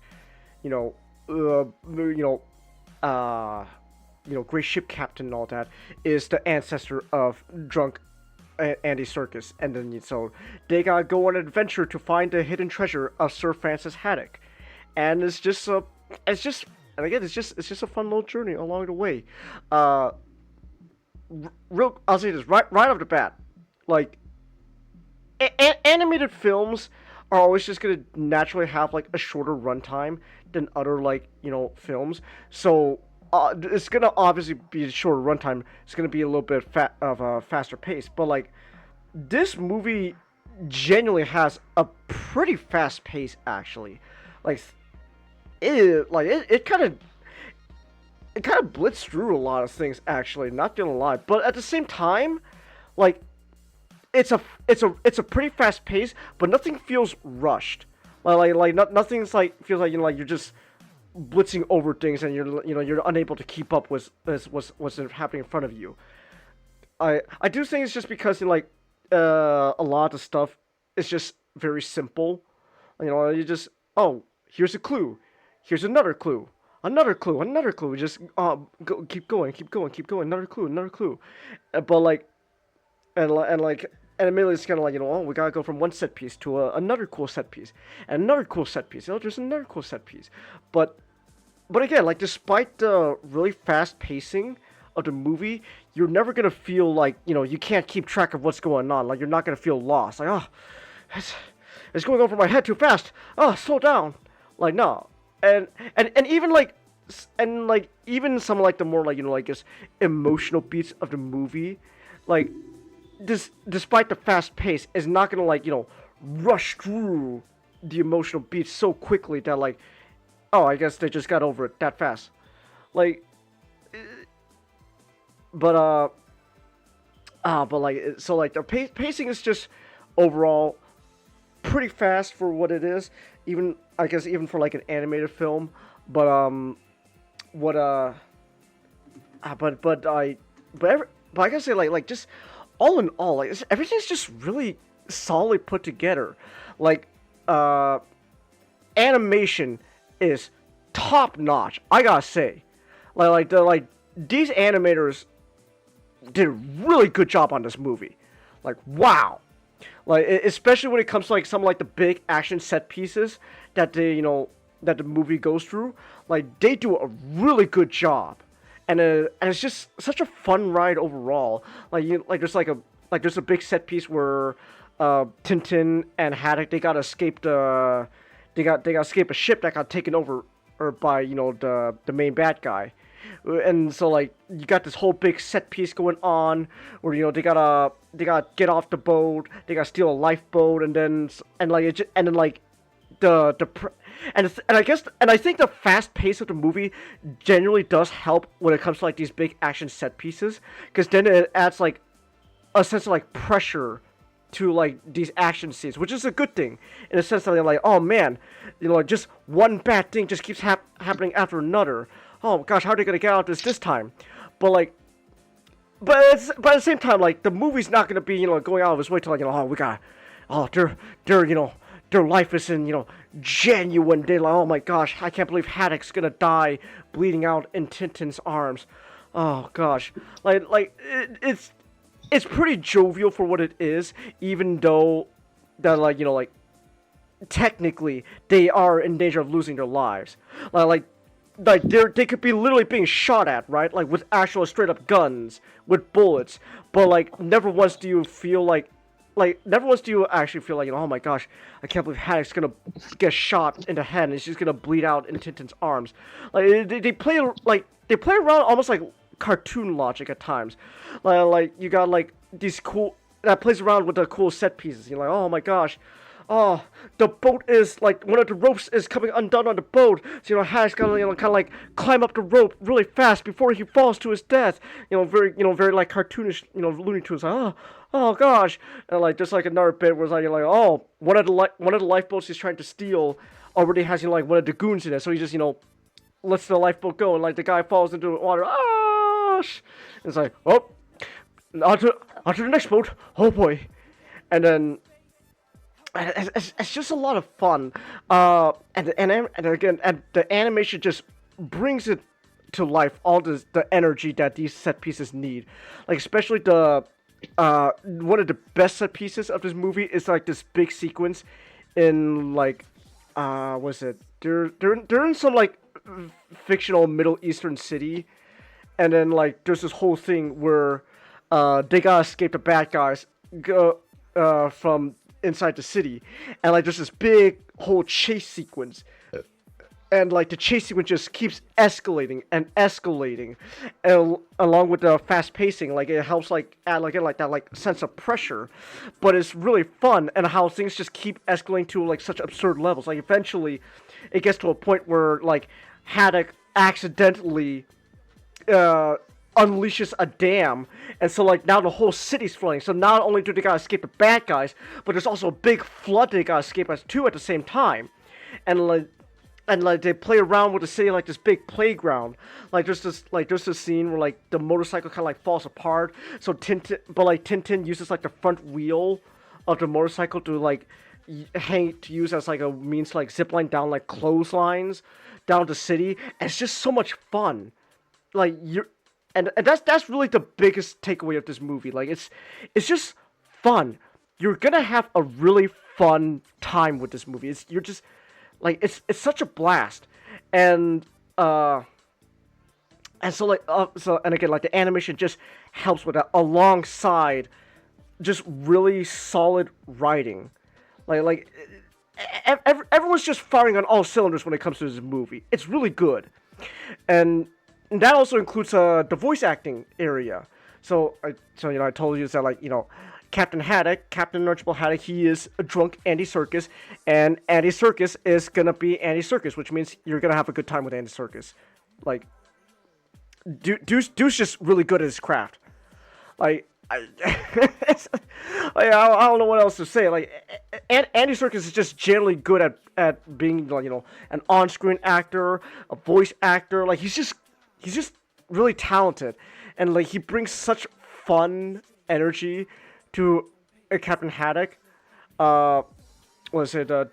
great ship captain and all that, is the ancestor of drunk Andy Serkis, and then so they gotta go on an adventure to find the hidden treasure of Sir Francis Haddock, and it's just a fun little journey along the way. I'll say this right off the bat, like animated films are always just gonna naturally have like a shorter runtime than other films, so it's gonna obviously be a shorter runtime. It's gonna be a little bit of a faster pace, but like this movie genuinely has a pretty fast pace actually. It kind of blitzed through a lot of things actually, not gonna lie, but at the same time, like it's a pretty fast pace, but nothing feels rushed. Nothing's feels like you're just blitzing over things and you're unable to keep up with what's happening in front of you. I do think it's just because a lot of the stuff is just very simple. You just, oh, here's a clue, here's another clue, another clue, another clue. Just keep going, another clue. And immediately it's kind of oh, we gotta go from one set piece to another cool set piece, and another cool set piece. There's another cool set piece. But again, despite the really fast pacing of the movie, you're never gonna feel you can't keep track of what's going on. You're not gonna feel lost. It's going over my head too fast. Oh, slow down. No. And even even some the more just emotional beats of the movie, despite the fast pace, is not gonna rush through the emotional beats so quickly that oh, I guess they just got over it that fast. The pacing is just overall pretty fast for what it is, even for an animated film. But I gotta say just all in all, everything's just really solidly put together. Animation is top notch, I gotta say. These animators did a really good job on this movie. Wow. Especially when it comes to some the big action set pieces that that the movie goes through. They do a really good job. And it's just such a fun ride overall. There's a big set piece where Tintin and Haddock, they gotta escape a ship that got taken over by the main bad guy. And so you got this whole big set piece going on where they gotta get off the boat, they gotta steal a lifeboat, and I think the fast pace of the movie generally does help when it comes to these big action set pieces, because then it adds a sense of pressure to these action scenes, which is a good thing in a sense that they're oh man, just one bad thing just keeps happening after another. Oh gosh, how are they gonna get out of this time? But at the same time, the movie's not gonna be going out of its way to their life is in genuine danger. Oh my gosh, I can't believe Haddock's gonna die bleeding out in Tintin's arms. Oh gosh, it's pretty jovial for what it is, even though that technically they are in danger of losing their lives. They could be literally being shot at, right? With actual straight up guns, with bullets. But never once do you feel never once do you actually feel oh my gosh, I can't believe Haddock's gonna get shot in the head and she's gonna bleed out in Tintin's arms. They play around almost cartoon logic at times. Like you got like these cool that plays around with the cool set pieces. You're like, oh my gosh, oh, the boat is like one of the ropes is coming undone on the boat. So Hack's gotta kind of like climb up the rope really fast before he falls to his death. Very like cartoonish. Looney Tunes. Like, oh gosh, and like just like another bit where it's like you're like, oh, one of the lifeboats he's trying to steal already has like one of the goons in it. So he just lets the lifeboat go, and like the guy falls into the water. It's like, oh, onto the next boat. Oh boy, and then. It's just a lot of fun, and again, the animation just brings it to life. All the energy that these set pieces need, like especially the one of the best set pieces of this movie is like this big sequence in like what's it? They're in some like fictional Middle Eastern city, and then like there's this whole thing where they gotta escape the bad guys from inside the city, and like there's this big whole chase sequence, and like the chase sequence just keeps escalating and escalating, and along with the fast pacing, like it helps like add like that like sense of pressure, but it's really fun, and how things just keep escalating to like such absurd levels. Like eventually it gets to a point where like Haddock accidentally unleashes a dam, and so like now the whole city's flooding. So not only do they gotta escape the bad guys, but there's also a big flood they gotta escape as too at the same time, and like they play around with the city like this big playground. Like there's this scene where like the motorcycle kind of like falls apart. So Tintin uses like the front wheel of the motorcycle to like use as like a means to like zipline down like clotheslines down the city. And it's just so much fun. Like And that's really the biggest takeaway of this movie. Like it's just fun. You're gonna have a really fun time with this movie. You're just like it's such a blast, and so and again like the animation just helps with that alongside just really solid writing. Like everyone's just firing on all cylinders when it comes to this movie. It's really good, and that also includes the voice acting area. So I told you that like Captain Archibald Haddock, he is a drunk Andy Serkis, and Andy Serkis is gonna be Andy Serkis, which means you're gonna have a good time with Andy Serkis. Like, dude's just really good at his craft. Like, I don't know what else to say. Like, Andy Serkis is just generally good at being an on-screen actor, a voice actor. Like he's just really talented, and like he brings such fun energy to Captain Haddock. The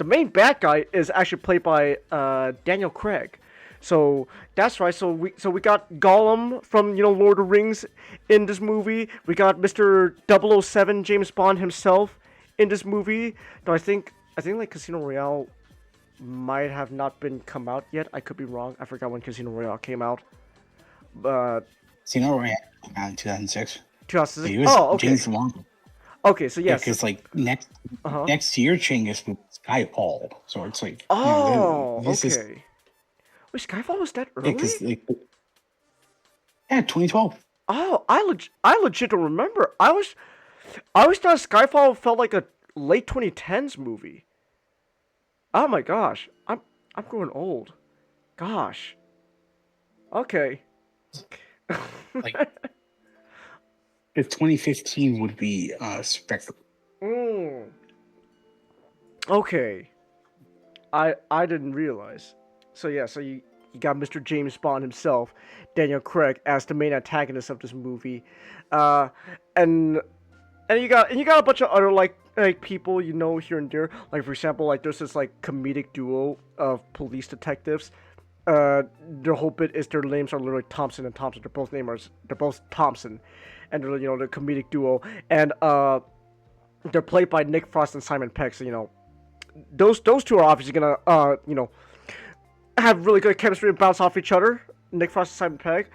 main bad guy is actually played by Daniel Craig. So that's right. So we got Gollum from Lord of the Rings in this movie. We got Mr. 007 James Bond himself in this movie. Though I think like Casino Royale might have not been come out yet. I could be wrong. I forgot when Casino Royale came out. But Casino Royale came out in 2006. 2006. He was okay. James Bond. Okay, so yes. Because like next year, Ching is Skyfall, so it's like. Okay. Wait, Skyfall was that early? Yeah, 2012. Oh, I legit don't remember. I always thought Skyfall felt like a late 2010s movie. Oh my gosh, I'm growing old. Gosh. Okay. Like, if 2015 would be Spectre. Okay. I didn't realize. So yeah, so you got Mr. James Bond himself, Daniel Craig, as the main antagonist of this movie, and you got a bunch of other like people here and there. Like for example, like there's this like comedic duo of police detectives. Their whole bit is their names are literally Thompson and Thompson. They're both Thompson, and they're the comedic duo, and they're played by Nick Frost and Simon Pegg. So those two are obviously gonna have really good chemistry and bounce off each other. Nick Frost and Simon Pegg.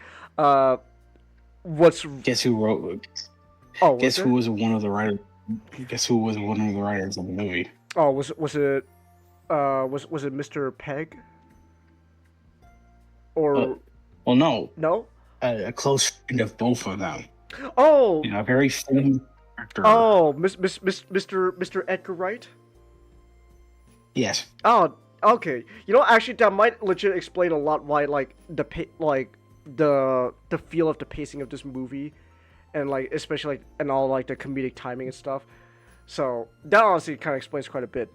Guess who wrote? Oh, guess who was one of the writers? Guess who was one of the writers of the movie? Oh, was it Mr. Pegg? Or well, no. No? a close friend of both of them. Oh. You know, a very famous character. Oh, Mr. Edgar Wright. Yes. Oh, okay. You know, actually, that might legit explain a lot why, like, the feel of the pacing of this movie, and like especially like and all like the comedic timing and stuff. So that honestly kind of explains quite a bit.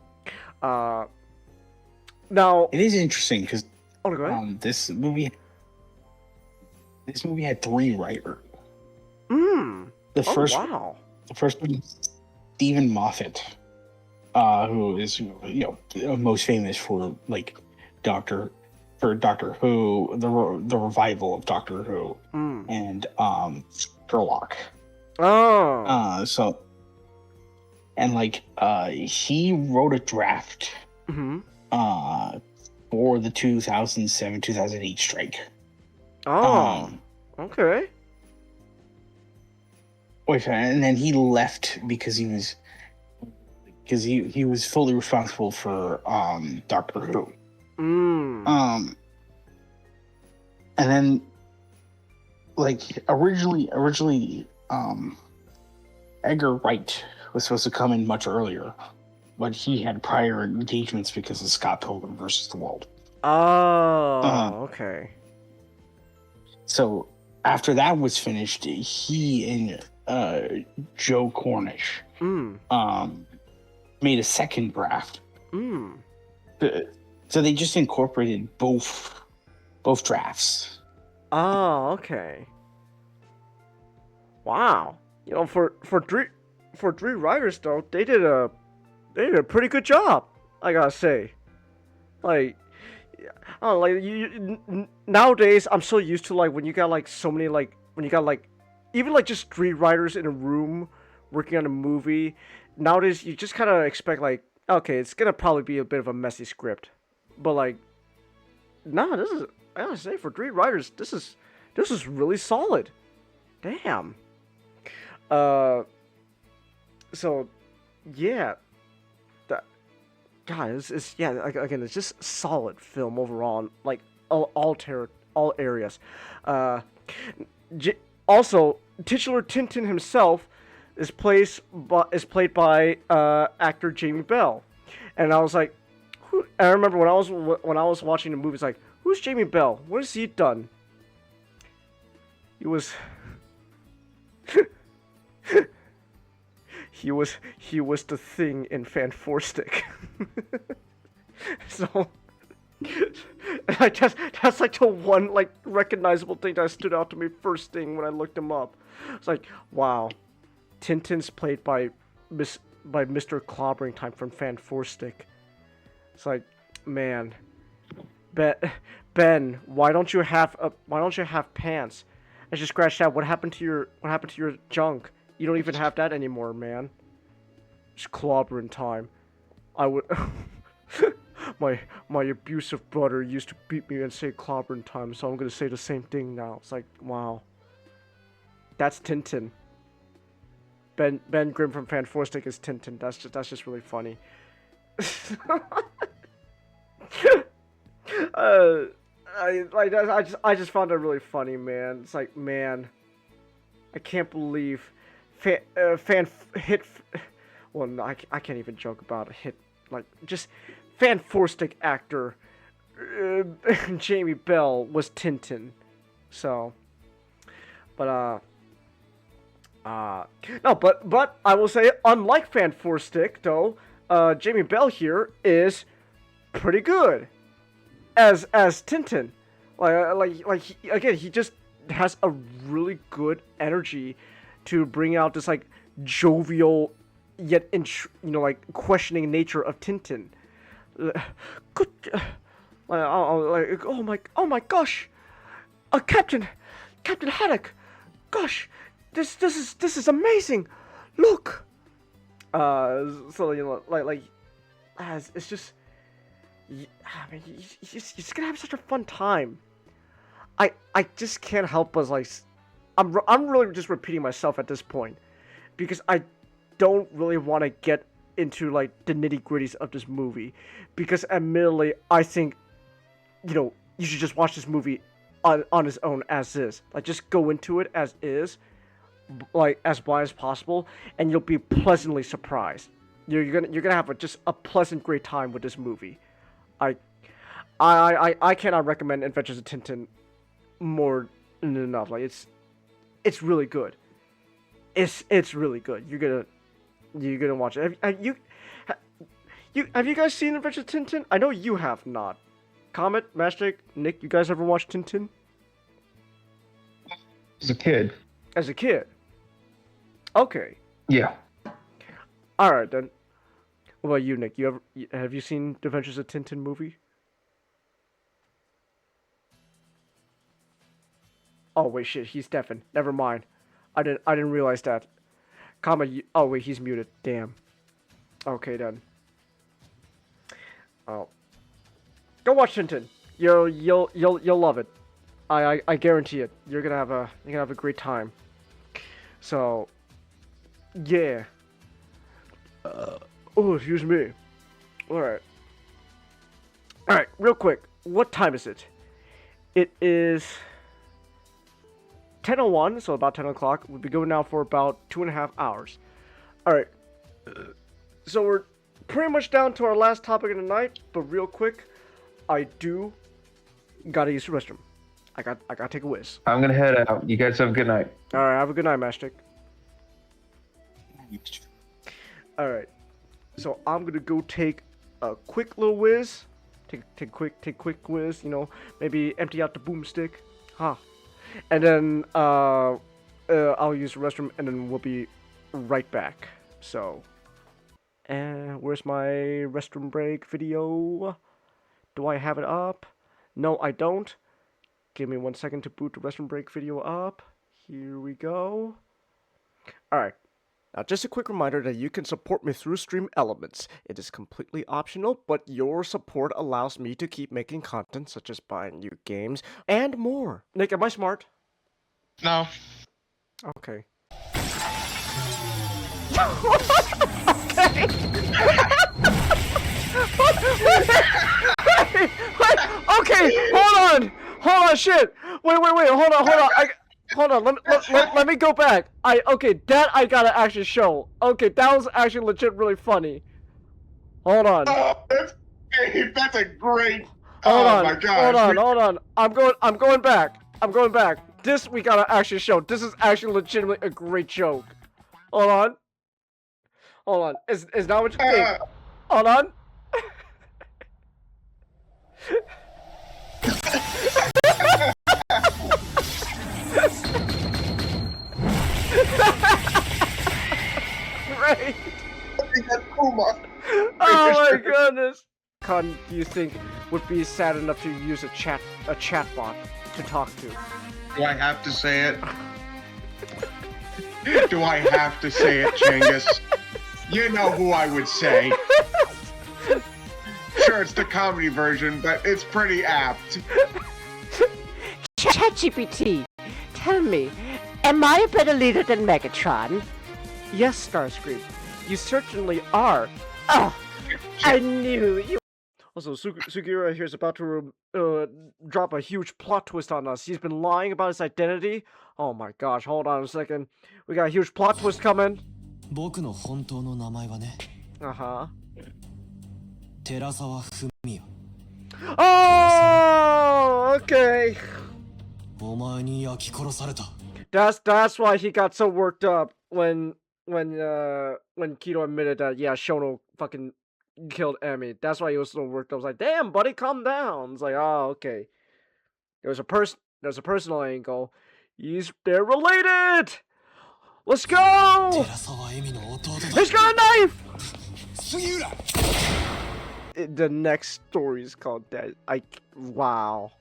Now it is interesting because go ahead. This movie had 3 writers. The first one, Stephen Moffat, who is most famous for like Doctor Who, the revival of Doctor Who, and Sherlock. He wrote a draft for the 2007-2008 strike. Okay. And then he left because he was fully responsible for Doctor Who. And then originally Edgar Wright was supposed to come in much earlier, but he had prior engagements because of Scott Pilgrim versus the World. Okay. So after that was finished, he and Joe Cornish made a second draft. So they just incorporated both drafts. Okay. Wow. You know, for three writers though, they did a pretty good job. I gotta say. Like, I don't know, like nowadays I'm so used to like when you got like so many like when you got like even like just 3 writers in a room working on a movie. Nowadays you just kind of expect like, okay, it's gonna probably be a bit of a messy script, but like, nah, this is, I gotta say, for 3 writers, this is really solid. Damn. So yeah, that, God, it's yeah, again, it's just solid film overall, like all areas. Also, titular Tintin himself is played by actor Jamie Bell, and I was like, I remember when I was watching the movie, it's like, who's Jamie Bell? What has he done? He was he was the Thing in Fanforstic. So that's like the one like recognizable thing that stood out to me first thing when I looked him up. It's like, wow, Tintin's played by Mr. Clobbering Time from Fanforstic. It's like, man, Ben, why don't you have pants? I just scratched out. What happened to your junk? You don't even have that anymore, man. It's Clobbering Time. I would. My abusive brother used to beat me and say Clobbering Time, so I'm gonna say the same thing now. It's like, wow. That's Tintin. Ben Grimm from Fanforstic is Tintin. That's just really funny. I just found it really funny, man. It's like, man, I can't believe I can't even joke about a hit, like, just Fanforstic actor Jamie Bell was Tintin. So, but no, but I will say, unlike Fanforstic though, Jamie Bell here is pretty good as Tintin. Again, he just has a really good energy to bring out this like jovial yet questioning nature of Tintin. Good, oh my gosh, Captain Haddock, gosh, this is amazing. Look, so it's just. I mean, he's gonna have such a fun time. I just can't help but like, I'm really just repeating myself at this point, because I don't really want to get into like the nitty gritties of this movie, because admittedly I think, you should just watch this movie on his own as is. Like, just go into it as is, like as blind as possible, and you'll be pleasantly surprised. You're gonna have just a pleasant, great time with this movie. I cannot recommend Adventures of Tintin more than enough. Like, it's really good. It's really good. You're gonna watch it. Have you guys seen Adventures of Tintin? I know you have not. Comet, Mastic, Nick, you guys ever watched Tintin? As a kid. As a kid. Okay. Yeah. All right then. What about you, Nick? Have you seen the Adventures of Tintin movie? Oh wait, shit, he's deafened. Never mind. I didn't realize that. Oh wait, he's muted. Damn. Okay then. Oh. Go watch Tintin. You'll love it. I guarantee it. You're gonna have a great time. So, yeah. Oh, excuse me. All right. Real quick. What time is it? It is 10:01, so about 10 o'clock. We'll be going now for about 2.5 hours. All right. So we're pretty much down to our last topic of the night, but real quick, I do gotta use the restroom. I gotta take a whiz. I'm gonna head out. You guys have a good night. All right, have a good night, Mastic. All right, so I'm gonna go take a quick little whiz. Take quick whiz. You know, maybe empty out the boomstick, huh? And then I'll use the restroom, and then we'll be right back. So, where's my restroom break video? Do I have it up? No, I don't. Give me 1 second to boot the restroom break video up. Here we go. Alright. Now, just a quick reminder that you can support me through Stream Elements. It is completely optional, but your support allows me to keep making content, such as buying new games, and more. Nick, am I smart? No. Okay. Okay, hold on, shit. Wait, hold on. Let me go back. That I gotta actually show. Okay, that was actually legit really funny. Hold on. Oh, that's a great. Hold on. My gosh. Hold on. I'm going back. This we gotta actually show. This is actually legitimately a great joke. Hold on. Is that what you think? Hold on. Great. Oh my goodness. Con, do you think would be sad enough to use a chatbot to talk to? Do I have to say it? Do I have to say it, Chingus? You know who I would say. Sure, it's the comedy version, but it's pretty apt. ChatGPT, tell me, am I a better leader than Megatron? Yes, Starscream, you certainly are. Oh, I knew you. Also, Sugiura here is about to drop a huge plot twist on us. He's been lying about his identity. Oh my gosh, hold on a second. We got a huge plot twist coming. Uh-huh. Oh, okay. That's why he got so worked up when Kido admitted that Shono fucking killed Emi. That's why he was so worked up. I was like, damn, buddy, calm down. It's like, oh, okay. There's a personal angle. They're related. Let's go. He's got a knife. The next story is called Dead. Wow.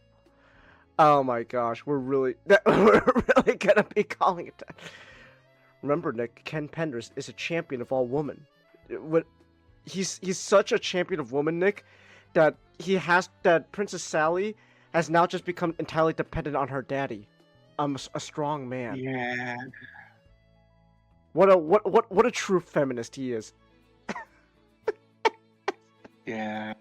Oh my gosh, we're really gonna be calling it that. Remember, Nick, Ken Penders is a champion of all women. He's such a champion of women, Nick, that Princess Sally has now just become entirely dependent on her daddy. A strong man. Yeah. What a true feminist he is. Yeah.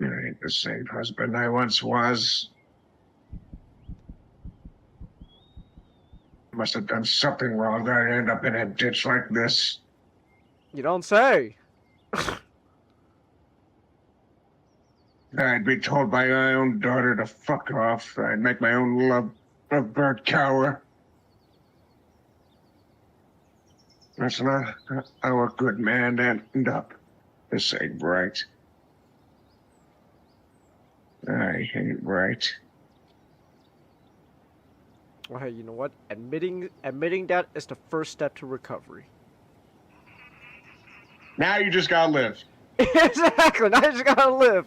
I ain't the same husband I once was. Must have done something wrong that I end up in a ditch like this. You don't say. I'd be told by my own daughter to fuck off. I'd make my own lovebird cower. That's not how a good man end up. This ain't right. I ain't right. Well, hey, you know what? Admitting that is the first step to recovery. Now you just gotta live. Exactly. Now you just gotta live.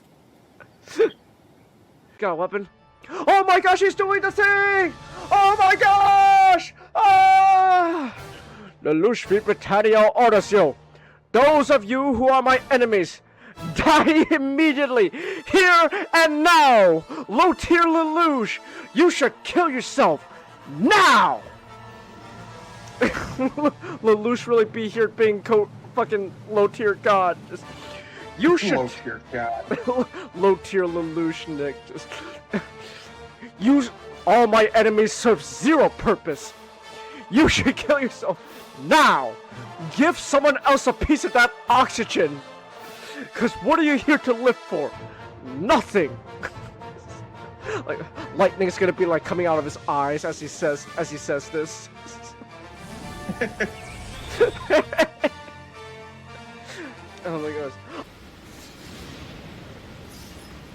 Got a weapon? Oh my gosh, he's doing the thing! Oh my gosh! Ah! Lelouch v Britannia orders you. Those of you who are my enemies, die immediately, here and now! Low-tier Lelouch, you should kill yourself, now! Lelouch really be here being fucking low-tier god. Just, you should... Low-tier god. Low-tier Lelouch, Nick. Just... all my enemies serve zero purpose. You should kill yourself now! Give someone else a piece of that oxygen! Cause what are you here to live for? Nothing! Like, lightning's gonna be like coming out of his eyes as he says this. Oh my gosh.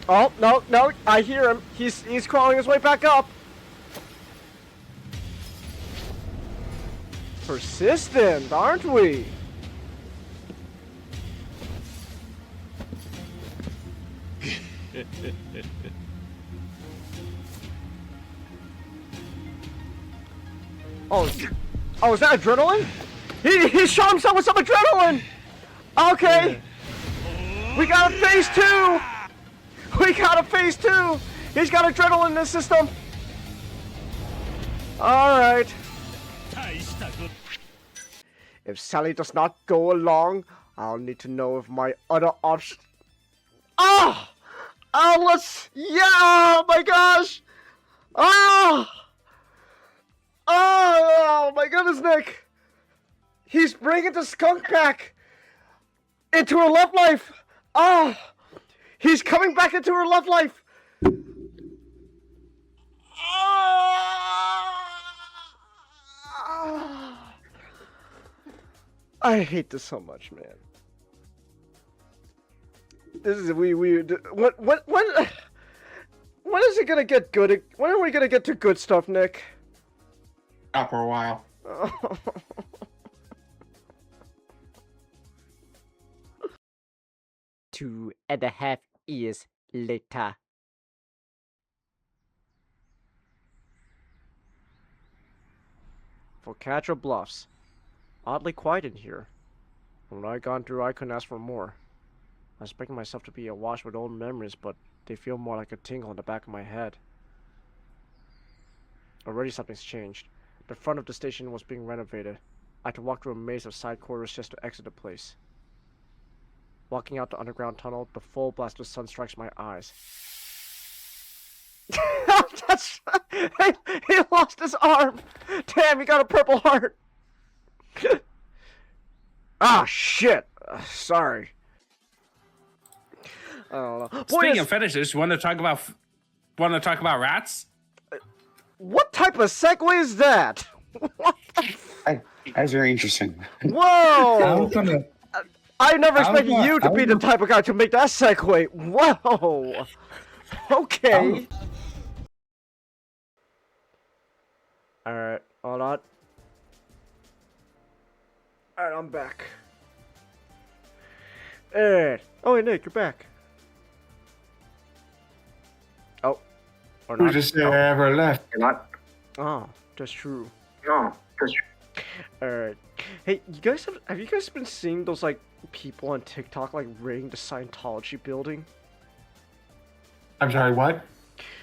Oh, no, I hear him. He's crawling his way back up. Persistent, aren't we? Oh, is that adrenaline? He shot himself with some adrenaline! Okay! We got a phase 2! We got a phase 2! He's got adrenaline in his system! Alright. If Sally does not go along, I'll need to know if my other option... Ah! Oh, let's... Yeah! Oh my gosh! Ah! Oh my goodness, Nick! He's bringing the skunk back into her love life! Ah! He's coming back into her love life! I hate this so much, man. This is when is it gonna get good? When are we gonna get to good stuff, Nick? Not for a while. 2.5 years later. Focaccia Bluffs. Oddly quiet in here. When I gone through, I couldn't ask for more. I was expecting myself to be awash with old memories, but they feel more like a tingle in the back of my head. Already something's changed. The front of the station was being renovated. I had to walk through a maze of side corridors just to exit the place. Walking out the underground tunnel, the full blast of the sun strikes my eyes. That's... he lost his arm! Damn, he got a purple heart! Ah, shit! Sorry. I don't know. Speaking of fetishes, want to talk about rats? What type of segue is that? What the That's very interesting. Whoa! I never expected you to be the type of guy to make that segue. Whoa! Okay. Alright, hold on. Alright, I'm back. And oh, hey Nick, you're back. Oh, or not? Who just ever left? You're not. Oh, that's true. No, that's true. Alright. Hey, have you guys been seeing those like people on TikTok like raiding the Scientology building? I'm sorry, what?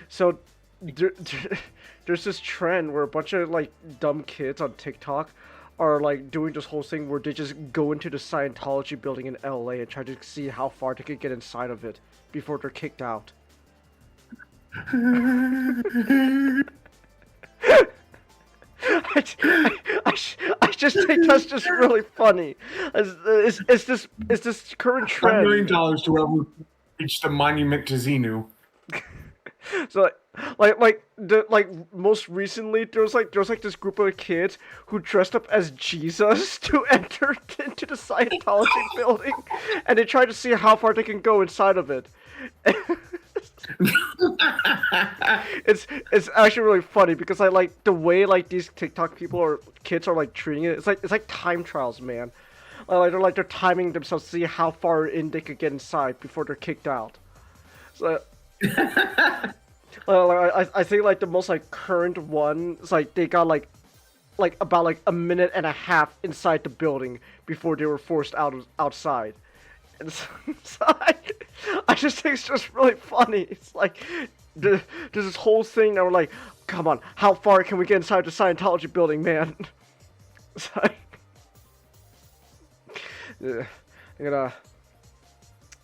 So there's this trend where a bunch of like dumb kids on TikTok are like doing this whole thing where they just go into the Scientology building in LA and try to see how far they can get inside of it before they're kicked out. I just think that's just really funny. It's this current trend. $1 million to whoever reached a monument to Xenu. So like most recently there was like this group of kids who dressed up as Jesus to enter into the Scientology building, and they tried to see how far they can go inside of it. It's actually really funny because I like the way like these TikTok people or kids are like treating it. It's like time trials, man. They're timing themselves to see how far in they could get inside before they're kicked out. So I think like the most like current one is like they got like about like a minute and a half inside the building before they were forced outside. And so I just think it's just really funny. It's like there's this whole thing that we're like, come on, how far can we get inside the Scientology building, man? It's like, yeah,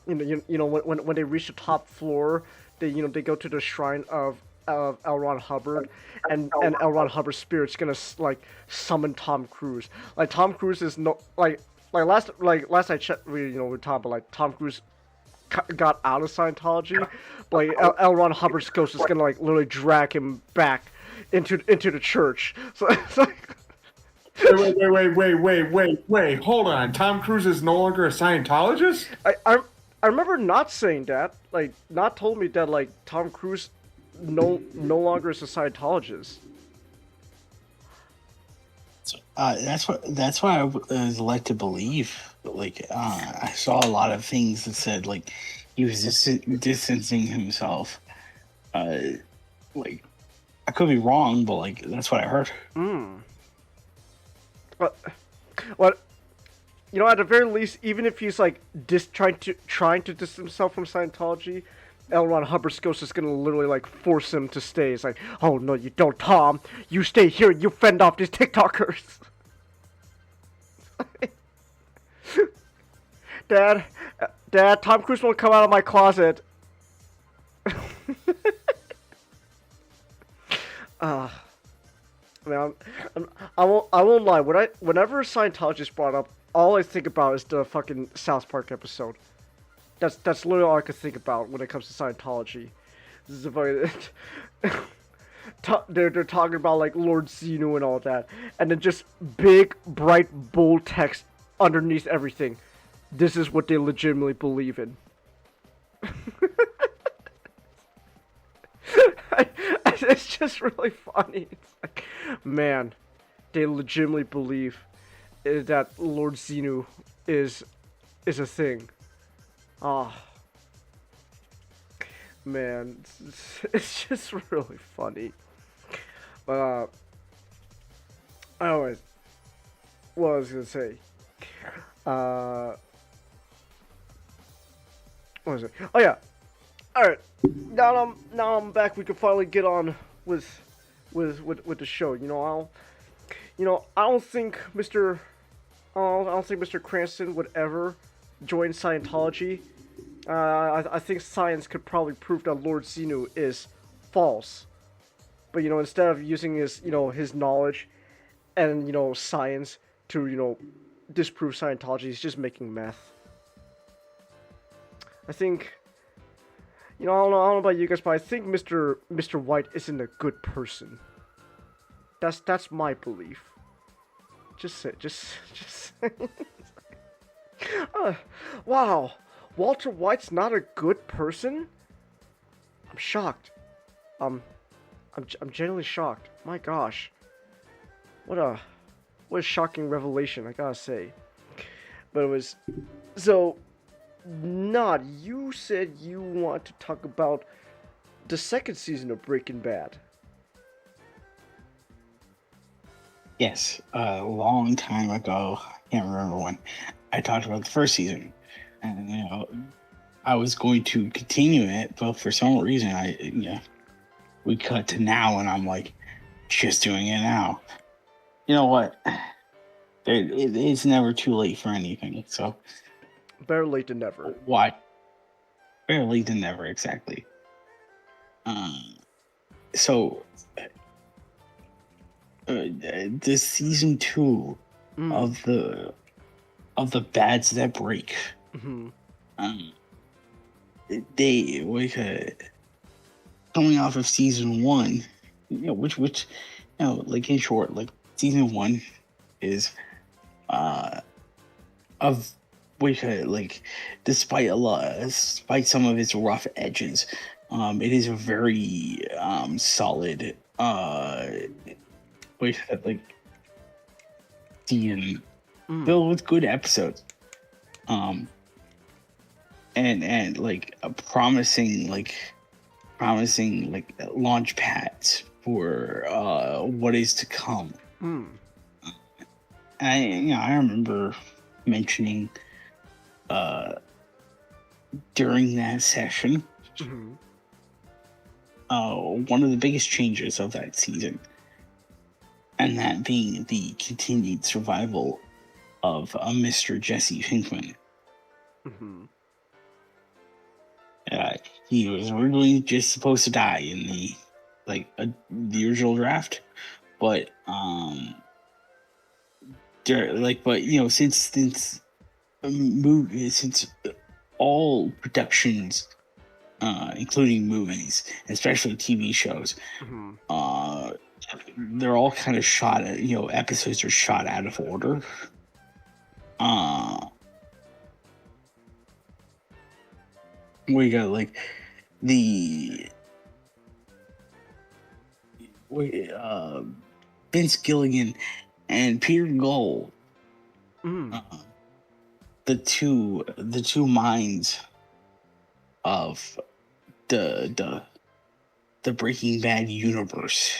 you know when they reach the top floor, they go to the shrine of L. Ron Hubbard, and L. Ron Hubbard's spirit's gonna like summon Tom Cruise. Like Tom Cruise is no like last I checked, we talked about like Tom Cruise got out of Scientology, but like L. Ron Hubbard's ghost is gonna like literally drag him back into the church. So it's like. Wait, hold on. Tom Cruise is no longer a Scientologist? I remember not saying that. Like, not told me that like Tom Cruise no longer is a Scientologist. That's what I was led to believe. Like, I saw a lot of things that said like he was distancing himself. Like, I could be wrong, but like that's what I heard. What? At the very least, even if he's like trying to distance himself from Scientology, L. Ron Hubbard's ghost is gonna literally like force him to stay. It's like, oh no, you don't, Tom. You stay here. You fend off these TikTokers. Dad, Tom Cruise won't come out of my closet. Man, I won't lie. Whenever Scientology is brought up, all I think about is the fucking South Park episode. That's literally all I can think about when it comes to Scientology. This is they're talking about like Lord Xenu and all that, and then just big, bright, bold text underneath everything. This is what they legitimately believe in. It's just really funny. It's like, man, they legitimately believe that Lord Xenu is a thing. Ah, man, it's just really funny. But anyways, what I was gonna say. What was it? Oh yeah. All right. Now I'm back. We can finally get on with the show. I don't think Mr. Cranston would ever join Scientology. I think science could probably prove that Lord Xenu is false. But instead of using his knowledge and science to disprove Scientology, he's just making meth. I think. I don't know about you guys, but I think Mr. White isn't a good person. That's my belief. Just wow, Walter White's not a good person? I'm shocked. I'm genuinely shocked. My gosh. What a shocking revelation, I gotta say. But it was so. Nod, you said you want to talk about the second season of Breaking Bad. Yes, a long time ago. I can't remember when. I talked about the first season, and I was going to continue it, but for some reason, we cut to now, and I'm like, just doing it now. You know what? it's never too late for anything. So better late than never. Why? Better late than never, exactly. So this season 2 of the Bads That Break. They coming off of season 1, which like in short, like season 1 is of which like despite some of its rough edges, it is a very solid like season filled with good episodes, and like a promising launch pads for what is to come. I remember mentioning during that session one of the biggest changes of that season, and that being the continued survival of Mr. Jesse Pinkman. He was originally just supposed to die in the original draft, but since all productions, including movies, especially TV shows, they're all kind of shot at, episodes are shot out of order. We got Vince Gilligan and Peter Gould, the two minds of the Breaking Bad universe,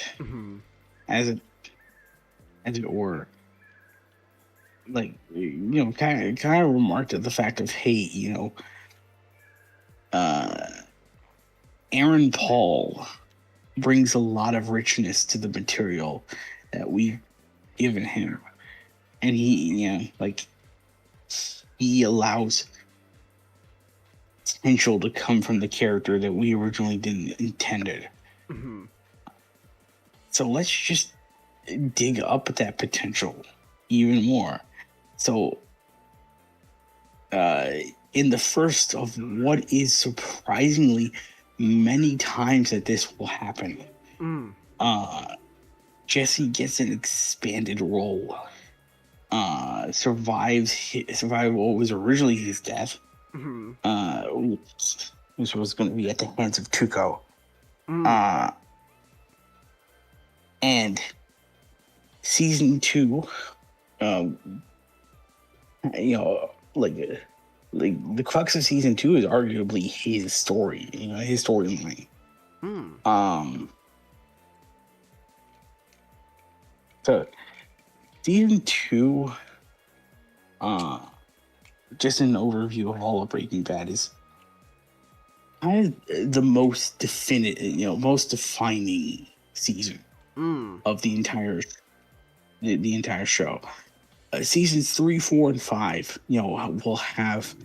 as it were, kind of remarked at the fact of, hey, Aaron Paul brings a lot of richness to the material that we've given him, and he allows potential to come from the character that we originally didn't intended. So let's just dig up that potential even more. So in the first of what is surprisingly many times that this will happen, Jesse gets an expanded role, survives what was originally his death, which was going to be at the hands of Tuco, and season 2, the crux of season 2 is arguably his story, his storyline. So season 2, just an overview of all of Breaking Bad, is kind of the most definitive, most defining season of the entire show. Seasons 3, 4, and 5, will have,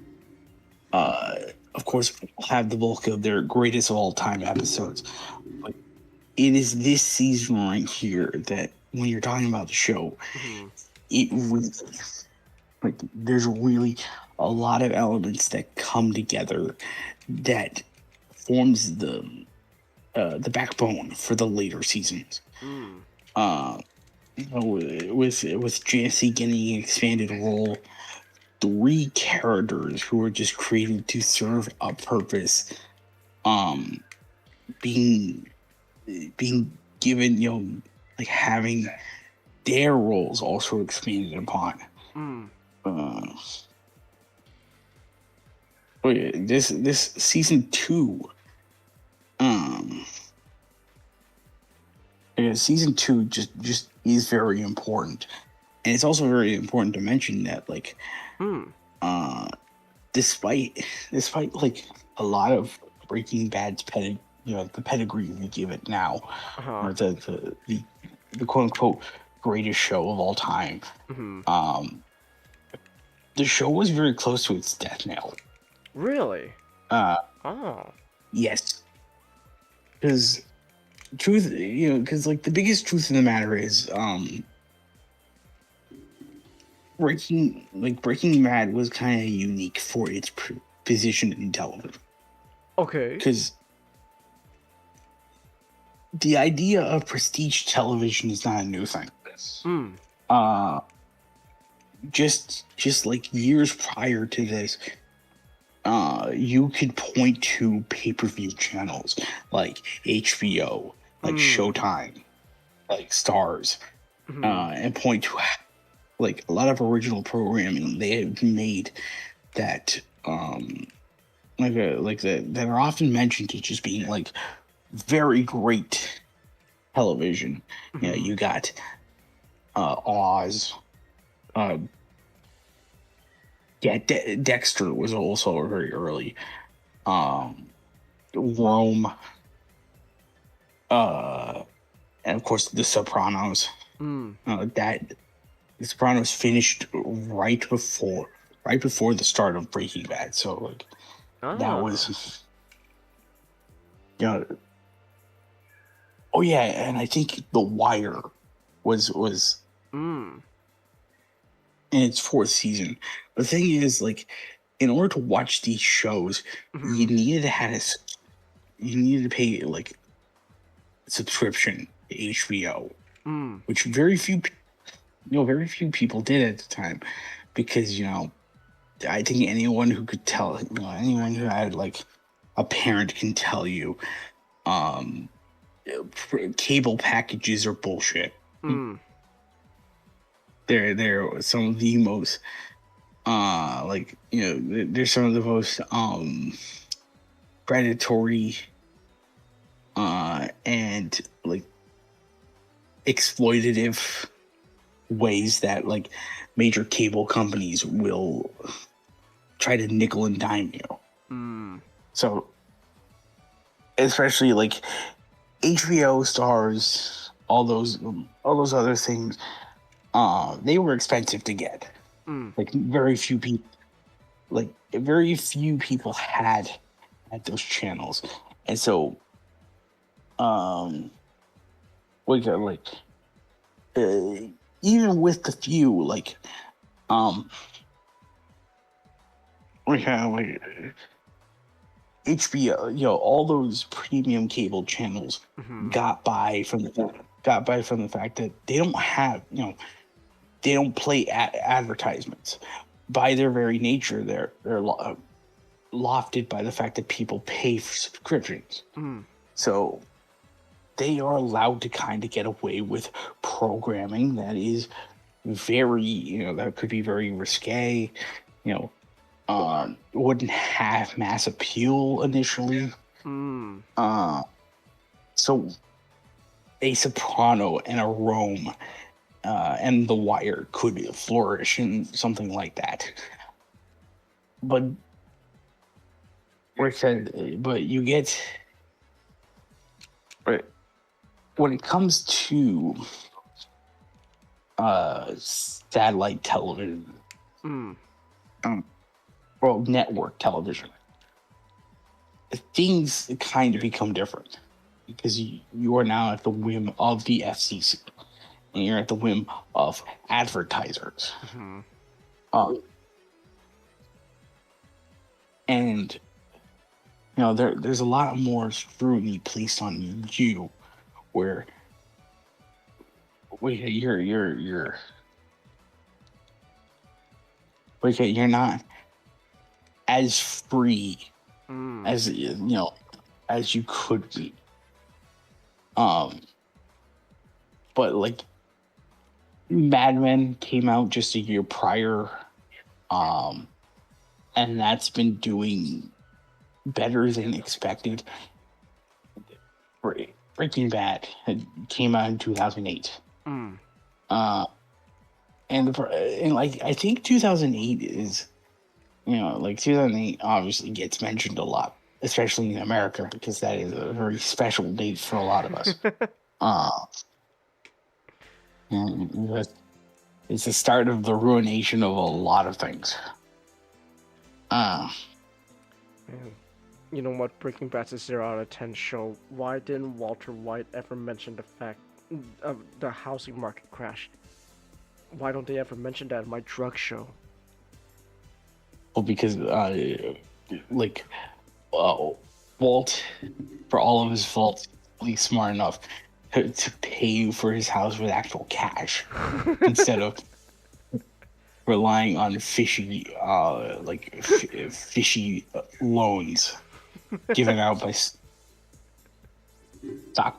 of course, have the bulk of their greatest of all time episodes. But it is this season right here that, when you're talking about the show, it really, there's really a lot of elements that come together that forms the backbone for the later seasons. With Jesse getting an expanded role, 3 characters who are just created to serve a purpose, being given, having their roles also expanded upon. This season 2, season 2 just is very important, and it's also very important to mention that despite a lot of Breaking Bad's the pedigree we give it now, or the quote unquote greatest show of all time. Mm-hmm. The show was very close to its death knell. Really? Oh. Yes. Because truth, because like the biggest truth in the matter is, Breaking Bad was kind of unique for its position in television. Okay. Because the idea of prestige television is not a new thing. Just like years prior to this, you could point to pay-per-view channels like HBO, like Showtime, like Stars, and point to like a lot of original programming they have made that that are often mentioned as just being like very great television. You got Oz. Dexter was also very early. Rome. And of course The Sopranos. The Sopranos finished right before the start of Breaking Bad. So like that was oh yeah, and I think The Wire was in its 4th season. The thing is, like, in order to watch these shows, you needed to pay like subscription to HBO, which very few people did at the time, because I think anyone who could tell, anyone who had like a parent can tell you, cable packages are bullshit. They're some of the most they're some of the most predatory and like exploitative ways that like major cable companies will try to nickel and dime you. So especially like HBO, Stars, all those other things, they were expensive to get. Like very few people had those channels, and so even with the few, like we have like HBO, all those premium cable channels got by from the fact that they don't have, they don't play advertisements. By their very nature, they're lofted by the fact that people pay for subscriptions. So they are allowed to kind of get away with programming that is very, that could be very risque, wouldn't have mass appeal initially. So a Soprano and a Rome and The Wire could flourish in something like that. But you get, when it comes to satellite television, network television, things kind of become different, because you are now at the whim of the FCC, and you're at the whim of advertisers. And there's a lot more scrutiny placed on you, where you're not as free as as you could be. But like Mad Men came out just a year prior, and that's been doing better than expected. Breaking Bad came out in 2008. And like I think 2008 is, 2008 obviously gets mentioned a lot, especially in America, because that is a very special date for a lot of us. It's the start of the ruination of a lot of things. Man. You know what? Breaking Bad's a 0 out of 10 show. Why didn't Walter White ever mention the fact of the housing market crash? Why don't they ever mention that in my drug show? Well, because Walt, for all of his faults, he's smart enough to pay you for his house with actual cash instead of relying on fishy loans given out by stock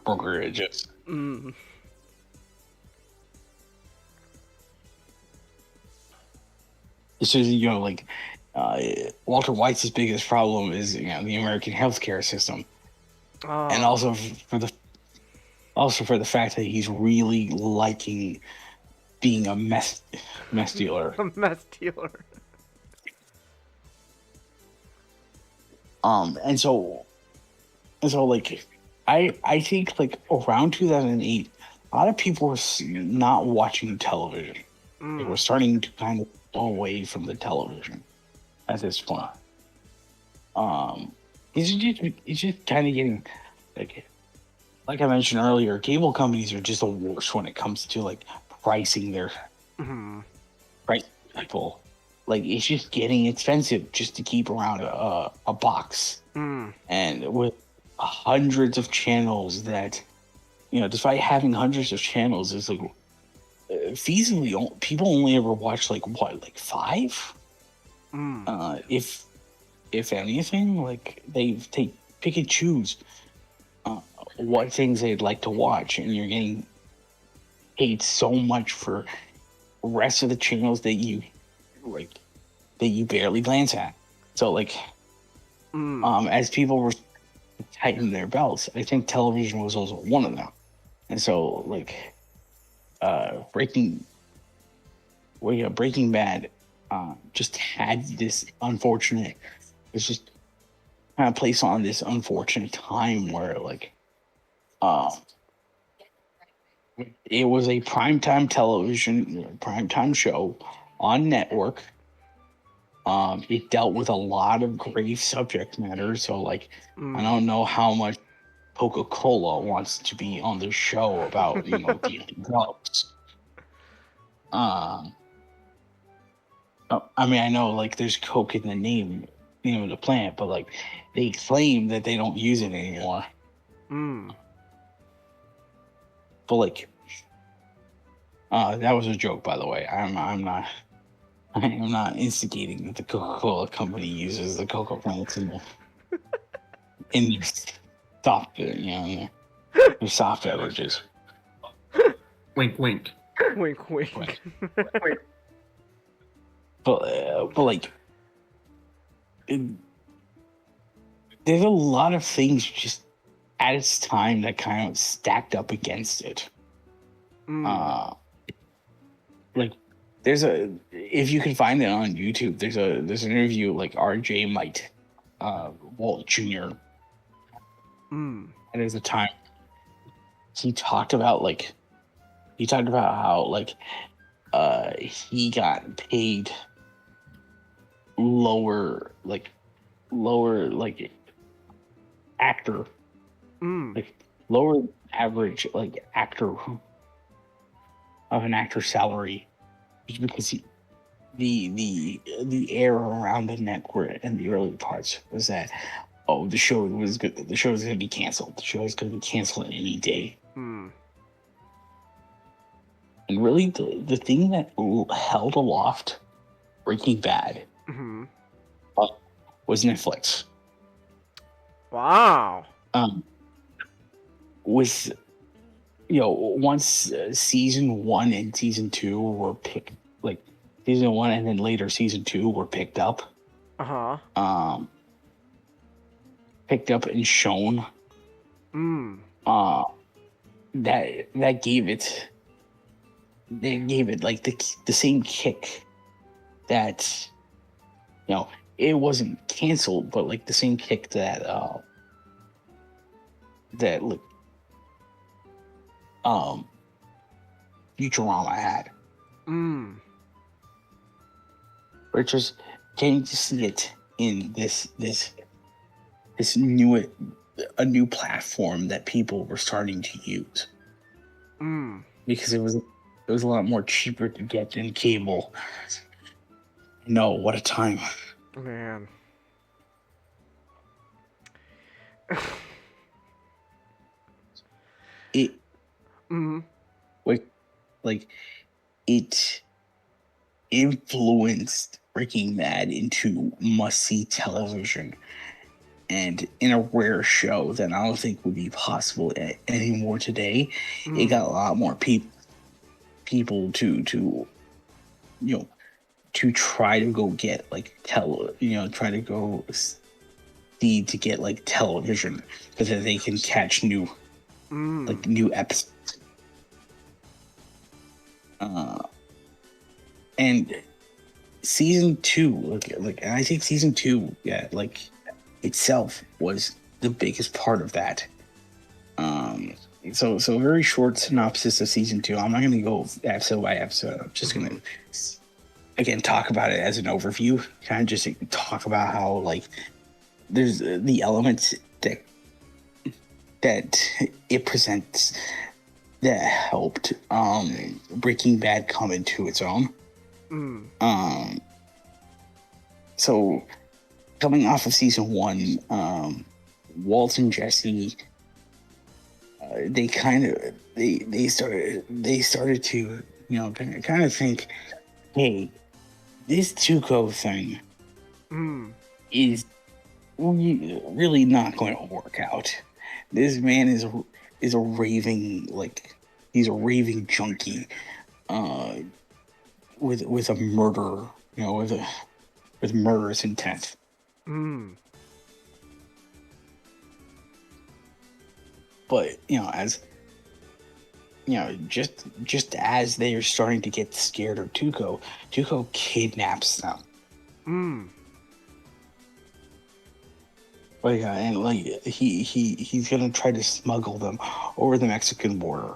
brokerages. It's just, Walter White's biggest problem is, the American healthcare system, and also for the fact that he's really liking being a meth dealer. A meth dealer. And so I think around 2008, a lot of people were not watching television. They were starting to kind of go away from the television at this point. It's just kind of getting like I mentioned earlier, cable companies are just the worst when it comes to pricing their price people. It's just getting expensive just to keep around a box. And with hundreds of channels that, despite having hundreds of channels, it's feasibly people only ever watch 5? If anything, they pick and choose what things they'd like to watch, and you're getting paid so much for the rest of the channels that you barely glance at. So as people were tightening their belts, I think television was also one of them. And so Breaking Bad just had this unfortunate, it's just kind of placed on this unfortunate time where it was a primetime primetime show on network. It dealt with a lot of grave subject matter, so I don't know how much Coca-Cola wants to be on the show about dealing drugs. I know there's Coke in the name of the plant, but they claim that they don't use it anymore. But that was a joke, by the way. I am not instigating that the Coca-Cola company uses the cocoa plants in their soft, their soft beverages. Wink, wink. Wink, wink. But there's a lot of things just at its time that kind of stacked up against it. If you can find it on YouTube, there's an interview RJ Might, Walt Jr. And there's a time he talked about how he got paid lower actor, lower average actor of an actor's salary, just because the air around the network in the early parts was that the show was good, the show is going to be canceled, the show is going to be canceled any day. And really the thing that held aloft Breaking Bad was Netflix. Wow. With once season 1 and season 2 were picked, season 1 and then later season 2 were picked up. Picked up and shown. That gave it. They gave it the same kick that it wasn't canceled, but the same kick that Futurama had. Mm. We're just getting to see it in this new platform that people were starting to use. Mm. Because it was a lot more cheaper to get than cable. No, what a time. Man. It Mm-hmm. like it influenced Breaking Bad into must-see television, and in a rare show that I don't think would be possible anymore today. It got a lot more people to to try to go get like try to go see to get like television, because then they can catch new episodes. And season 2, and I think season 2, itself was the biggest part of that. So a very short synopsis of season 2. I'm not going to go episode by episode. I'm just going to again talk about it as an overview, kind of just talk about how there's the elements that it presents that helped Breaking Bad come into its own. So coming off of season 1, Walt and Jesse, they started to kind of think, hey, this Tuco thing is really not going to work out. This man is a raving he's a raving junkie, with a murder, with murderous intent. But as just as they are starting to get scared of Tuco kidnaps them. He's gonna try to smuggle them over the Mexican border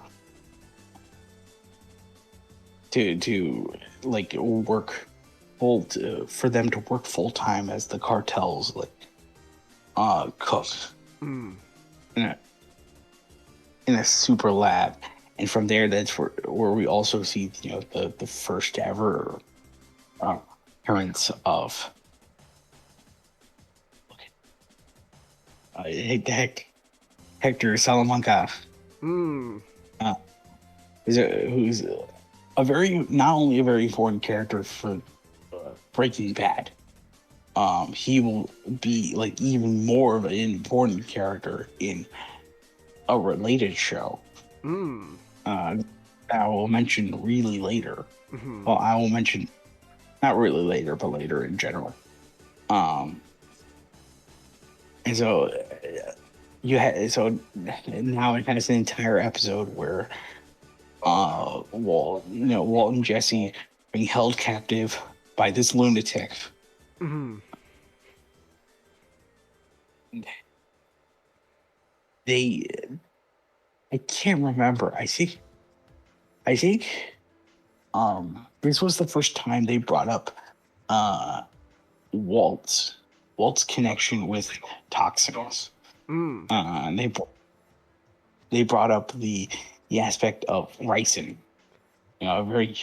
to work for them to work full time as the cartel's cook in a super lab. And from there, that's where we also see the first ever appearance of Hector Salamanca, who's not only a very important character for Breaking Bad. He will be even more of an important character in a related show. I will mention really later. Well, I will mention not really later, but later in general. And so now it has an entire episode where Walt and Jesse being held captive by this lunatic. I can't remember. I think this was the first time they brought up Walt's connection with toxins. They brought up the aspect of ricin, a very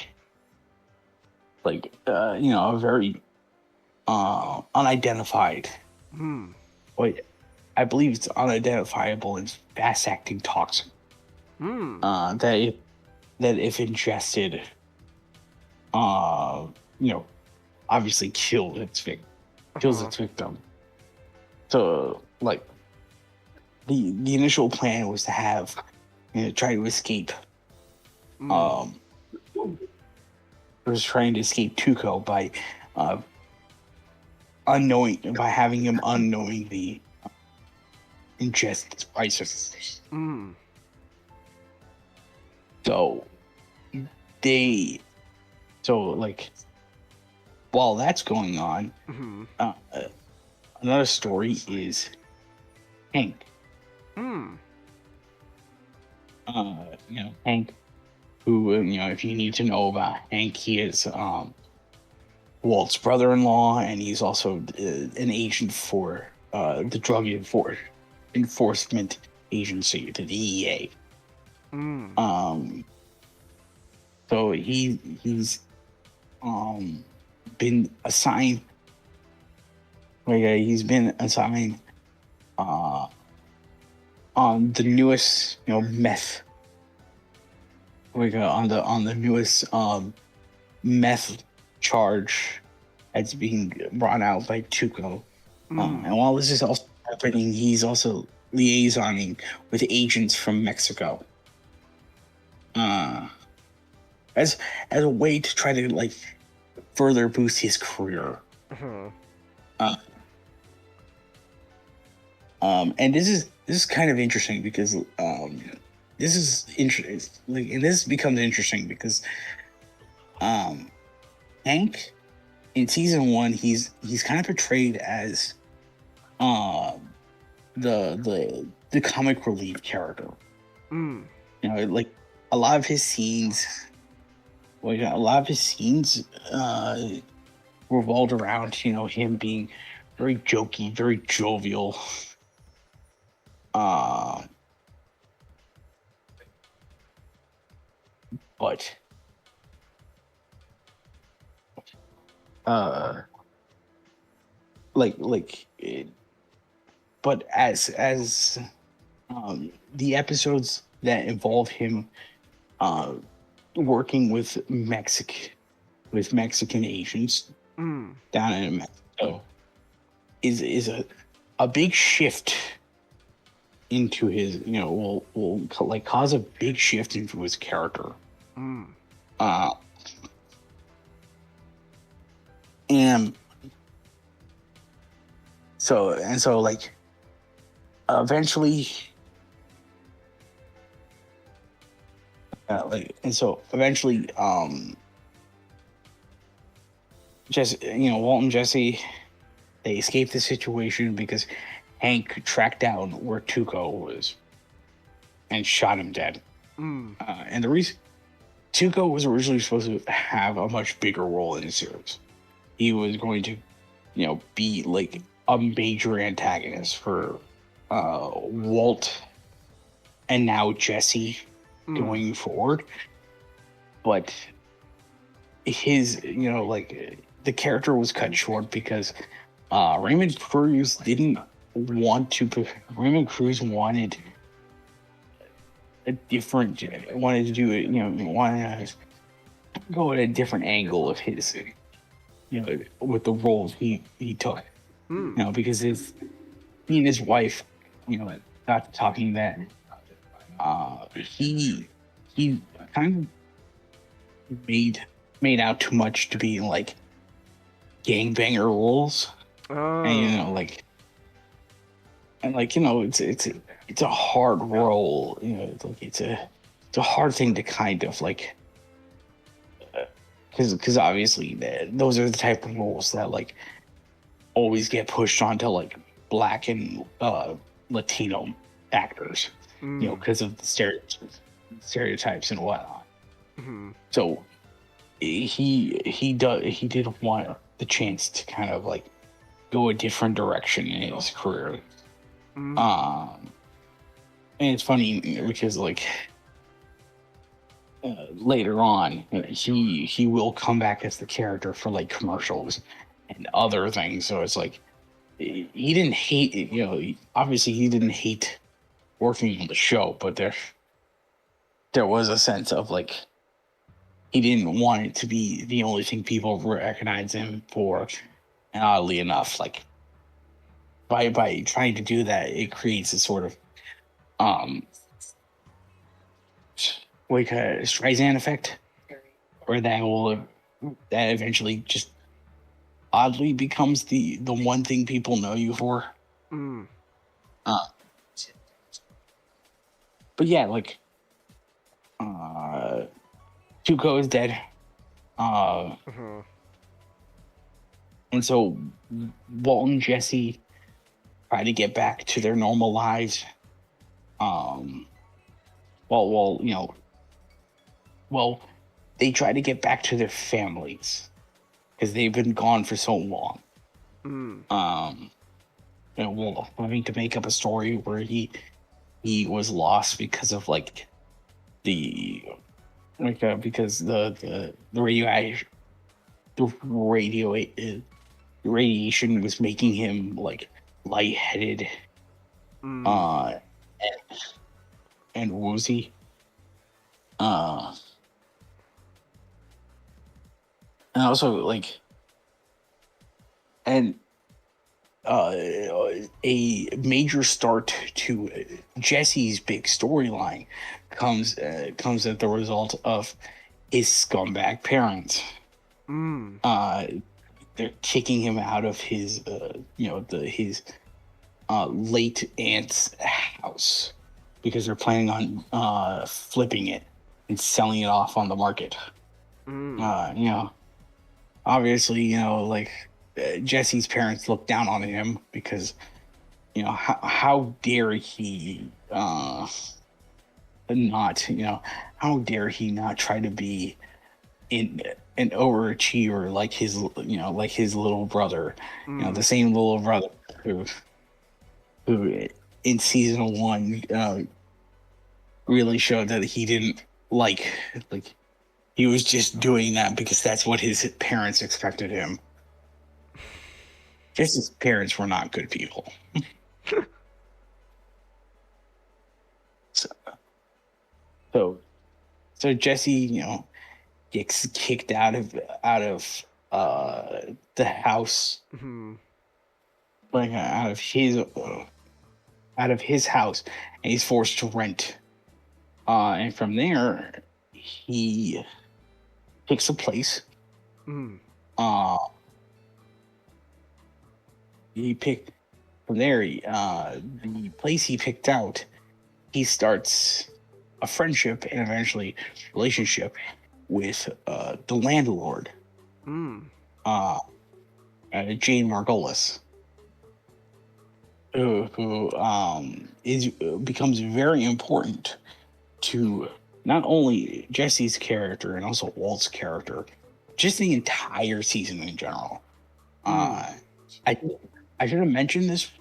unidentified. Wait, I believe it's unidentifiable and fast-acting toxin. That if ingested, obviously kills its victim. So the initial plan was to have try to escape. Was trying to escape Tuco by having him unknowingly ingest spices. While that's going on, another story is Hank. Hank who, if you need to know about Hank, he is Walt's brother-in-law, and he's also an agent for the Drug Enforcement Agency, the DEA. So he's been assigned. He's been assigned on the newest, meth. On the newest meth charge that's being brought out by Tuco. And while this is also happening, he's also liaisoning with agents from Mexico. As a way to try to further boost his career. And this is kind of interesting because this is interesting, and this becomes interesting because Hank in season 1 he's kind of portrayed as the comic relief character. A lot of his scenes revolved around him being very jokey, very jovial. But but as the episodes that involve him working with Mexican agents down in Mexico is a big shift into his, will cause a big shift into his character. And so eventually Walt and Jesse, they escaped the situation because Hank tracked down where Tuco was and shot him dead. And the reason Tuco was originally supposed to have a much bigger role in the series. He was going to, be a major antagonist for Walt and now Jesse going forward. But his, the character was cut short because Raymond Cruz wanted a different, wanted to do it, wanted to go at a different angle of his, with the roles he took, because he and his wife, got talking that he kind of made out too much to be gangbanger roles, and it's a hard role, it's a hard thing to kind of because obviously those are the type of roles that always get pushed onto black and Latino actors, because of the stereotypes and whatnot. So he did want the chance to kind of go a different direction in his career. And it's funny because later on he will come back as the character for commercials and other things. So it's he didn't hate, obviously he didn't hate working on the show, but there was a sense of he didn't want it to be the only thing people recognize him for. And oddly enough, by trying to do that, it creates a sort of a Streisand effect, where that eventually just oddly becomes the one thing people know you for. But yeah, Tuco is dead. And so Walt and Jesse try to get back to their normal lives. Well, well, they try to get back to their families because they've been gone for so long. Well, having to make up a story where he was lost because of like because the radiation was making him like lightheaded, and woozy. And also like, and a major start to Jesse's big storyline comes as the result of his scumbag parents. They're kicking him out of his his late aunt's house because they're planning on flipping it and selling it off on the market. Obviously, like Jesse's parents look down on him because how dare he not how dare he not try to be an overachiever like his little brother, the same little brother who in season 1 really showed that he didn't like he was just doing that because that's what his parents expected him. Jesse's parents were not good people. So Jesse, gets kicked out of the house, like out of his house, and he's forced to rent. And from there, he picks a place. The place he picked out, he starts a friendship and eventually relationship with the landlord, Jane Margolis, who becomes very important to not only Jesse's character and also Walt's character, just the entire season in general. I should have mentioned this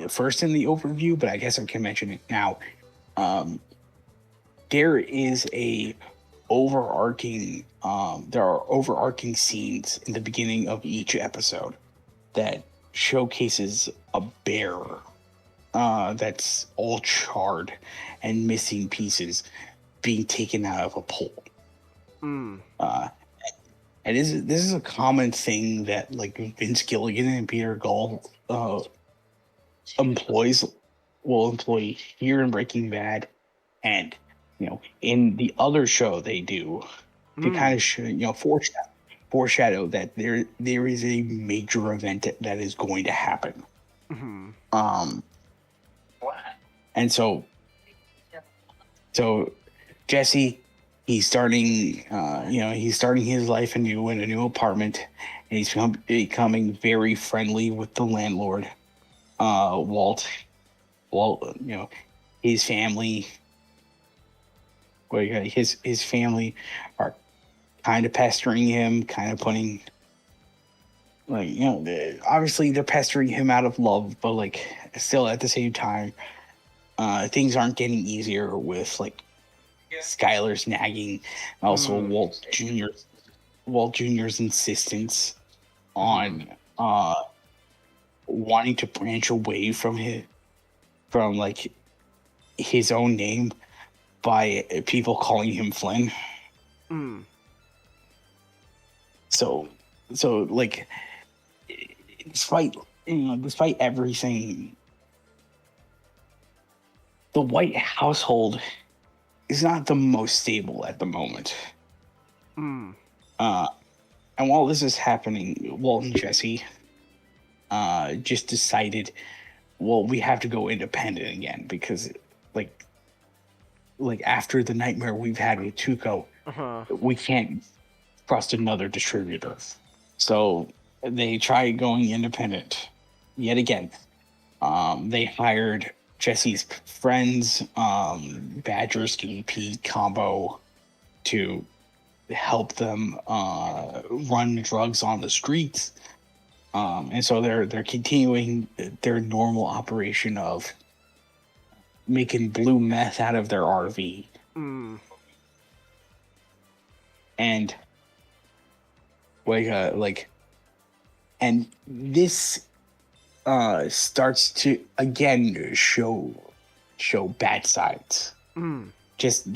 first in the overview, but I guess I can mention it now. There is there are overarching scenes in the beginning of each episode that showcases a bear that's all charred and missing pieces being taken out of a pole. And this is a common thing that like Vince Gilligan and Peter Gall will employ here in Breaking Bad, and in the other show they do to kind of foreshadow that there is a major event that is going to happen. And so Jesse, he's starting his life anew in a new apartment, and he's becoming very friendly with the landlord, Walt. His family. His family are kind of pestering him, kind of putting obviously they're pestering him out of love, but like still at the same time, things aren't getting easier with like Skylar's nagging, also Walt Jr.'s insistence on wanting to branch away from his own name by people calling him Flynn. So like despite everything, the White household is not the most stable at the moment. And while this is happening, Walt and Jesse just decided, well, we have to go independent again because like after the nightmare we've had with Tuco, we can't trust another distributor. So they tried going independent yet again. They hired Jesse's friends, Badger, Skinny Pete, Combo, to help them run drugs on the streets. And so they're continuing their normal operation of making blue meth out of their RV. And and this starts to again show bad sides. Just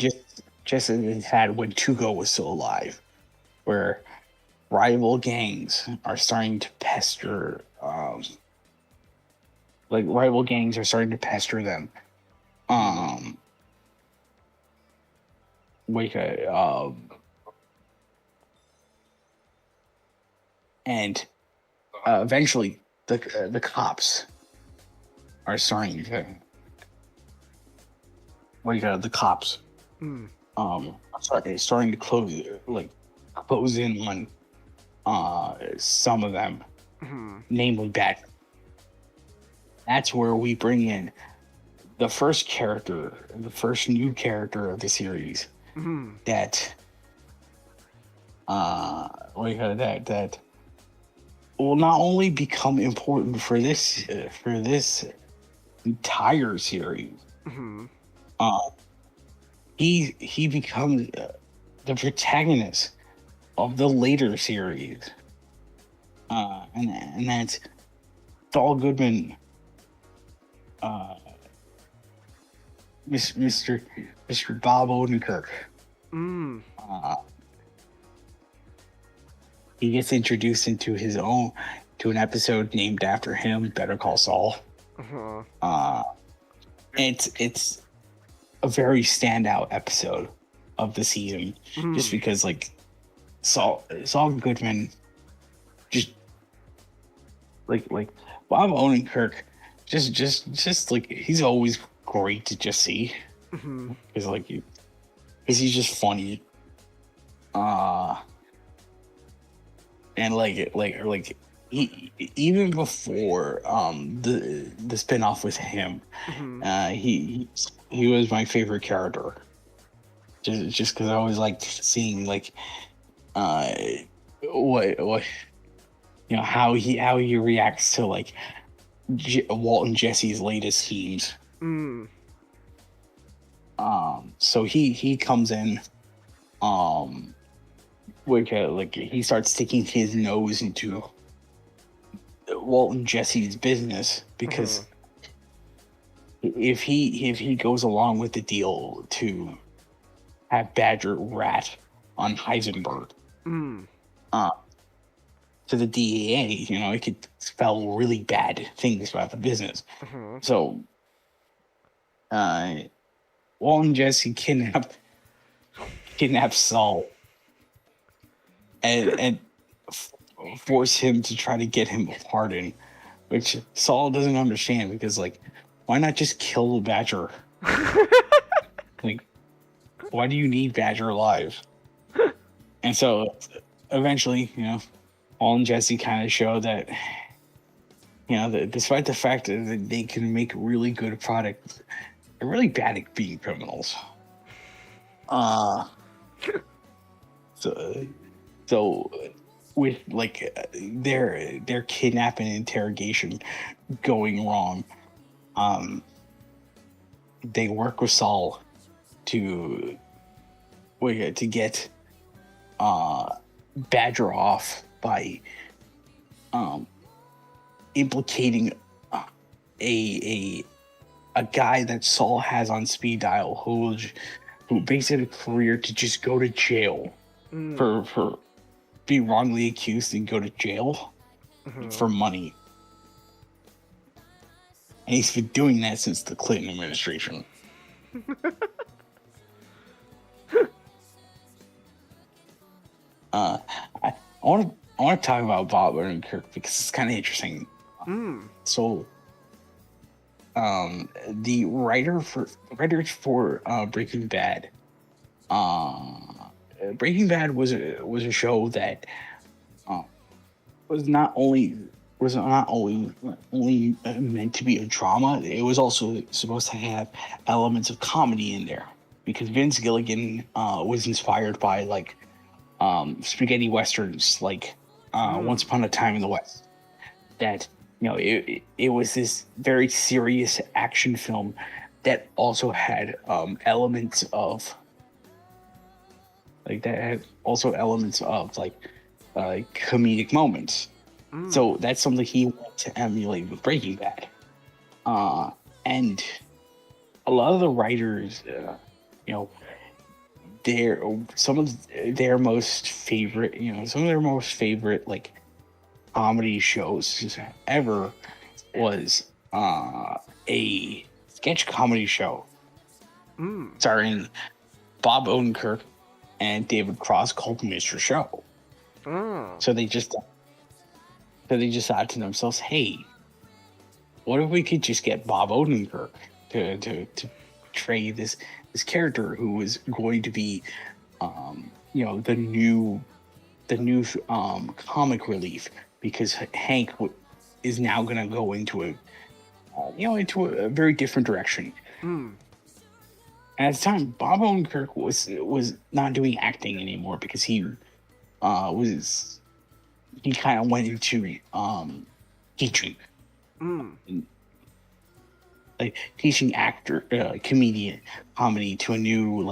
as it had when Tugo was still alive, where rival gangs are starting to pester them. And eventually the cops are starting to starting to close in on some of them, namely Bat. That's where we bring in the first new character of the series that will not only become important for this entire series. He becomes the protagonist of the later series, and that's Saul Goodman, Mr. Bob Odenkirk. He gets introduced into an episode named after him, Better Call Saul. It's a very standout episode of the season, just because Saul Goodman, just like Bob Odenkirk, just he's always great to just see, because he's just funny, and he, even before the spinoff with him, he was my favorite character. Just because I always liked seeing how he reacts to Walt and Jesse's latest schemes. So he comes in, he starts sticking his nose into Walt and Jesse's business, because if he goes along with the deal to have Badger rat on Heisenberg to the DEA, it could spell really bad things about the business. So Walt and Jesse kidnap Saul and force him to try to get him a pardon, which Saul doesn't understand, because why not just kill the Badger? Why do you need Badger alive? And so eventually, Paul and Jesse kind of show that, despite the fact that they can make really good products, they're really bad at being criminals. So with their kidnapping and interrogation going wrong, they work with Saul to get Badger off by implicating a guy that Saul has on speed dial, who makes it a career to just go to jail for being wrongly accused and go to jail for money. And he's been doing that since the Clinton administration. I want to talk about Bob Odenkirk because it's kind of interesting. So, the writers for Breaking Bad. Breaking Bad was a show that was not only meant to be a drama. It was also supposed to have elements of comedy in there, because Vince Gilligan was inspired by like spaghetti westerns, like Once Upon a Time in the West. That it was this very serious action film that also had elements of like comedic moments. So that's something he wanted to emulate with Breaking Bad. And a lot of the writers, some of their most favorite like comedy shows ever was a sketch comedy show starring Bob Odenkirk and David Cross called Mr. Show. So they just thought to themselves, hey, what if we could just get Bob Odenkirk to portray this character who was going to be the new comic relief, because Hank is now going to go into a very different direction. At the time, Bob Odenkirk was not doing acting anymore because he kind of went into teaching, like teaching comedy to a new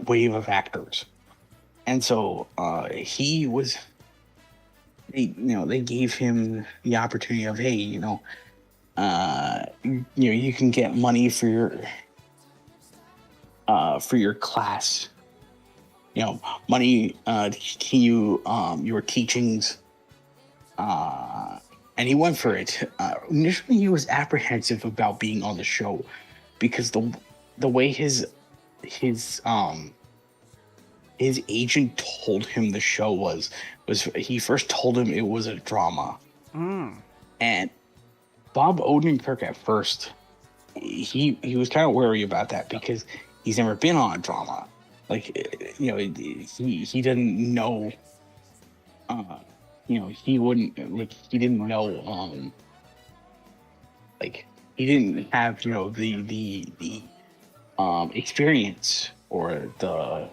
wave of actors. And so they gave him the opportunity of, hey, you can get money for your class, money to continue your teachings, and he went for it. Initially, he was apprehensive about being on the show because the way his agent told him the show was he first told him it was a drama. And Bob Odenkirk at first, he was kind of wary about that because he's never been on a drama. Like, he didn't know, he wouldn't, like, he didn't know, he didn't have, the experience or the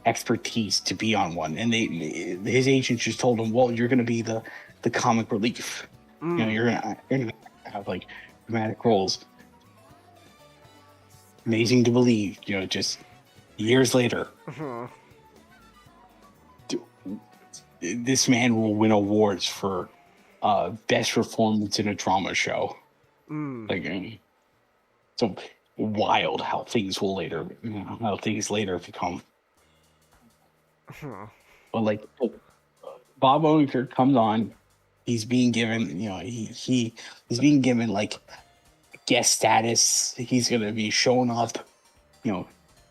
expertise to be on one. And his agent just told him, well, you're going to be the comic relief. You're gonna have like dramatic roles. Amazing to believe, just years later, this man will win awards for best performance in a drama show. So wild how things will later, become. But like Bob Odenkirk comes on. He's being given, he's being given like guest status. He's gonna be showing up,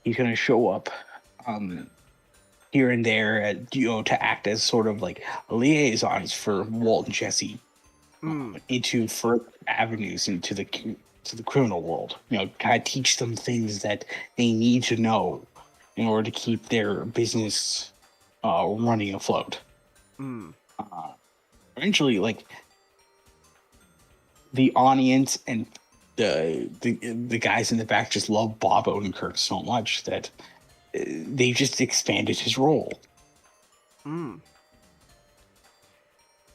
he's gonna show up here and there, to act as sort of like liaisons for Walt and Jesse into further avenues into the criminal world. Kind of teach them things that they need to know in order to keep their business running afloat. Eventually, like, the audience and the guys in the back just love Bob Odenkirk so much that they just expanded his role.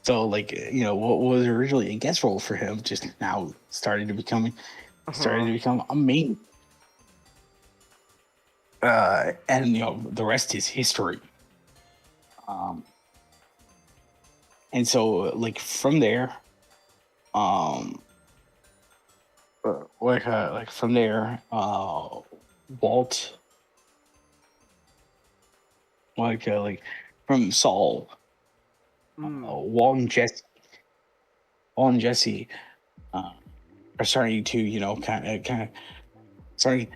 So, like, what was originally a guest role for him just now started to become a main. And the rest is history. And so, like, from there, Walt, from Saul, Walt and Jesse, are starting to, kind of starting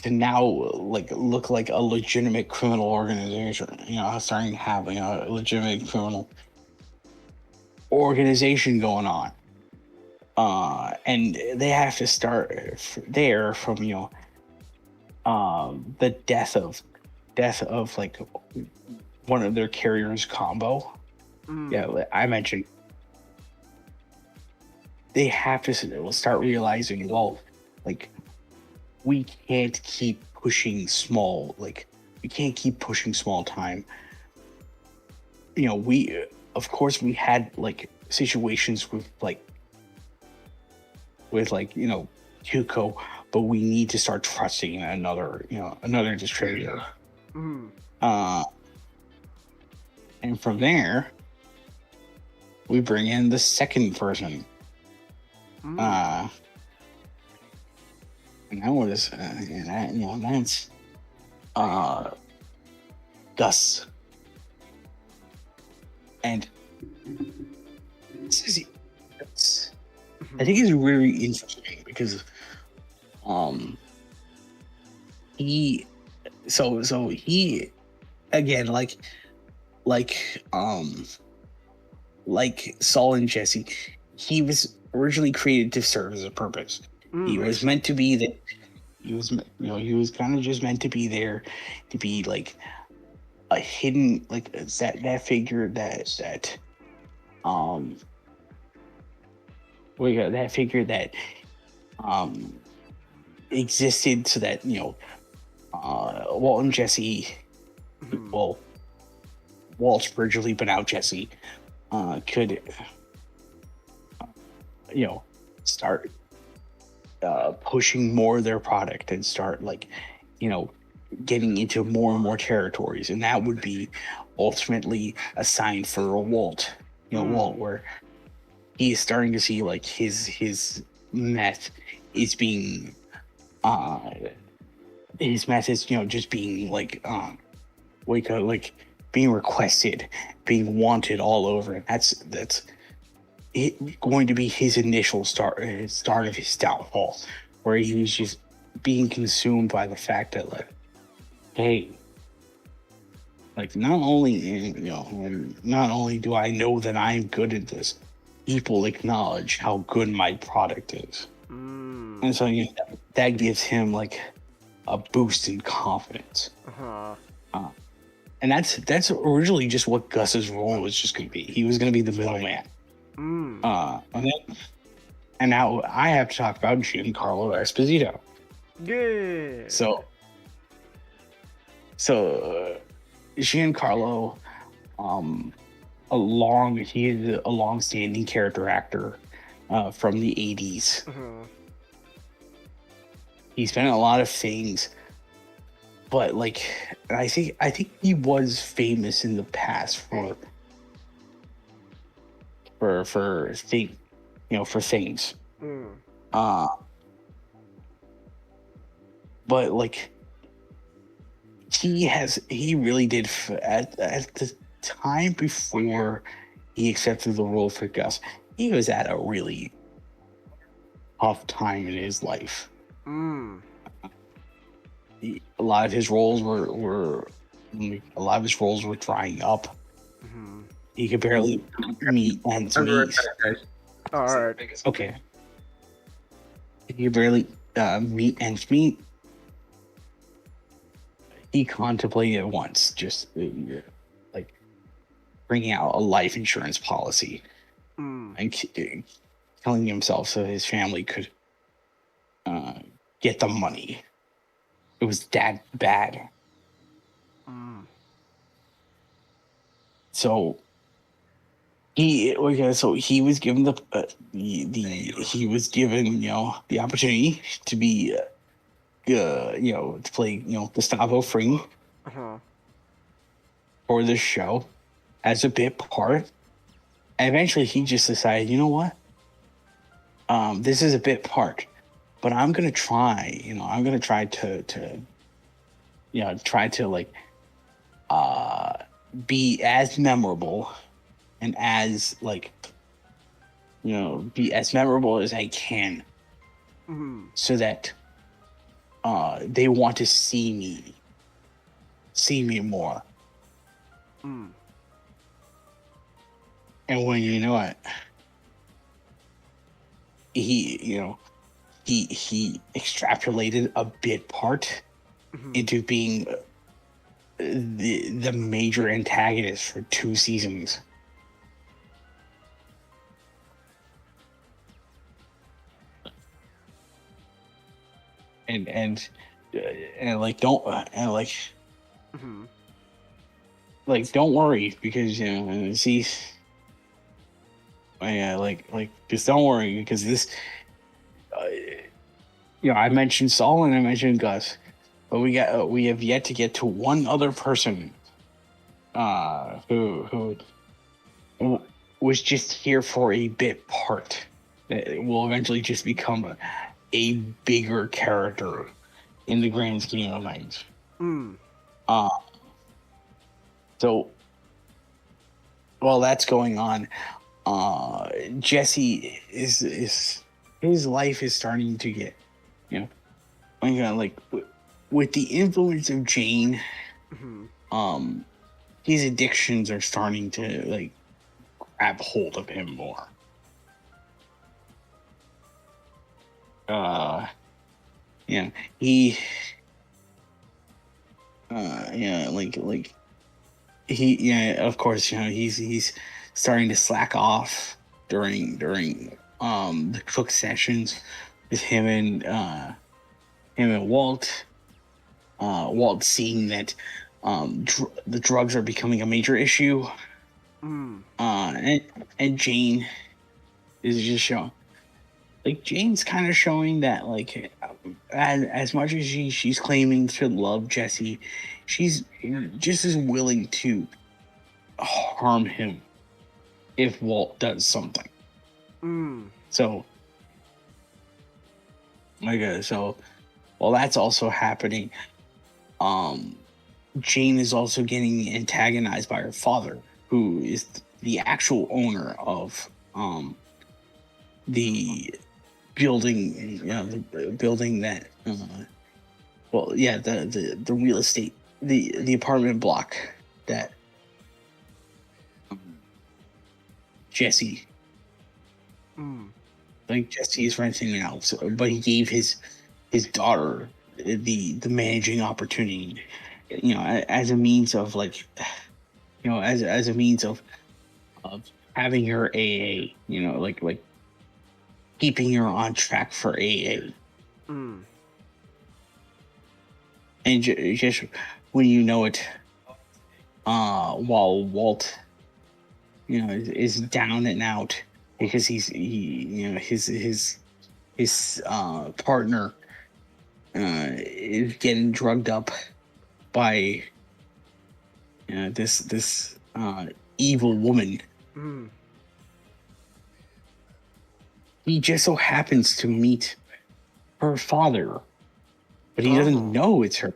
to now look like a legitimate criminal organization. Starting to have a legitimate criminal organization going on, and they have to start there from the death of like one of their carriers combo. I mentioned they have to start realizing, well, like we can't keep pushing small. Like we can't keep pushing small time. You know, we of course we had like situations with you know Huko, but we need to start trusting another distributor. And from there, we bring in the second person. And that was that's Gus. And this is I think it's really interesting because he again like Saul and Jesse, he was originally created to serve as a purpose. He was meant to be that he was kind of just meant to be there to be like a hidden that figure that existed so that Walt and Jesse Walt's originally, but now Jesse could start pushing more of their product and start getting into more and more territories, and that would be ultimately a sign for Walt. Walt, where he is starting to see his meth is being just being being requested, being wanted all over, and that's it going to be his initial start of his downfall, where he was just being consumed by the fact that hey, not only do I know that I'm good at this, people acknowledge how good my product is. And so that gives him a boost in confidence. And that's originally just what Gus's role was just going to be. He was going to be the middleman. And now I have to talk about Giancarlo Esposito. Yeah. So Giancarlo, he is a long-standing character actor from the 80s. He's been in a lot of things, but I think he was famous in the past for things. But he really did at the time before he accepted the role for Gus. He was at a really tough time in his life. A lot of his roles were drying up. He could barely meet ends meet. All right. Okay. He could barely meet ends meet. He contemplated once just bringing out a life insurance policy and killing himself so his family could get the money. It was that bad. So he was given the opportunity to be to play Gustavo Fring for this show as a bit part. And eventually he just decided, you know what? This is a bit part, but I'm gonna try to be as memorable and as be as memorable as I can, so that they want to see me more. And when you know it, he extrapolated a bit part into being the major antagonist for 2 seasons. like don't like don't worry because see. Yeah, just don't worry because this, I mentioned Saul and I mentioned Gus, but we have yet to get to one other person, who was just here for a bit part that will eventually just become a bigger character in the grand scheme of things. So while that's going on, Jesse is his life is starting to get, with the influence of Jane, his addictions are starting to grab hold of him more. He of course, he's starting to slack off during the cook sessions with him and Walt. Walt seeing that the drugs are becoming a major issue. And Jane is just showing, Jane's kind of showing that as much as she's claiming to love Jesse, she's just as willing to harm him if Walt does something. So while that's also happening, Jane is also getting antagonized by her father, who is the actual owner of the building, the building that the real estate, the apartment block that Jesse Jesse is renting out, but he gave his daughter the managing opportunity, as a means of as a means of having her AA, keeping her on track for AA. And just when it, while Walt, is down and out because his partner is getting drugged up by this evil woman. He just so happens to meet her father, but he doesn't know it's her.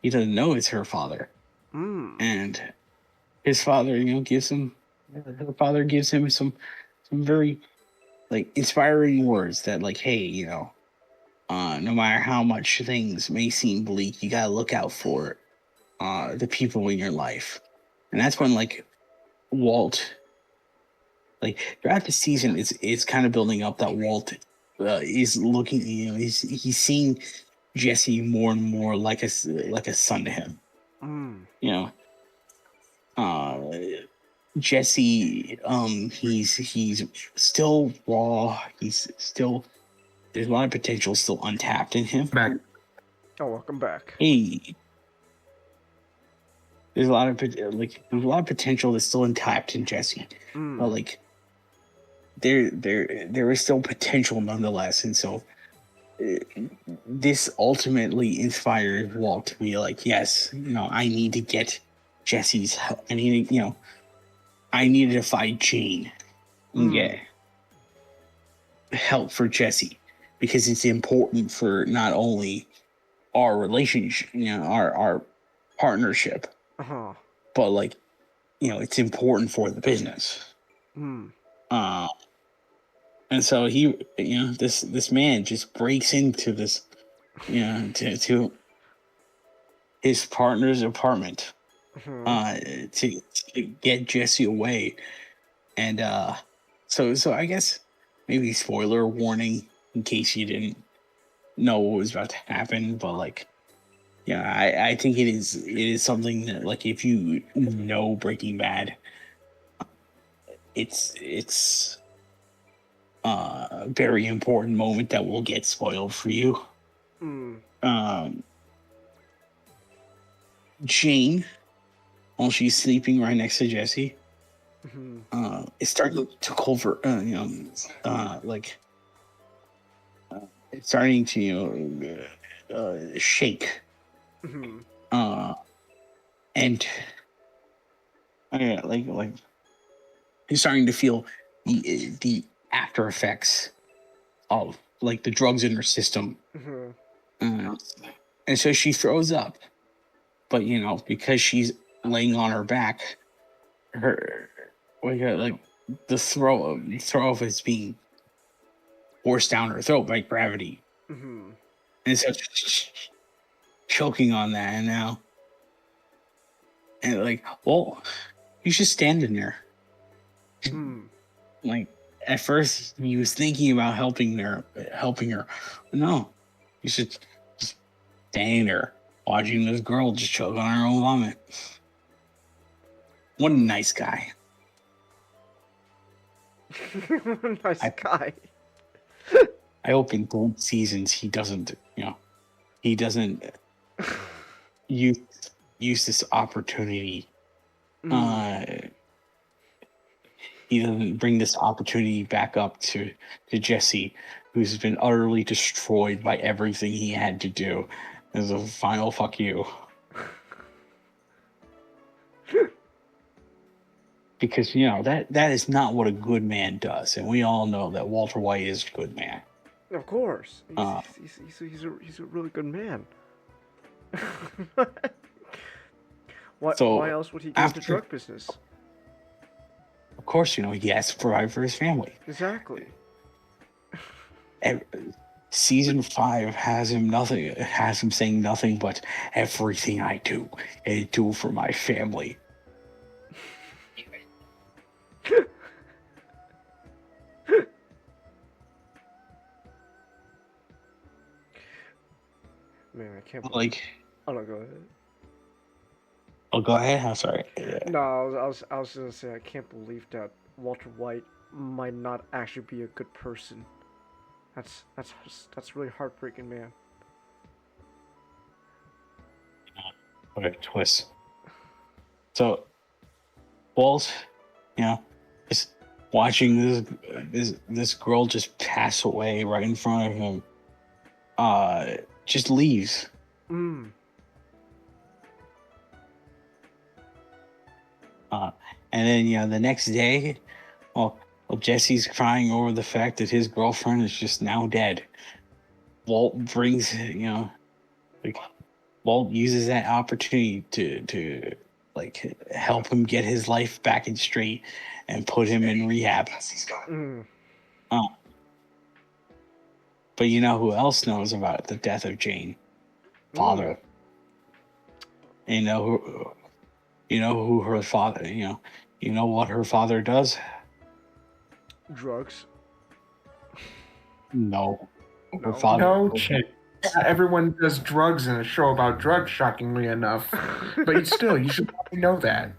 He doesn't know it's her father. And his father, her father gives him some very inspiring words that hey, no matter how much things may seem bleak, you gotta look out for the people in your life. And that's when Walt, throughout the season, it's kind of building up that Walt is looking, he's seeing Jesse more and more like a son to him. Jesse, he's still raw. He's still, there's a lot of potential still untapped in him. Oh, welcome back. Hey, there's a lot of potential that's still untapped in Jesse. But there is still potential nonetheless, and so this ultimately inspired Walt to be yes, I need to get Jesse's help. I need to, I needed to find Jane and get help for Jesse, because it's important for not only our relationship, our partnership, but it's important for the business. And so he, this man just breaks into this, to his partner's apartment, to get Jesse away. And so I guess maybe spoiler warning in case you didn't know what was about to happen, but I think it is something that if you know Breaking Bad, it's a very important moment that will get spoiled for you. Jane, while she's sleeping right next to Jesse, is starting to cover, it's starting to shake. And he's starting to feel the after effects of like the drugs in her system. And so she throws up, but because she's laying on her back, her the throw is being forced down her throat by gravity. And so she's choking on that, and now he's just standing there. Like at first he was thinking about helping her. No, he's just standing there watching this girl just choke on her own vomit. What a nice guy. Nice guy. I hope in both seasons he doesn't use this opportunity. He doesn't bring this opportunity back up to Jesse, who's been utterly destroyed by everything he had to do, as a final fuck you. Because that is not what a good man does, and we all know that Walter White is a good man. Of course, he's a really good man. Why else would he get into drug business? Of course, he has to provide for his family. Exactly. Season 5 has him saying nothing but everything I do for my family. Man, I can't believe... Oh no, go ahead. Oh, go ahead. I'm sorry. No, I was gonna say I can't believe that Walter White might not actually be a good person. That's really heartbreaking, man. What a twist. So, Walt, just watching this girl just pass away right in front of him, just leaves. And then the next day, Jesse's crying over the fact that his girlfriend is just now dead. Walt brings, Walt uses that opportunity to help him get his life back in straight and put him in rehab. But you know who else knows about the death of Jane? Father. And you know who her father, you know what her father does? Drugs. No. Her father. No shit. Everyone does drugs in a show about drugs, shockingly enough. But still, you should probably know that.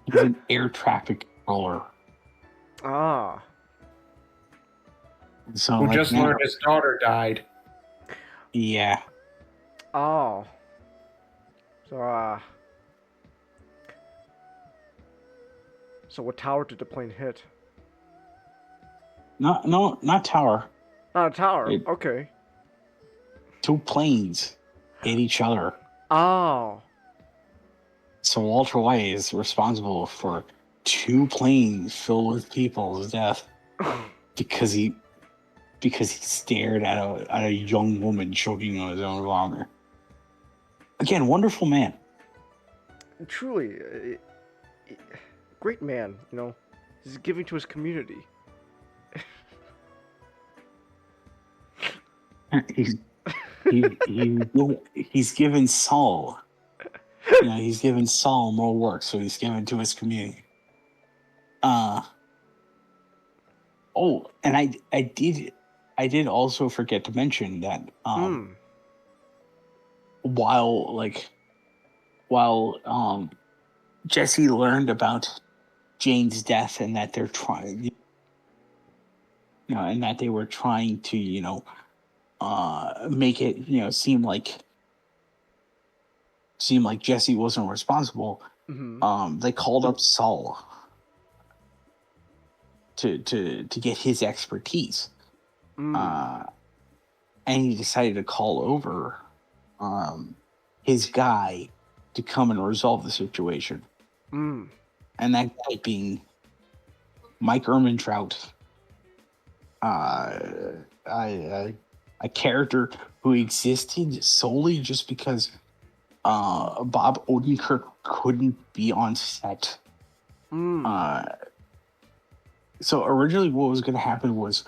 He's an air traffic controller. Ah. So, who just learned his daughter died. Yeah. Oh. So what tower did the plane hit? Not tower. Not a tower. Okay. 2 planes hit each other. Oh. So Walter White is responsible for 2 planes filled with people's death because he stared at a young woman choking on his own vomit. Again, wonderful man. Truly, great man. He's giving to his community. He's given Saul. He's given Saul more work, so he's given to his community. And I did also forget to mention that while Jesse learned about Jane's death and that they're trying, and that they were trying to make it seem like Jesse wasn't responsible. They called up Saul to get his expertise, and he decided to call over his guy to come and resolve the situation. And that guy being Mike Ehrmantraut, a character who existed solely just because Bob Odenkirk couldn't be on set. So originally what was going to happen was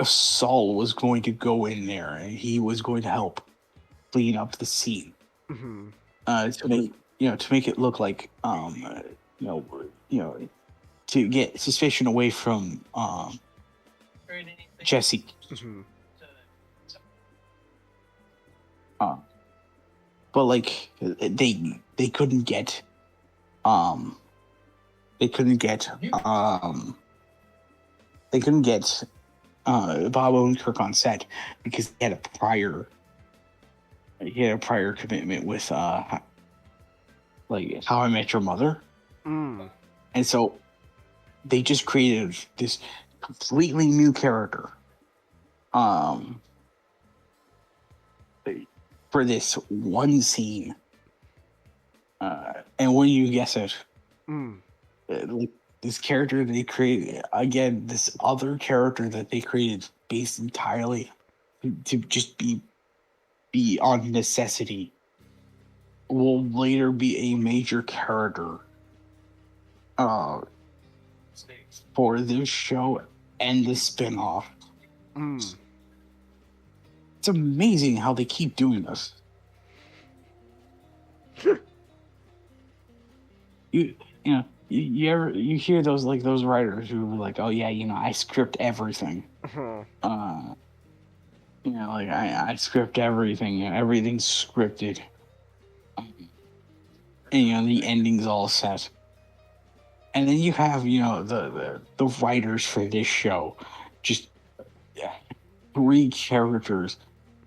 Saul was going to go in there and he was going to help clean up the scene. To make it look like to get suspicion away from Jesse. But like they couldn't get Bob Odenkirk on set because he had a prior commitment with like How I Met Your Mother. And so they just created this completely new character for this one scene. And when you guess it, like this character they created, again, this other character that they created based entirely to just be on necessity, will later be a major character for this show and the spin-off. It's amazing how they keep doing this. You hear those writers who are like, oh yeah, I script everything. I script everything. Everything's scripted. And the ending's all set. And then you have, the writers for this show, just 3 characters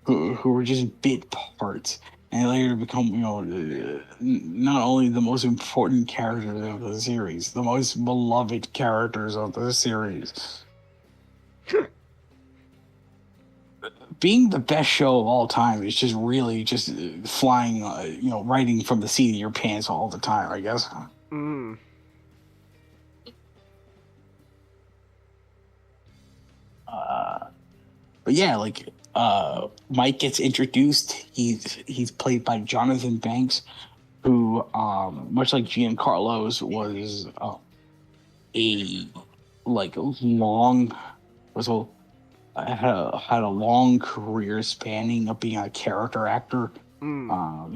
who were just bit parts, and later become, not only the most important characters of the series, the most beloved characters of the series. Being the best show of all time is just really just flying, writing from the seat of your pants all the time, I guess. But yeah, Mike gets introduced. He's played by Jonathan Banks, who, much like Giancarlo's, was had a long career spanning of being a character actor.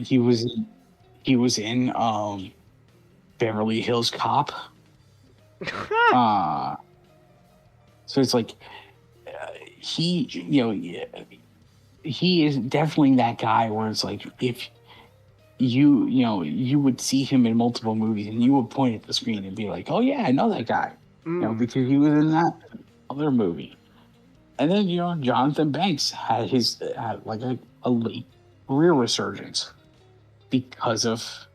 He was in Beverly Hills Cop. So it's like he is definitely that guy where it's like if you would see him in multiple movies and you would point at the screen and be like, oh yeah, I know that guy, because he was in that other movie. And then Jonathan Banks had a late career resurgence because of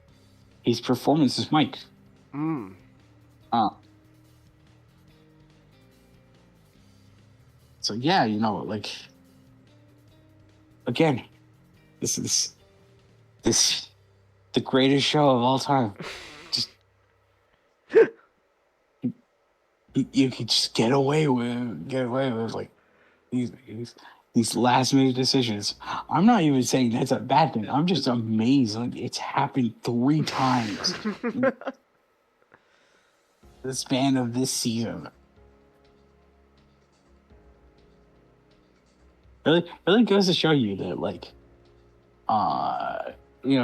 his performance as Mike. So yeah, again, this is the greatest show of all time. Just you could just get away with like these last minute decisions. I'm not even saying that's a bad thing. I'm just amazed. Like, it's happened 3 times in the span of this season. Really goes to show you that,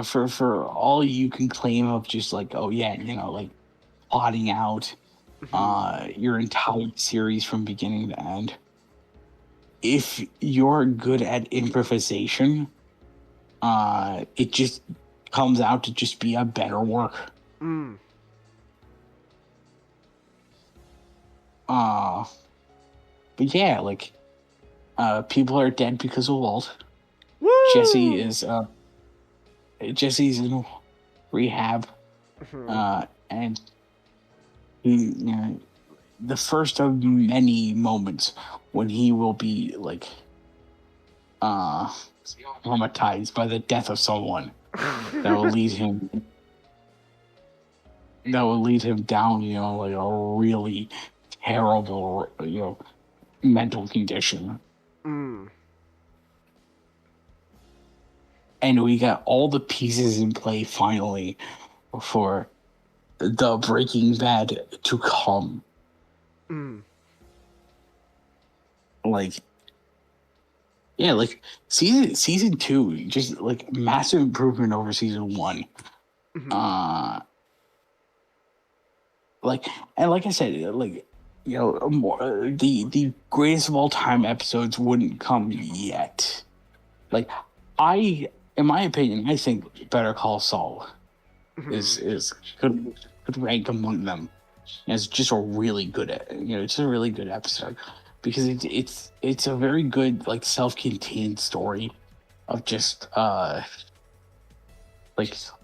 for all you can claim of just plotting out your entire series from beginning to end, if you're good at improvisation, it just comes out to just be a better work. But yeah, people are dead because of Walt. Woo! Jesse's in rehab, and he, the first of many moments when he will be like traumatized by the death of someone that will lead him down, like a really terrible, mental condition. And we got all the pieces in play finally for the Breaking Bad to come. Like season 2, just like massive improvement over season 1. Like I said, the greatest of all time episodes wouldn't come yet. Like in my opinion, I think Better Call Saul could rank among them. It's just a really good, it's a really good episode because it's a very good like self-contained story of just like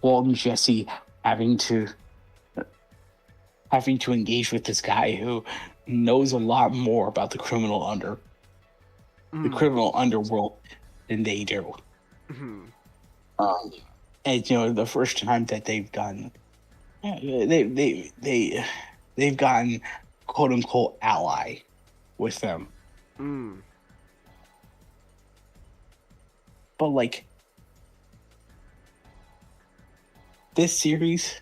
Walt and Jesse having to engage with this guy who knows a lot more about the criminal underworld than they do. And the first time that they've done, they've gotten quote unquote ally with them. But like this series,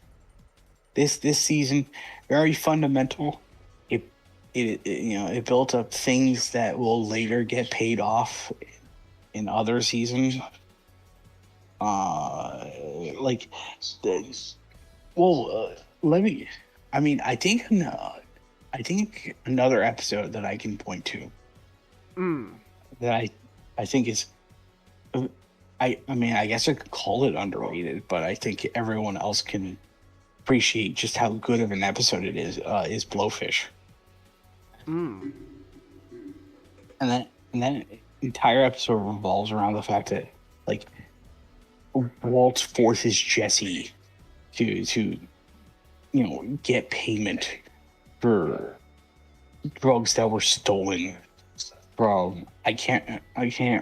this season, very fundamental. It built up things that will later get paid off in other seasons. I think another episode that I can point to that I think is, I guess I could call it underrated, but I think everyone else can appreciate just how good of an episode it is Blowfish. And that entire episode revolves around the fact that like Walt forces Jesse to get payment for drugs that were stolen from I can't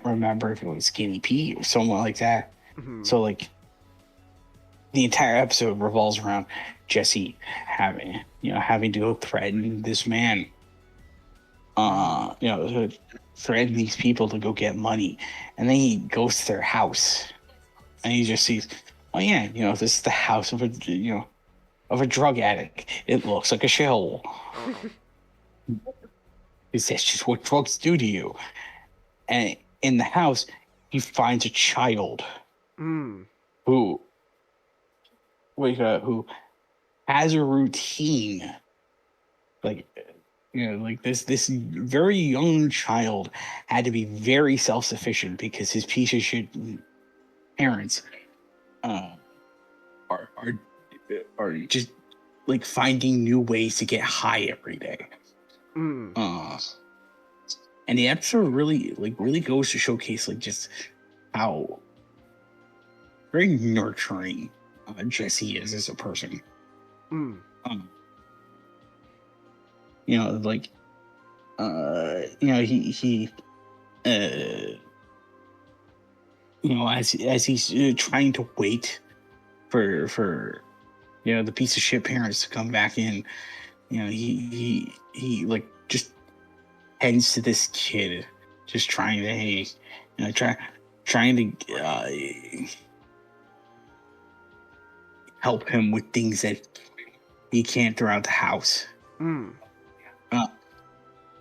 remember if it was Skinny Pete or someone like that. So like the entire episode revolves around Jesse having to threaten this man, to threaten these people to go get money, and then he goes to their house, and he just sees, oh yeah, this is the house of a drug addict. It looks like a shell. Because that's just what drugs do to you. And in the house, he finds a child who has a routine. This very young child had to be very self-sufficient because his piece of shit parents are just like finding new ways to get high every day. And the episode really goes to showcase just how very nurturing Jesse is as a person. As he's trying to wait for the piece of shit parents to come back in, he just tends to this kid, just trying to help him with things that he can't throughout the house. And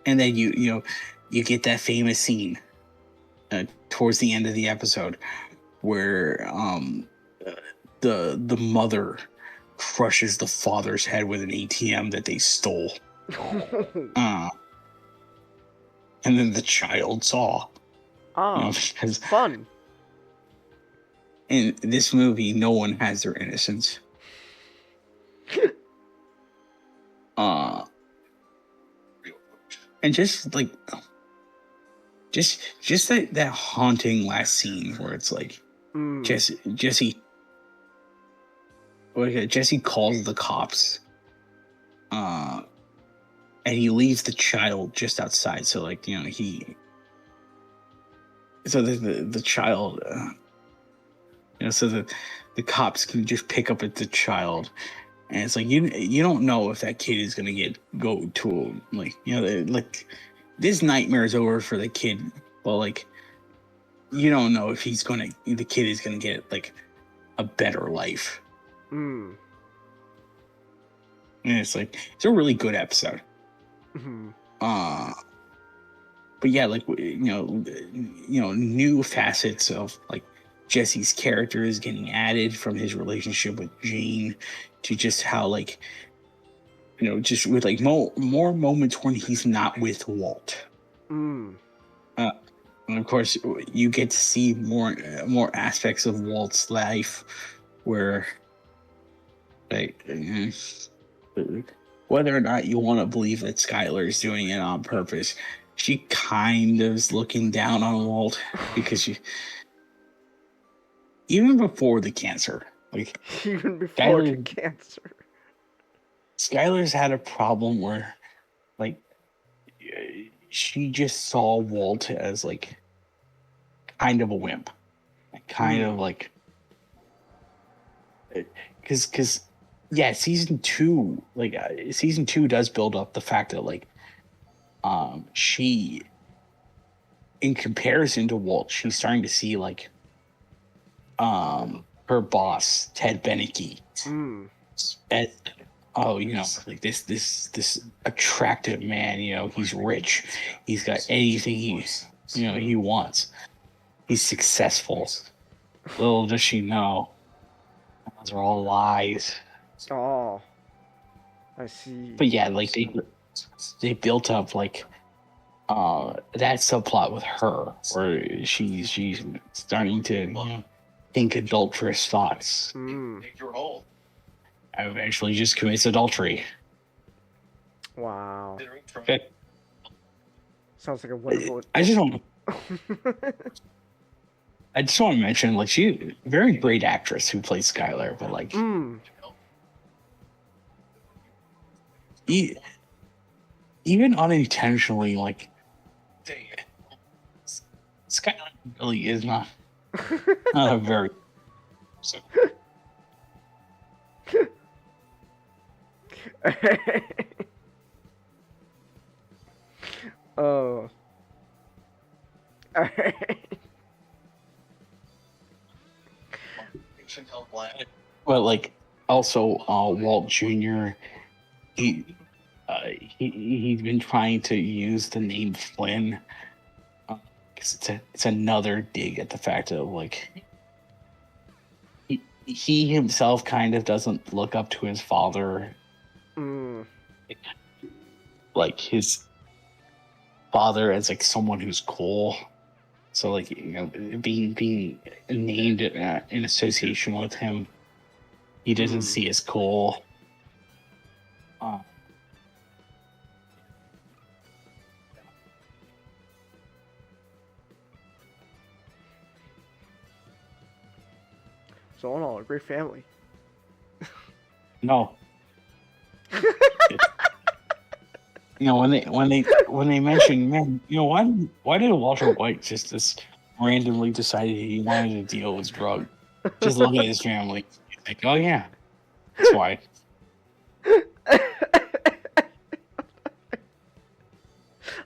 then you get that famous scene towards the end of the episode where the mother crushes the father's head with an ATM that they stole. And then the child saw. Because fun. In this movie, no one has their innocence. And just just that haunting last scene where it's like Jesse calls the cops, and he leaves the child just outside. So like the child, so the cops can just pick up at the child, and it's like you don't know if that kid is gonna go to like this nightmare is over for the kid, but like you don't know if the kid is gonna get like a better life. And it's a really good episode. But yeah, like new facets of like Jesse's character is getting added, from his relationship with Jane to just how like just with like more moments when he's not with Walt. And of course, you get to see more aspects of Walt's life, where like whether or not you want to believe that Skylar is doing it on purpose, she kind of is looking down on Walt because even before the cancer, like even before the cancer, Skylar's had a problem where like she just saw Walt as like kind of a wimp, kind of like because yeah, season two does build up the fact that like she, in comparison to Walt, she's starting to see like her boss Ted Beneke as like this attractive man. He's rich, he's got anything he wants, he's successful. Little does she know those are all lies. Oh, I see. But yeah, like they built up like that subplot with her, where she's starting to think adulterous thoughts. Eventually, just commits adultery. Wow. Okay. Sounds like a wonderful. I just want to mention, like, she's a very great actress who plays Skylar, but like, even unintentionally, like, Skylar really is not a very. So. Oh. But like, also Walt Jr. He's been trying to use the name Flynn because it's another dig at the fact of like he himself kind of doesn't look up to his father. Like his father as like someone who's cool. So like, being named in association with him, he doesn't see as cool. So all in all, a great family. No. When they mentioned, man, why did Walter White just randomly decided he wanted to deal with drugs? Just look at his family. Like, oh yeah, that's why.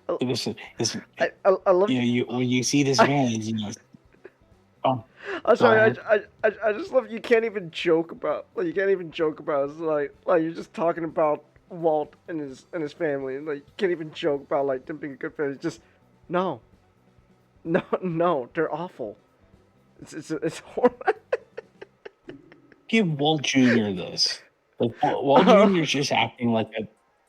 I love when you see this man, Oh, I'm sorry. I just love you can't even joke about it's like you're just talking about Walt and his family, and like you can't even joke about like them being a good family. Just no, they're awful. It's horrible. Give Walt Jr. this. Like, Walt Jr. is just acting like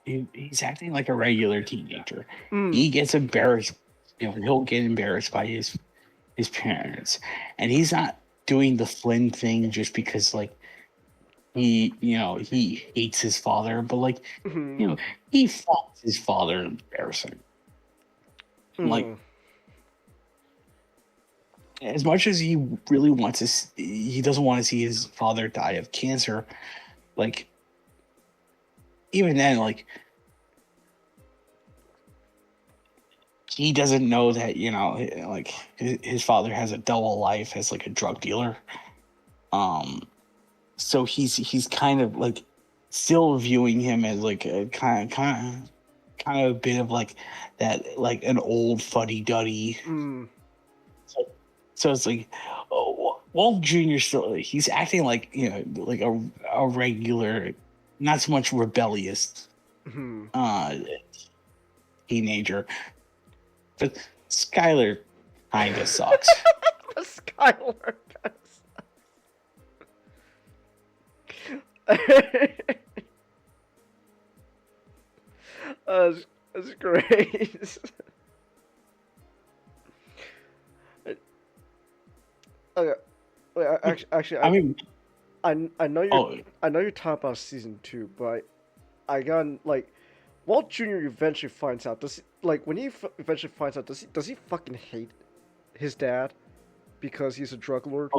he's acting like a regular teenager. He gets embarrassed. He'll get embarrassed by his parents, and he's not doing the Flynn thing just because like he hates his father, but like he finds his father embarrassing. Like as much as he really wants to, he doesn't want to see his father die of cancer. Like, even then, like, he doesn't know that, you know, like his father has a double life as like a drug dealer. So he's kind of like still viewing him as like a kind of a bit of like that, like an old fuddy duddy. So it's like, oh, Walt Jr. still, he's acting like, you know, like a regular, not so much rebellious teenager. But Skylar kind of sucks. Skylar that's great. Okay. Wait, actually, I know you're talking about season 2, but I got like Walt Jr. eventually finds out. When he eventually finds out, does he fucking hate his dad because he's a drug lord?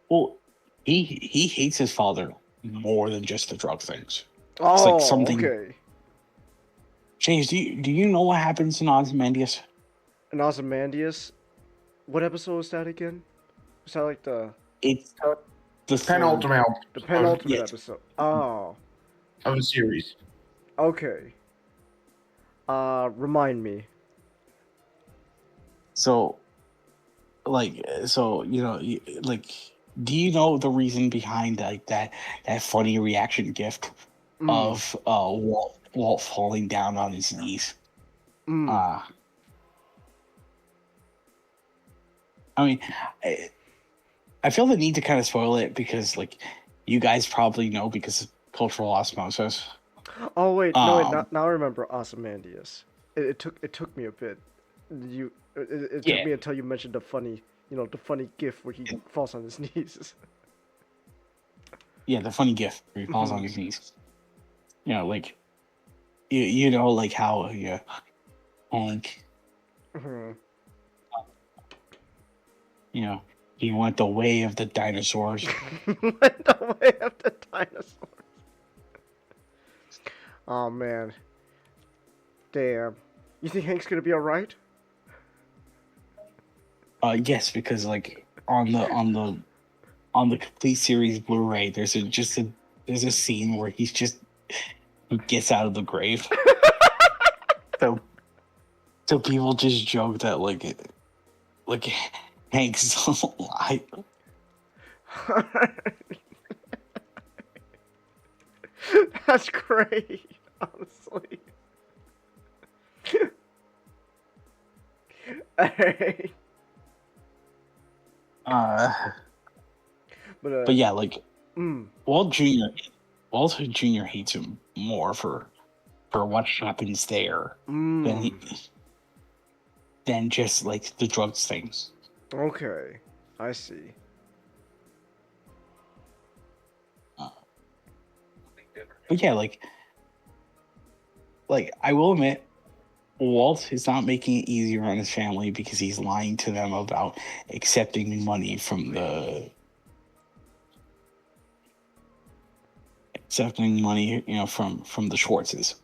Well, he hates his father more than just the drug things. Oh, it's like something. Okay. James, do you know what happens in Ozymandias? In Ozymandias, what episode is that again? Is that like the? It's the penultimate. The penultimate episode. Oh. Of a series. Okay. Remind me. So, you know, like, do you know the reason behind like that funny reaction gift of Walt falling down on his knees? I mean, I feel the need to kind of spoil it because, like, you guys probably know because of cultural osmosis. Oh wait, now I remember Ozymandias. It took me a bit. It took me until you mentioned the funny gif where he falls on his knees. Yeah, the funny gif where he falls on his knees. You know, like, you know, like how like, you know, he went the way of the dinosaurs. Went the way of the dinosaurs. Oh man. Damn. You think Hank's gonna be alright? Yes, because like on the complete series Blu-ray, there's a scene where he gets out of the grave. so people just joke that like Hank's still alive. That's great, honestly. Hey. But yeah, like Walt Jr. hates him more for what happens there than just like the drugs things. Okay, I see. But yeah, like I will admit, Walt is not making it easier on his family because he's lying to them about accepting money from the from the Schwartzes.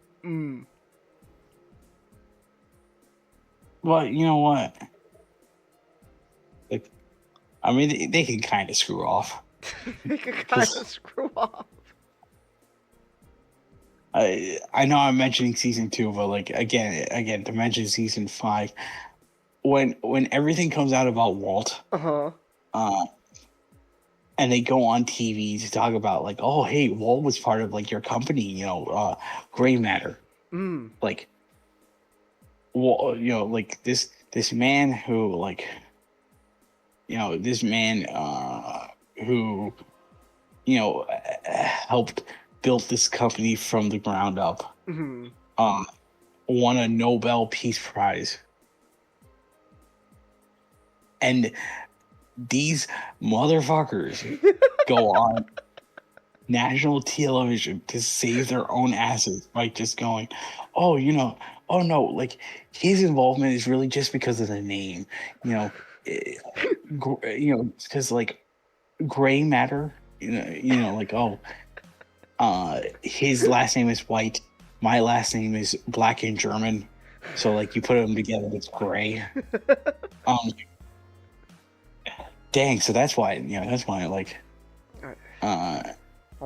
But you know what? Like, I mean, they can kind of screw off. They can kind of screw off. I know I'm mentioning season 2, but like again to mention season 5, when everything comes out about Walt, and they go on TV to talk about like, oh hey, Walt was part of like your company, you know, Gray Matter, like, well, you know, like this man who like, you know, this man who, you know, helped build this company from the ground up, won a Nobel Peace Prize, and these motherfuckers go on national television to save their own asses by just going, oh no, like his involvement is really just because of the name, you know, because like gray matter. Like his last name is White. My last name is Black and German. So like you put them together, it's gray. Dang. So that's why I'll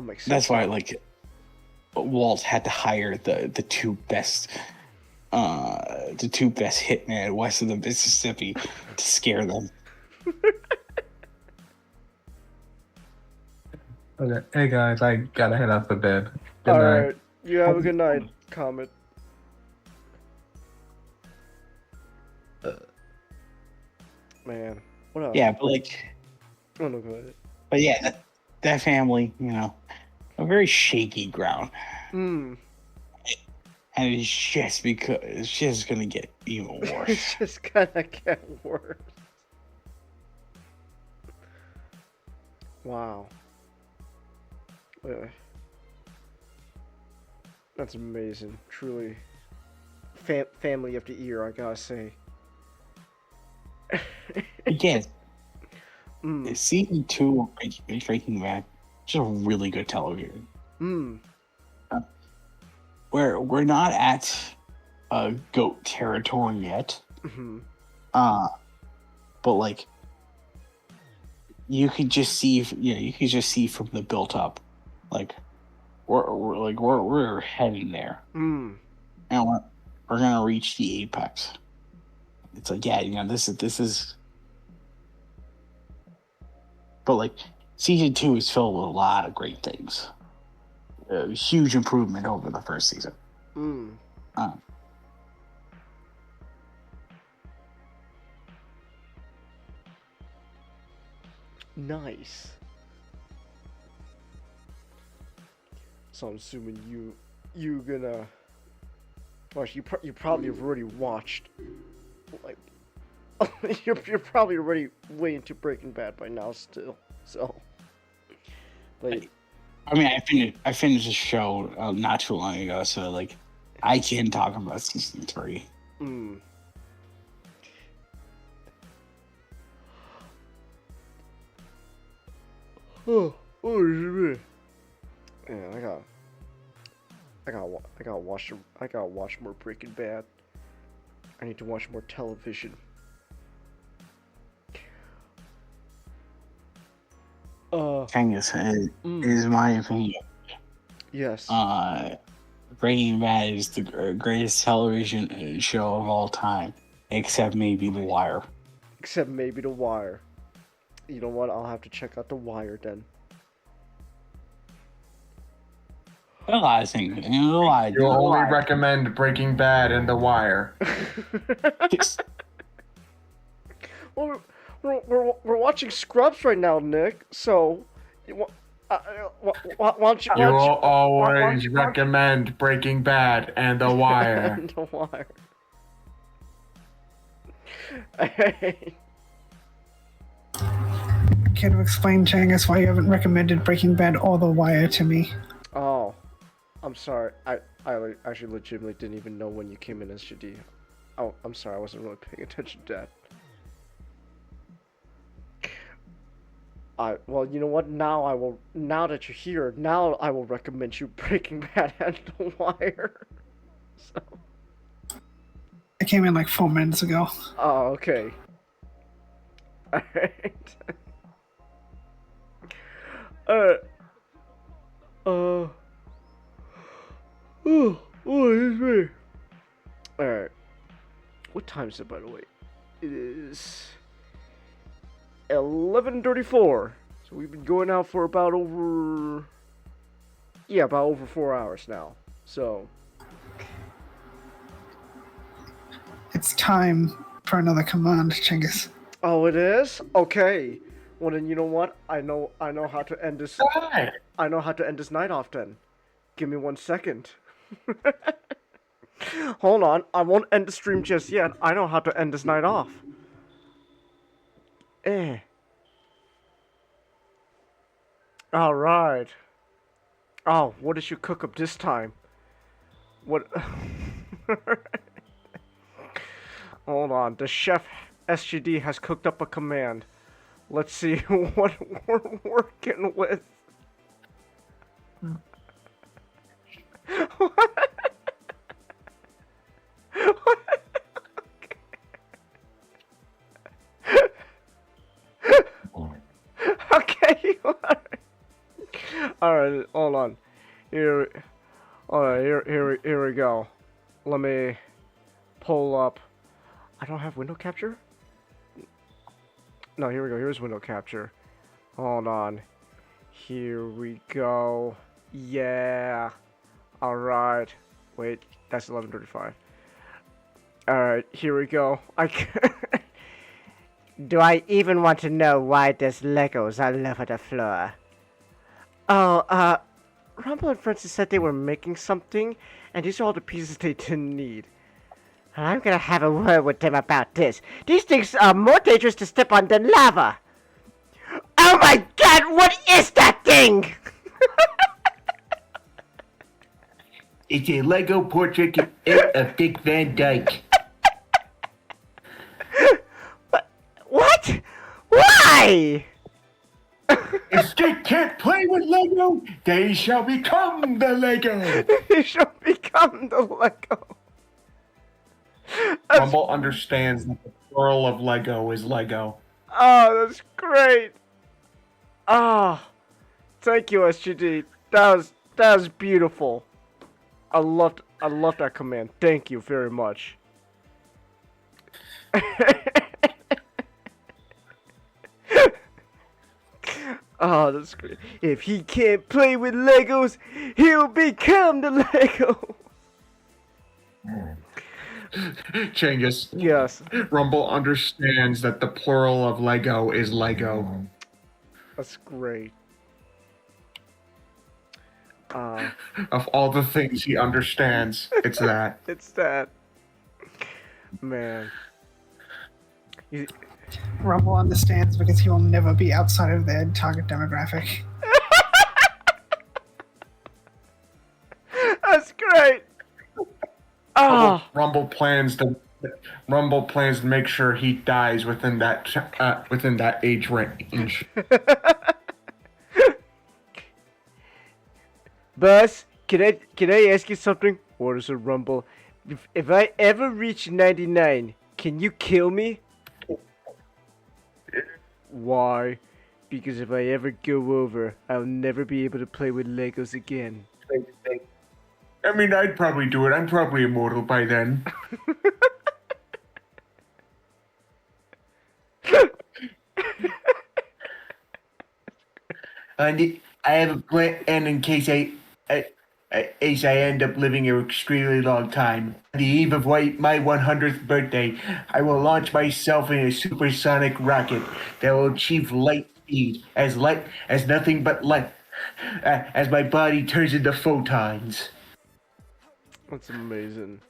make sense. that's why like Walt had to hire the two best hitmen west of the Mississippi to scare them. Okay. Hey guys, I gotta head out to bed. Good night. Alright, you have a good night, Comet. Man, what else? Yeah, but like, Oh, no, go ahead. but yeah, that family, a very shaky ground, Hmm. and it's just because it's just gonna get even worse. It's just gonna get worse. Wow. That's amazing. Truly. Family of the year, I gotta say. Again, season 2 of Breaking Bad, just really good television. We're not at goat territory yet. But like you could just see from the built up, like we're heading there. And we're gonna reach the apex. It's like, this is but like season 2 is filled with a lot of great things. Huge improvement over the first season. Nice. So I'm assuming you gonna. Well, you probably have already watched. Like, you're probably already way into Breaking Bad by now still. So. But. I mean, I finished the show not too long ago, so like, I can talk about season 3. Oh shit! Yeah, I gotta watch more Breaking Bad. I need to watch more television. Kangas, is my opinion. Yes. Breaking Bad is the greatest television show of all time, except maybe The Wire. Except maybe The Wire. You know what? I'll have to check out The Wire then. A lot of things. You'll only recommend Breaking Bad and The Wire. Well, we're watching Scrubs right now, Nick. So, why don't you? You will always recommend Breaking Bad and The Wire. And The Wire. Can you explain, Changus, why you haven't recommended Breaking Bad or The Wire to me? Oh, I'm sorry. I actually legitimately didn't even know when you came in as JD. Oh, I'm sorry. I wasn't really paying attention to that. Well, you know what? Now that you're here, now I will recommend you Breaking Bad and The Wire. So. I came in like 4 minutes ago. Oh, okay. Alright. Excuse me. Alright. What time is it, by the way? It is 11:34. So we've been going out for about over 4 hours now. So It's time for another command, Chingus. Oh, it is? Okay. Well then, you know what? I know how to end this. I know how to end this night off. Then, give me 1 second. Hold on. I won't end the stream just yet. I know how to end this night off. All right. Oh, what did you cook up this time? What? Hold on. The chef SGD has cooked up a command. Let's see what we're working with. Okay. All right, hold on. Here we go. Let me pull up. I don't have window capture? No, here we go. Here's window capture. Hold on. Here we go. Yeah. All right. Wait, that's 11:35. All right, here we go. Do I even want to know why there's Legos all over the floor? Oh, Rumble and Francis said they were making something, and these are all the pieces they didn't need. I'm gonna have a word with them about this. These things are more dangerous to step on than lava. Oh my god, what is that thing? It's a Lego portrait of Dick Van Dyke. What? Why? If Dick can't play with Lego, they shall become the Lego. They shall become the Lego. Rumble understands that the plural of Lego is Lego. Oh, that's great. Oh, thank you, SGD. That was beautiful. I love that command. Thank you very much. Oh, that's great. If he can't play with Legos, he'll become the Lego. Changus. Yes. Rumble understands that the plural of Lego is Lego. That's great. Of all the things he understands, it's that. It's that. Man. Rumble understands because he will never be outside of their target demographic. That's great. Oh. Rumble plans to make sure he dies within that age range. Boss, can I ask you something? What is a Rumble? If I ever reach 99, can you kill me? Why? Because if I ever go over, I'll never be able to play with Legos again. I mean, I'd probably do it. I'm probably immortal by then. And I have a plan in case I end up living an extremely long time. On the eve of my 100th birthday, I will launch myself in a supersonic rocket that will achieve light speed as nothing but light as my body turns into photons. That's amazing.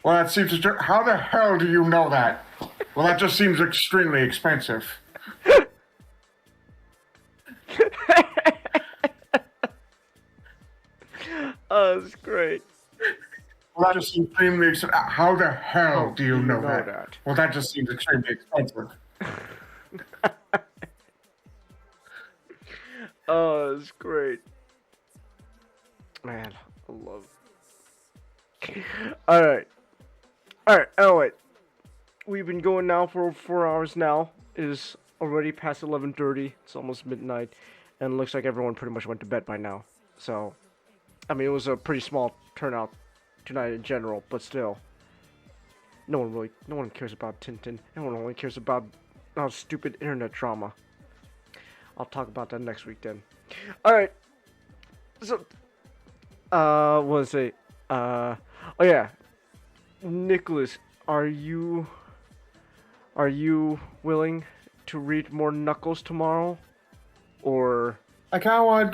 Well, that seems. How the hell do you know that? Well, that just seems extremely expensive. Oh, that's great. Well, that just seems extremely expensive. How the hell do you know that? Well, that just seems extremely expensive. Oh, that's great. Man, I love it. Alright. Oh wait. We've been going now for 4 hours now. It is already past 11:30. It's almost midnight. And it looks like everyone pretty much went to bed by now. So, I mean, it was a pretty small turnout tonight in general, but still. No one cares about Tintin. No one only cares about stupid internet drama. I'll talk about that next week then. Alright. So, what was it? Oh yeah. Nicholas, are you willing to read more Knuckles tomorrow? Or I kinda wanna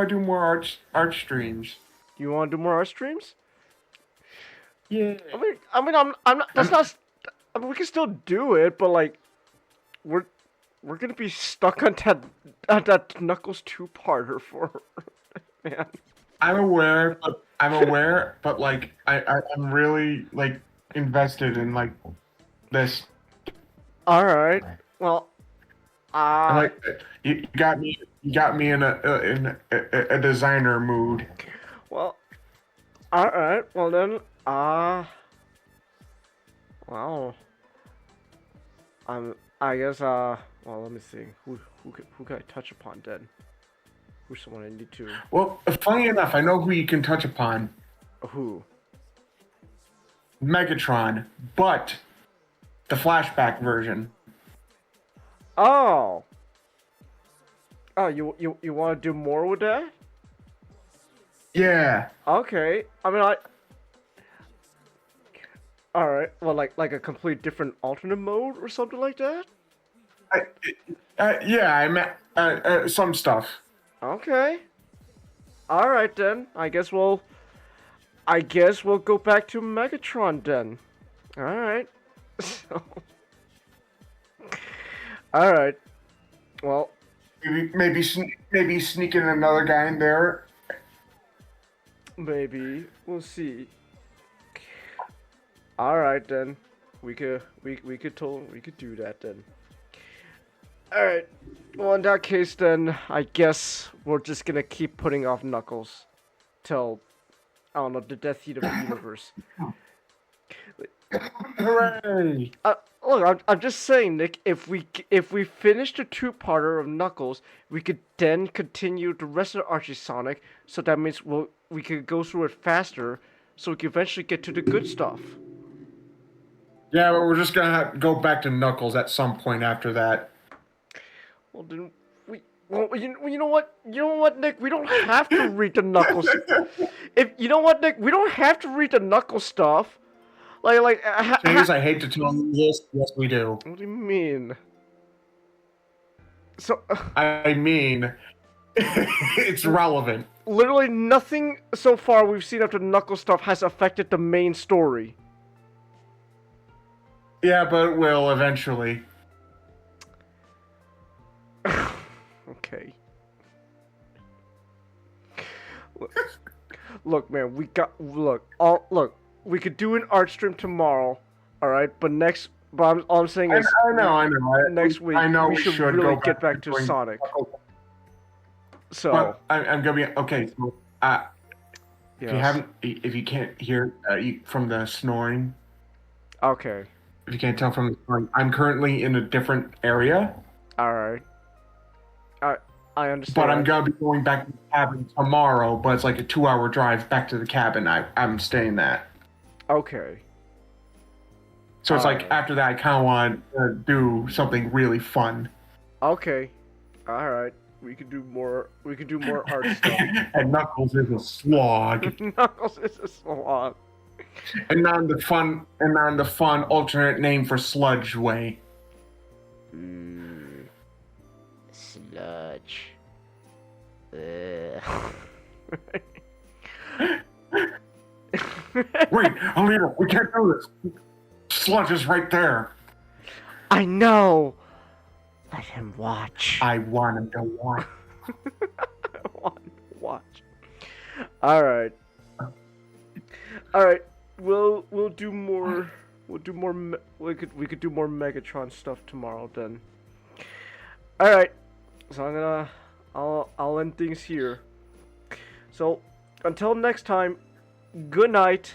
do more art streams. You wanna do more art streams? Yeah. I mean I'm not that's not I mean we can still do it, but like we're gonna be stuck on that Knuckles 2-parter for man. I'm aware, but like I'm really like invested in like this. All right. Well, I'm like, you got me in a designer mood. well, all right. Well then, well, I guess well, let me see. Who can I touch upon then? Who's someone I need to? Well, funny enough, I know who you can touch upon. Who? Megatron, but the flashback version. Oh. Oh, you want to do more with that? Yeah. Okay. I mean, all right. Well, like a complete different alternate mode or something like that. Yeah, I meant some stuff. Okay. All right then. I guess we'll go back to Megatron then. All right. So. All right. Well. Maybe sneaking another guy in there. Maybe we'll see. All right then. We could do that then. All right. Well, in that case, then I guess we're just gonna keep putting off Knuckles till I don't know the death heat of the universe. Hooray! Look, I'm just saying, Nick. If we finish the two-parter of Knuckles, we could then continue the rest of Archie Sonic. So that means we could go through it faster, so we can eventually get to the good stuff. Yeah, but we're just gonna go back to Knuckles at some point after that. Well, then you know what, Nick, we don't have to read the Knuckles. Nick, we don't have to read the Knuckles stuff. James, I hate to tell you this. Yes, we do. What do you mean? So. I mean, it's relevant. Literally nothing so far we've seen after the Knuckles stuff has affected the main story. Yeah, but it will eventually. Okay. Look, man, we could do an art stream tomorrow, all right? But all I'm saying is, I know. Next week, we should really get back to Sonic. So but I'm gonna be okay. So, yes. if you can't hear from the snoring, okay. If you can't tell from the snoring, I'm currently in a different area. All right. I understand. But I'm gonna be going back to the cabin tomorrow. But it's like a 2-hour drive back to the cabin. I'm staying at. Okay. So it's like after that, I kind of want to do something really fun. Okay. All right. We could do more art stuff. And Knuckles is a slog. Knuckles is a slog. And not the fun alternate name for sludge way. Sludge. Wait, Alina, we can't do this. Sludge is right there. I know. Let him watch. I want him to watch. I want him to watch. All right. We'll do more. We could do more Megatron stuff tomorrow then. All right. So I'll end things here. So until next time, good night.